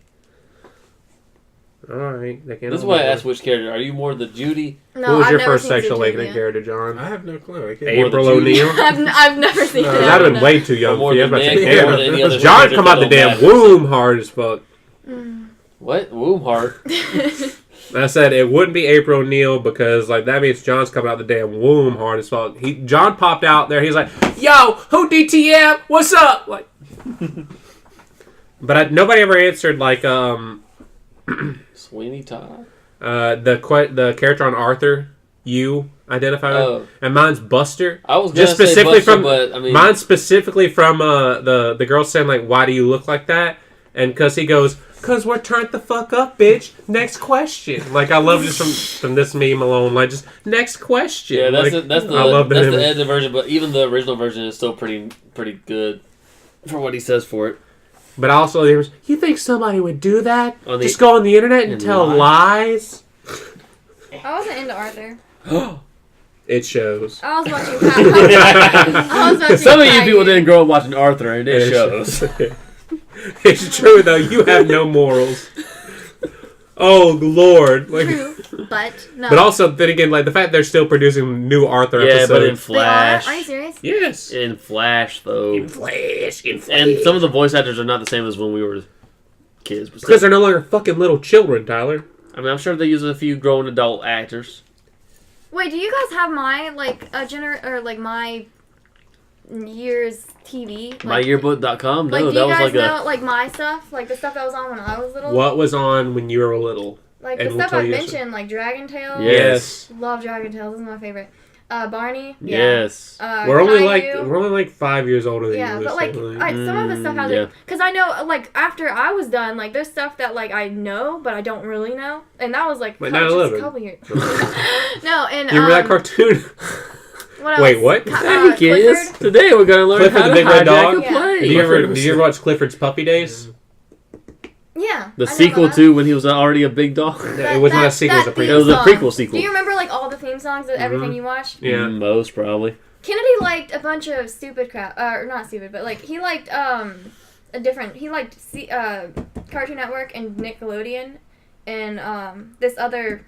Alright. This is why I asked which character. Are you more the Judy? No, Who was I've your never first seen sexual Zootopia. awakening character, John? I have no clue. I can't. April Or the Judy. O'Neil? I've never seen it. That'd have been way too young Or more for you. I than was about to Nick, say, or more than any other John character come out that the don't damn matter. womb hard as fuck. What? Womb heart? I said it wouldn't be April O'Neil because like that means John's coming out the damn womb hard as fuck. John popped out there. He's like, "Yo, who DTM? What's up?" Like, but nobody ever answered like Sweeney Todd? the character on Arthur. You identify with, and mine's Buster. I was gonna just say specifically Buster, from but I mean, mine's specifically from the girl saying like, "Why do you look like that?" And because he goes, "Cause we're turned the fuck up, bitch. Next question." Like I love just from this meme alone. Like just next question. yeah, that's like, that's the I love that's image. the edited version. But even the original version is still pretty good for what he says for it. But also, there was, you think somebody would do that? On the- Just go on the internet and and tell lie? lies? I wasn't into Arthur. It shows. I was watching. I was watching Some of you Patty. people didn't grow up watching Arthur, and it shows. It's true though. You have no morals. Oh Lord! Like, True, but no. but also then again, like the fact they're still producing new Arthur Yeah, episodes. but in They are? Flash. Are you serious? yes, In Flash, though. in Flash. And some of the voice actors are not the same as when we were kids. But because still, they're no longer fucking little children, Tyler. I mean, I'm sure they use a few grown adult actors. Wait, do you guys have my my year's TV? Like, MyYearbook.com? No, Like, do that you was guys like know like my stuff, like the stuff that was on when I was little? What was on when you were little? Like And the we'll stuff tell I you mentioned, like Dragon Tale. Yeah. Yes. Love Dragon Tale. This is my favorite. Barney. Yeah. Yes. We're only Caillou. like 5 years older than Yeah, you. but like so, some of the stuff has yeah. because I know like after I was done, like there's stuff that like I know but I don't really know, and that was like Like just 9/11. a couple years. No, and you remember that cartoon? What Wait, else? what? Hey, kids. Clifford? Today we're going to learn Clifford how the to Big Red hijack Dog? a Yeah. plane. Did you ever watch Clifford's Puppy Days? Yeah. The I know sequel that. to when he was already a big dog? It was not a sequel, it was a theme It was a song. prequel sequel. Do you remember like all the theme songs of everything you watched? Yeah. Most probably. Kennedy liked a bunch of stupid crap, or not stupid, but like he liked a different. He liked Cartoon Network and Nickelodeon, and this other.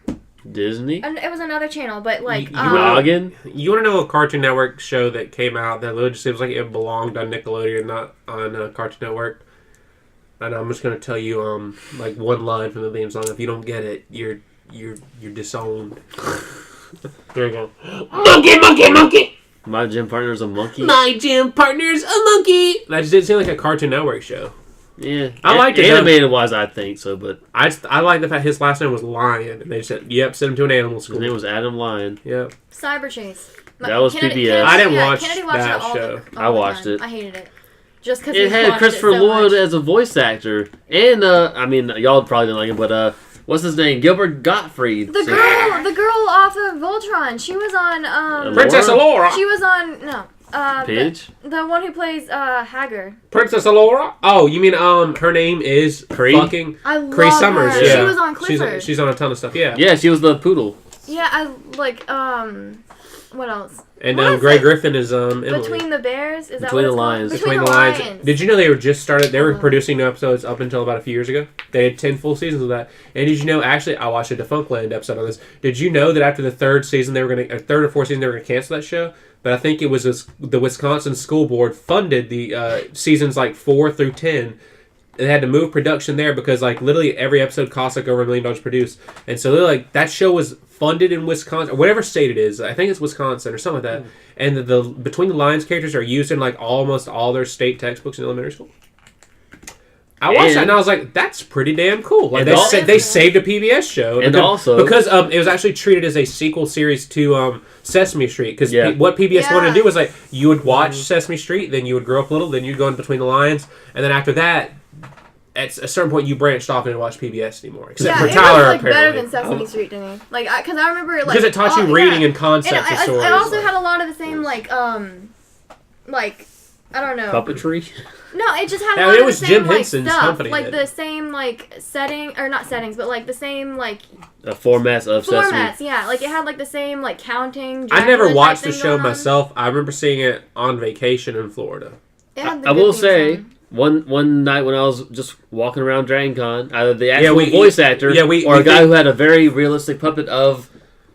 Disney? And it was another channel, but like You Noggin? You want to know a Cartoon Network show that came out that literally just seems like it belonged on Nickelodeon, not on Cartoon Network? And I'm just gonna tell you, like one line from the theme song. If you don't get it, you're disowned. There you go. Monkey, monkey, monkey. My gym partner's a monkey? My gym partner's a monkey. That just didn't seem like a Cartoon Network show. Yeah. I liked it, Animated wise, I think so, but I like the fact his last name was Lion, and they said, "Yep, send him to an animal his school." name was Adam Lyon. Yep. Cyber Chase. That was PBS. I didn't watch Kennedy watched that it all show. I watched it. I hated it. Just because It had Christopher Lloyd as a voice actor. And, I mean, y'all probably didn't like him, but, what's his name? Gilbert Gottfried. The girl off of Voltron. She was on. Laura? Princess Alora. She was on Pidge? the one who plays Haggard. Princess Alora. Oh, you mean her name is Cree? fucking I love Cree Summers? her. Yeah, She was on Clifford. She's on a ton of stuff. Yeah. Yeah, she was the poodle. Yeah, I like what else? And What is Grey it? Griffin is Emily. Between the Bears? Is that Between what it's the called? Lions. Between the Lines. Did you know they were just started? They were producing new episodes up until about a few years ago. They had 10 full seasons of that. And did you know? Actually, I watched a Defunctland episode on this. Did you know that after the third season, they were third or fourth season, they were gonna cancel that show? But I think it was the Wisconsin School Board funded the seasons like 4 through 10. They had to move production there because like literally every episode cost like over $1 million to produce, and so like that show was funded in Wisconsin or whatever state it is. I think it's Wisconsin or something like that. And the Between the Lines characters are used in like almost all their state textbooks in elementary school. I watched that and I was like, that's pretty damn cool. Like And they saved a PBS show. And because it was actually treated as a sequel series to Sesame Street. Because what PBS wanted to do was like, you would watch Sesame Street, then you would grow up a little, then you'd go in between the lines, and then after that, at a certain point, you branched off and didn't watch PBS anymore. Except for Tyler, it was, apparently. better than Sesame Street to me. Like, because I remember, like... Because it taught you reading and concepts of stories. It also had a lot of the same, like, I don't know. Puppetry? No, it just had a lot of the same, Jim like, Henson's stuff. company Like, the same, like, setting... Or not settings, but, like, the same, like... formats of Sesame. Formats, yeah. Like, it had, like, the same, like, counting... I never watched the thing show going on. myself. I remember seeing it on vacation in Florida. It had the I good will theme say... song. One night when I was just walking around Dragon Con, either the actual voice actor or a guy who had a very realistic puppet of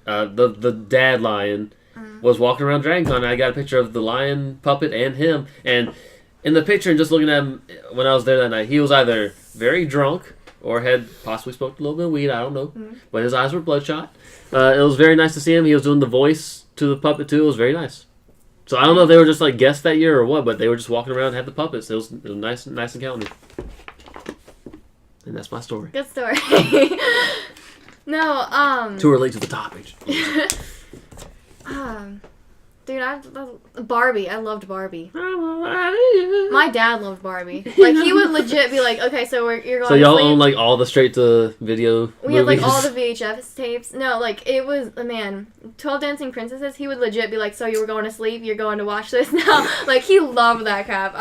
the dad lion was walking around Dragon Con, and I got a picture of the lion puppet and him. And in the picture, and just looking at him when I was there that night, he was either very drunk or had possibly smoked a little bit of weed, I don't know. But his eyes were bloodshot. It was very nice to see him. He was doing the voice to the puppet, too. It was very nice. So I don't know if they were just like guests that year or what, but they were just walking around and had the puppets. It was nice and counting. And that's my story. Good story. No, Too early to the topic. dude, Barbie. I loved Barbie. My dad loved Barbie. Like, he would legit be like, okay, so you're going So to y'all sleep. own like all the straight to video We had, like, all movies? the VHS tapes. No, like, it was, man, 12 Dancing Princesses, he would legit be like, so you were going to sleep? You're going to watch this now? Like, he loved that crap.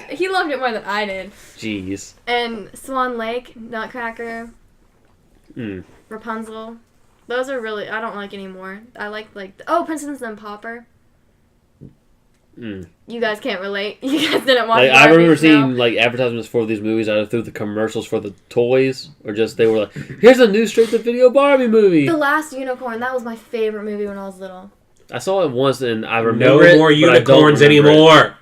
He loved it more than I did. Jeez. And Swan Lake, Nutcracker, Rapunzel. Those are really, I don't like anymore. I like, Princess and Pauper. You guys can't relate. You guys didn't watch Like, I remember Barbies, seeing like advertisements for these movies either through the commercials for the toys or just they were like, here's a new straight to video Barbie movie. The Last Unicorn, that was my favorite movie when I was little. I saw it once and I remember it. No more but I don't unicorns remember it. anymore.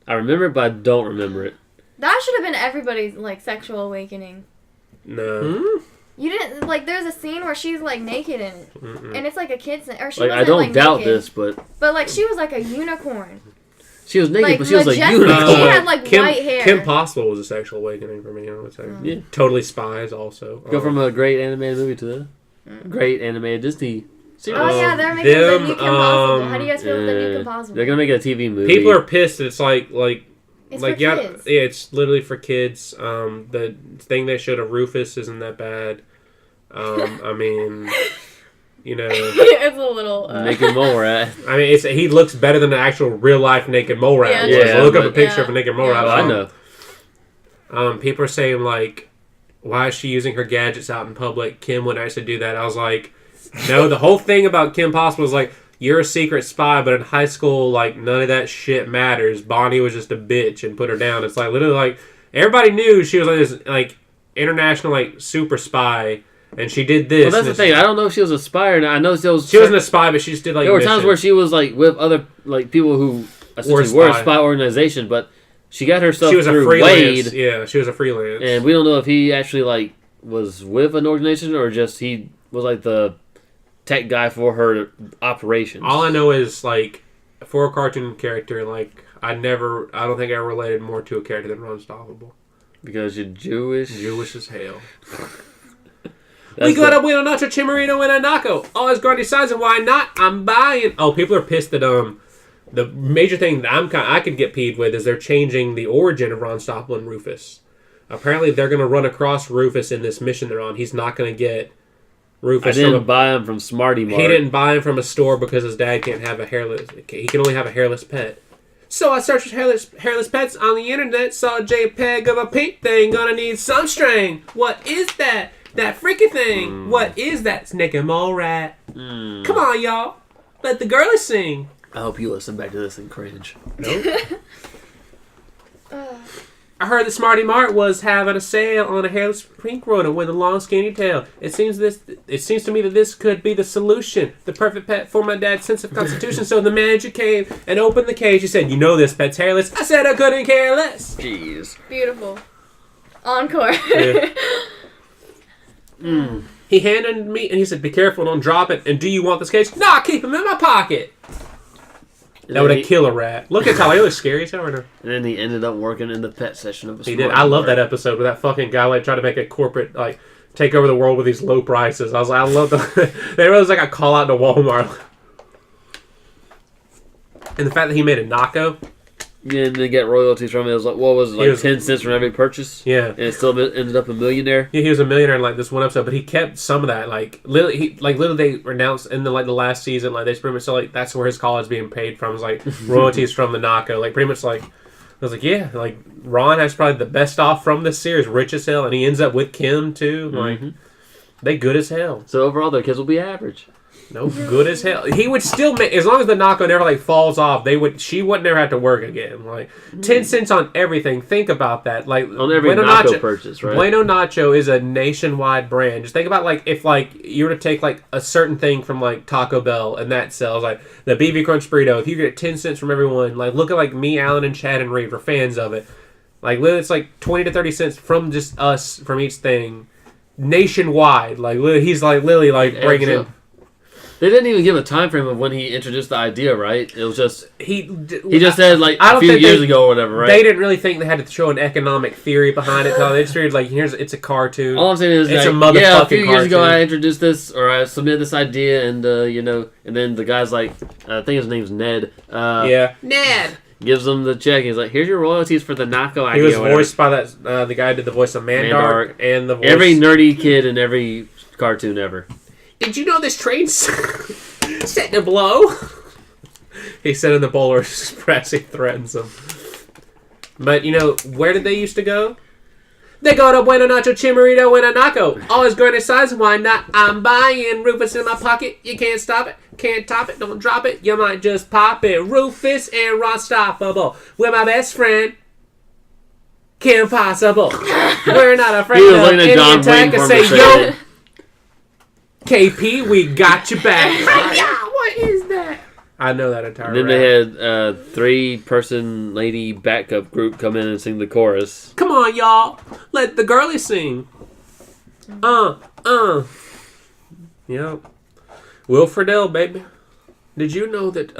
I remember it, but I don't remember it. That should have been everybody's, like, sexual awakening. No. You didn't, like, there's a scene where she's, like, naked in it. And it's, like, a kid's, or she Like, wasn't, I don't like, doubt naked. this, but But, like, she was, like, a unicorn. she was naked, Like, but she was like majestic. unicorn. She had, like, white hair. Kim Possible was a sexual awakening for me, I would say. Yeah. Totally Spies also. Go from a great animated movie to the great animated Disney series. Oh, yeah, they're making the new Kim Possible. How do you guys feel with the new Yeah. Kim Possible? They're gonna make it a TV movie. People are pissed that it's like It's like for kids. yeah, it's literally for kids. The thing they showed of Rufus isn't that bad. I mean, you know, It's a little... Naked Mole Rat. I mean, he looks better than the actual real life naked mole rat. Yeah, was. yeah, Look up a but- picture of a naked mole rat. Oh, I know. People are saying like, why is she using her gadgets out in public? Kim wouldn't actually do that. I was like, no. The whole thing about Kim Possible is like, you're a secret spy, but in high school, like, none of that shit matters. Bonnie was just a bitch and put her down. It's like literally like everybody knew she was like this like international like super spy. And she did this. Well, that's the thing. I don't know if she was a spy or not. I know she wasn't a spy, but she just did like. There were times missions. where she was like with other like people who essentially were a spy organization, but she got herself She was a through freelance. Wade. Yeah, she was a freelance. And we don't know if he actually like was with an organization or just he was like the tech guy for her operations. All I know is like for a cartoon character, like I don't think I related more to a character than Unstoppable. Because you're Jewish. Jewish as hell. That's We got a win on Nacho Chimarito and a Naco. Always Grundy size and why not? I'm buying. Oh, people are pissed that the major thing that I could get peeved with is they're changing the origin of Ron Stoppel and Rufus. Apparently, they're going to run across Rufus in this mission they're on. He's not going to get Rufus. I didn't buy him from Smarty Mart. He didn't buy him from a store because his dad can't have a hairless. He can only have a hairless pet. So I searched hairless pets on the internet. Saw a JPEG of a pink thing. Gonna need some string. What is that? That freaky thing. What is that? It's Nick and Mole Rat. Come on, y'all. Let the girlies sing. I hope you listen back to this and cringe. Nope. I heard the Smarty Mart was having a sale on a hairless pink rodent with a long skinny tail. It seems to me that this could be the solution, the perfect pet for my dad's sense of constitution. So the manager came and opened the cage. He said, "You know this pet's hairless." I said I couldn't care less. Jeez. Beautiful. Encore. Yeah. He handed me and he said, "Be careful, don't drop it. And do you want this cage?" "Nah, keep him in my pocket." That would have killed a rat. Look at Tyler. He looks scary as hell right now. And then he ended up working in the pet section of a He did. I love that episode where that fucking guy like tried to make a corporate like take over the world with these low prices. I was like, I love the. There was like a call out to Walmart. And the fact that he made a Naco. Yeah, and then get royalties from it. It was like, what was it, like 10 cents from every purchase? Yeah. And it still ended up a millionaire? Yeah, he was a millionaire in like this one episode, but he kept some of that. Like, literally they announced in the last season, like, they pretty much said, like, that's where his college being paid from, is like royalties from the Naco. Like, pretty much like, I was like, yeah, like, Ron has probably the best off from this series, rich as hell, and he ends up with Kim, too. Like, they good as hell. So overall, their kids will be average. No, good as hell. He would still make, as long as the Naco never like falls off, she would never have to work again. Like 10 cents on everything. Think about that. Like on every Nacho purchase, right? Bueno Nacho is a nationwide brand. Just think about like if like you were to take like a certain thing from like Taco Bell and that sells like the BB Crunch burrito. If you get 10 cents from everyone, like look at like me, Alan, and Chad and Reed are fans of it. Like literally, it's like 20 to 30 cents from just us from each thing, nationwide. Like he's like literally like bringing in. They didn't even give a time frame of when he introduced the idea, right? It was just he just said like a few years ago or whatever, right? They didn't really think they had to show an economic theory behind it. They just figured like it's a cartoon. All I'm saying is it's like, a motherfucking yeah, a few years cartoon. ago I introduced this or I submitted this idea and and then the guy's like I think his name's Ned. Ned gives them the check. He's like, here's your royalties for the Naco idea. He was voiced by that the guy who did the voice of Mandark and the voice every nerdy kid in every cartoon ever. Did you know this train's set to blow? He said in the Polar Express, he threatens him. But, where did they used to go? They go to Bueno Nacho Chimarito Bueno Naco. Always going to size, why not? I'm buying Rufus in my pocket. You can't stop it. Can't top it. Don't drop it. You might just pop it. Rufus and Unstoppable. We're my best friend. Kim Possible. We're not afraid of any attack. I say, yo. KP, we got you back. Yeah, what is that? I know that entire. And then they had a 3-person lady backup group come in and sing the chorus. Come on, y'all, let the girlies sing. Yep. Will Friedle, baby. Did you know that?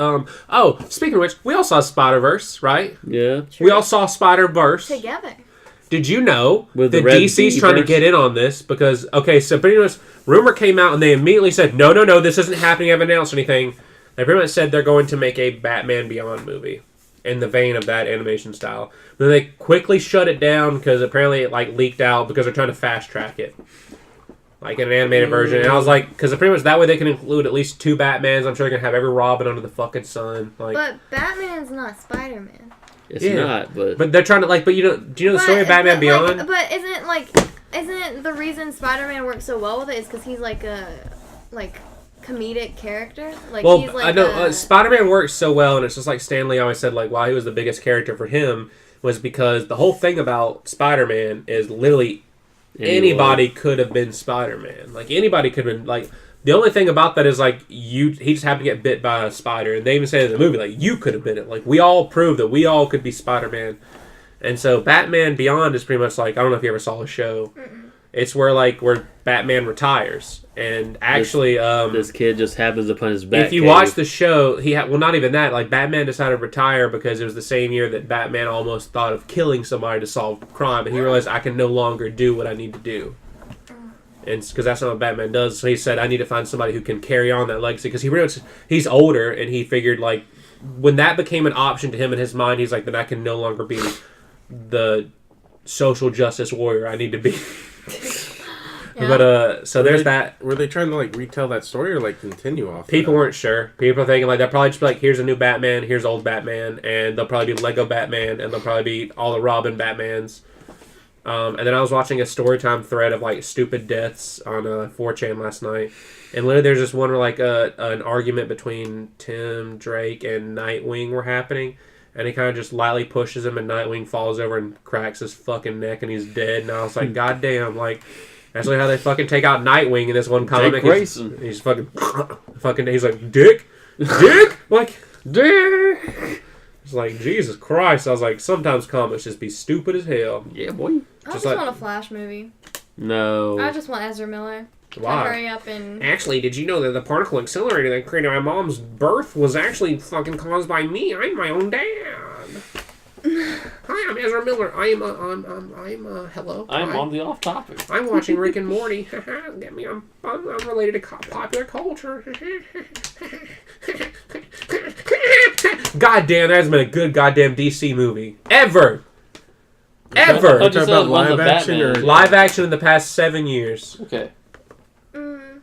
Speaking of which, we all saw Spider-Verse, right? Yeah. We all saw Spider-Verse together. Did you know that DC's D-verse? trying to get in on this? Because, so pretty much, rumor came out and they immediately said, no, this isn't happening. I haven't announced anything. They pretty much said they're going to make a Batman Beyond movie in the vein of that animation style. But then they quickly shut it down because apparently it leaked out because they're trying to fast track it. Like in an animated version. And I was like, because pretty much that way they can include at least 2 Batmans. I'm sure they're going to have every Robin under the fucking sun. But Batman's not Spider-Man. It's not, but they're trying to do you know the story of Batman Beyond? But isn't the reason Spider-Man works so well with it is because he's like a comedic character? He's like I know Spider-Man works so well, and it's just like Stan Lee always said, why he was the biggest character for him was because the whole thing about Spider-Man is literally anybody could have been Spider-Man. Anybody could have been the only thing about that is he just happened to get bit by a spider, and they even say in the movie you could have been it. We all proved that we all could be Spider-Man, and so Batman Beyond is pretty much I don't know if you ever saw the show. Mm-mm. It's where Batman retires, and actually this kid just happens upon his back. If you watch the show, not even that. Batman decided to retire because it was the same year that Batman almost thought of killing somebody to solve crime, and he realized I can no longer do what I need to do. And because that's not what Batman does, so he said, I need to find somebody who can carry on that legacy. Because he's older, and he figured, when that became an option to him in his mind, he's like, then I can no longer be the social justice warrior I need to be. Yeah. But, so there's that. Were they trying to, retell that story or, continue off? People weren't sure. People are thinking, they'll probably just be here's a new Batman, here's old Batman, and they'll probably be Lego Batman, and they'll probably be all the Robin Batmans. And then I was watching a Storytime thread of stupid deaths on 4chan last night, and literally there's this one where an argument between Tim Drake and Nightwing were happening, and he kind of just lightly pushes him, and Nightwing falls over and cracks his fucking neck, and he's dead. And I was like, God damn, that's how they fucking take out Nightwing in this one comic. He's fucking he's like, Dick, Dick. It's Jesus Christ. I was like, sometimes comics just be stupid as hell. Yeah, boy. I just want a Flash movie. No. I just want Ezra Miller. to Why? hurry up and... Actually, did you know that the particle accelerator that created my mom's birth was actually fucking caused by me? I'm my own dad. Hi, I'm Ezra Miller. Hello. I'm Hi. on the off topic. I'm watching Rick and Morty. Get me? I'm related to popular culture. Goddamn, that has been a good goddamn DC movie ever. I thought Ever. you Talking said about one of live the action Batman. or- Live action in the past 7 years. Okay.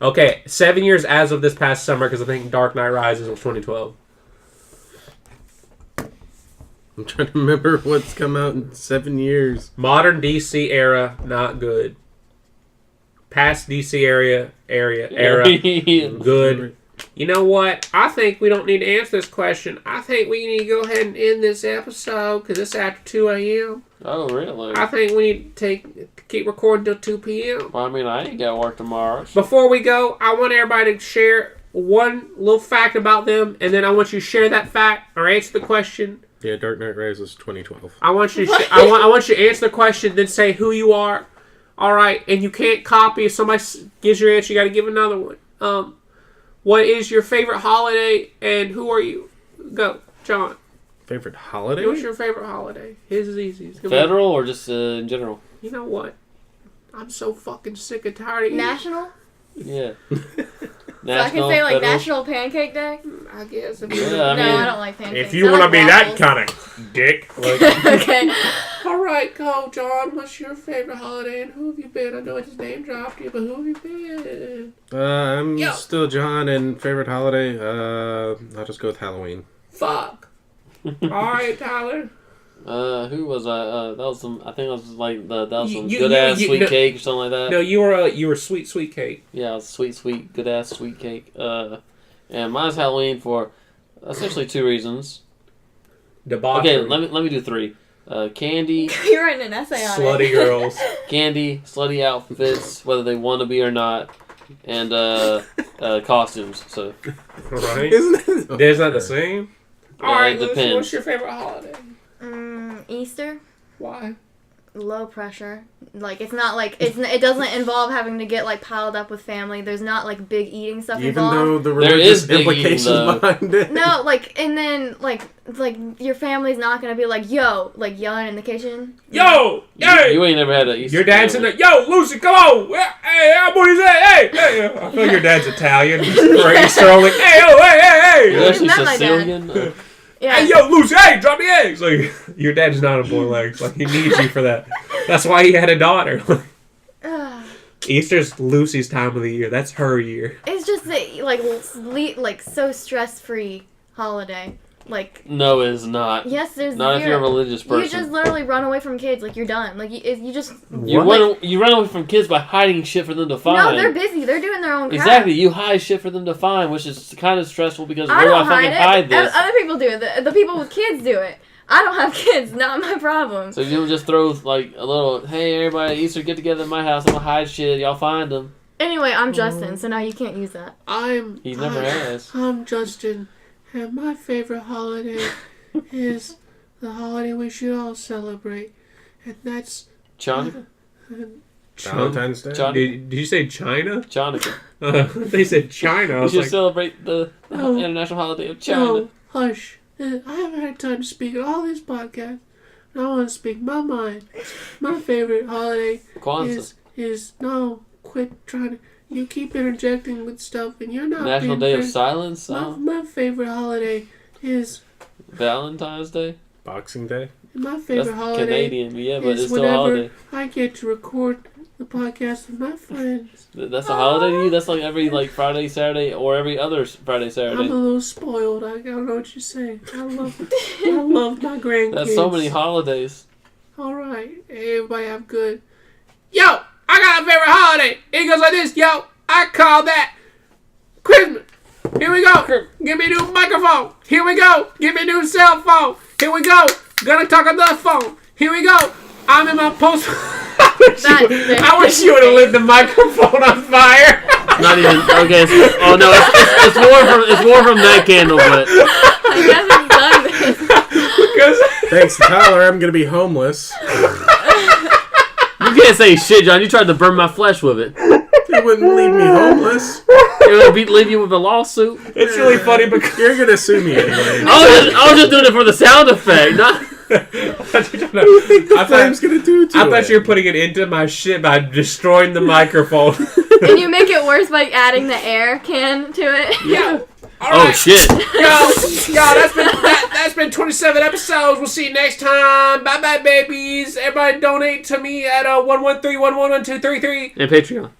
Okay, 7 years as of this past summer, because I think Dark Knight Rises was 2012. I'm trying to remember what's come out in 7 years. Modern DC era, not good. Past DC era, good. You know what? I think we don't need to answer this question. I think we need to go ahead and end this episode because it's after 2 a.m. Oh, really? I think we need to keep recording till 2 p.m. Well, I mean, I ain't got work tomorrow. So. Before we go, I want everybody to share one little fact about them, and then I want you to share that fact or answer the question. Yeah, Dark Knight Rises 2012. I want you to I want you to answer the question, then say who you are. All right, and you can't copy. If somebody gives your answer, you got to give another one. What is your favorite holiday, and who are you? Go, John. Favorite holiday? What's your favorite holiday? His is easy. It's gonna be- Federal or just in general? You know what? I'm so fucking sick and tired of you. National? Yeah. So I can say, like, federal? National Pancake Day? I guess. Yeah, I No, mean, I don't like pancakes. If you I want to like be that waffles. kind of dick. Okay. All right, go, John. What's your favorite holiday, and who have you been? I know I just name dropped you, but who have you been? I'm Yo. still John, and favorite holiday? I'll just go with Halloween. Fuck. All right, Tyler. Who was I? That was some. I think it was like that was some You- good ass you- sweet no- cake or something like that. No, you were sweet cake. Yeah, it was sweet, good ass sweet cake. And mine's Halloween for essentially 2 reasons. Debauchery. Okay, let me do 3. Candy, You're writing an essay on Slutty it. girls. candy, slutty outfits, whether they want to be or not, and costumes. So Right? Isn't it? Isn't that the same? All right, it Lucy, depends. what's your favorite holiday? Easter? Why? Low pressure. Like, it's not like, it doesn't involve having to get, like, piled up with family. There's not, like, big eating stuff Even involved. though the There religious is big implications eating, though. behind it. No, like, and then, like, your family's not gonna be like, yo, like, yelling in the kitchen. Yo, hey, you ain't never had an Easter. your dad's in family. the. Yo, Lucy, come on. Hey, how about hey, hey. I feel like your dad's Italian. He's throwing. Hey, oh, hey. You're actually Not my dad. Sicilian. Yeah. Hey, yo, Lucy, hey, drop the eggs. Like, your dad's not a boy legs. Like, he needs you for that. That's why he had a daughter. Ugh. Easter's Lucy's time of the year. That's her year. It's just a, like so stress-free holiday. Like, No, it's not. yes, there's Not if you're a zero. religious You person. just literally run away from kids. Like, you're done. Like, you just. You What? run away from kids by hiding shit for them to find. No, they're busy. They're doing their own crap. Exactly, you hide shit for them to find, which is kind of stressful because I where do don't I fucking hide hide it. this? Other people do it. The people with kids do it. I don't have kids. Not my problem. So you'll just throw like a little, hey everybody, Easter get together at my house. I'm gonna hide shit. Y'all find them. Anyway, I'm Justin, so now you can't use that. He never has. I'm Justin, and my favorite holiday is the holiday we should all celebrate, and that's Chanukah. Valentine's Day. Did you say China? Chanukah. They said China. I We was should like, celebrate the No. international holiday of China. No, hush. I haven't had time to speak at all these podcasts. I want to speak my mind. My favorite holiday Kwanzaa. is no. Quit trying to. You keep interjecting with stuff, and you're not. National being Day of fair. Silence. My favorite holiday is Valentine's Day. Boxing Day. my That's favorite holiday. Canadian, yeah, but is it's still a whenever holiday. I get to record the podcast with my friends. That's a holiday to you? That's like every like Friday, Saturday, or every other Friday, I'm a Saturday. little spoiled. I don't know what you say. I love my grandkids. That's so many holidays. All right, everybody have good. Yo, I got a favorite holiday. It goes like this. Yo, I call that Christmas. Here we go. Give me a new microphone. Here we go. Give me a new cell phone. Here we go. Gonna talk on the phone. Here we go. I'm in my post. I wish you would have lit the microphone on fire. Not even okay. Oh no, it's more from that candle, but I guess it's done. Because Thanks to Tyler, I'm gonna be homeless. you can't say shit, John. You tried to burn my flesh with it. It wouldn't leave me homeless. It would leave you with a lawsuit. It's really funny because You're gonna sue me anyway. I was just doing it for the sound effect, not. What do you think the flame's gonna do to I it? thought you were putting it into my shit by destroying the microphone. And you make it worse by adding the air can to it. Yeah. All Oh right. shit! Yo, that's been 27 episodes. We'll see you next time. Bye bye, babies. Everybody donate to me at 113-111-233. And Patreon.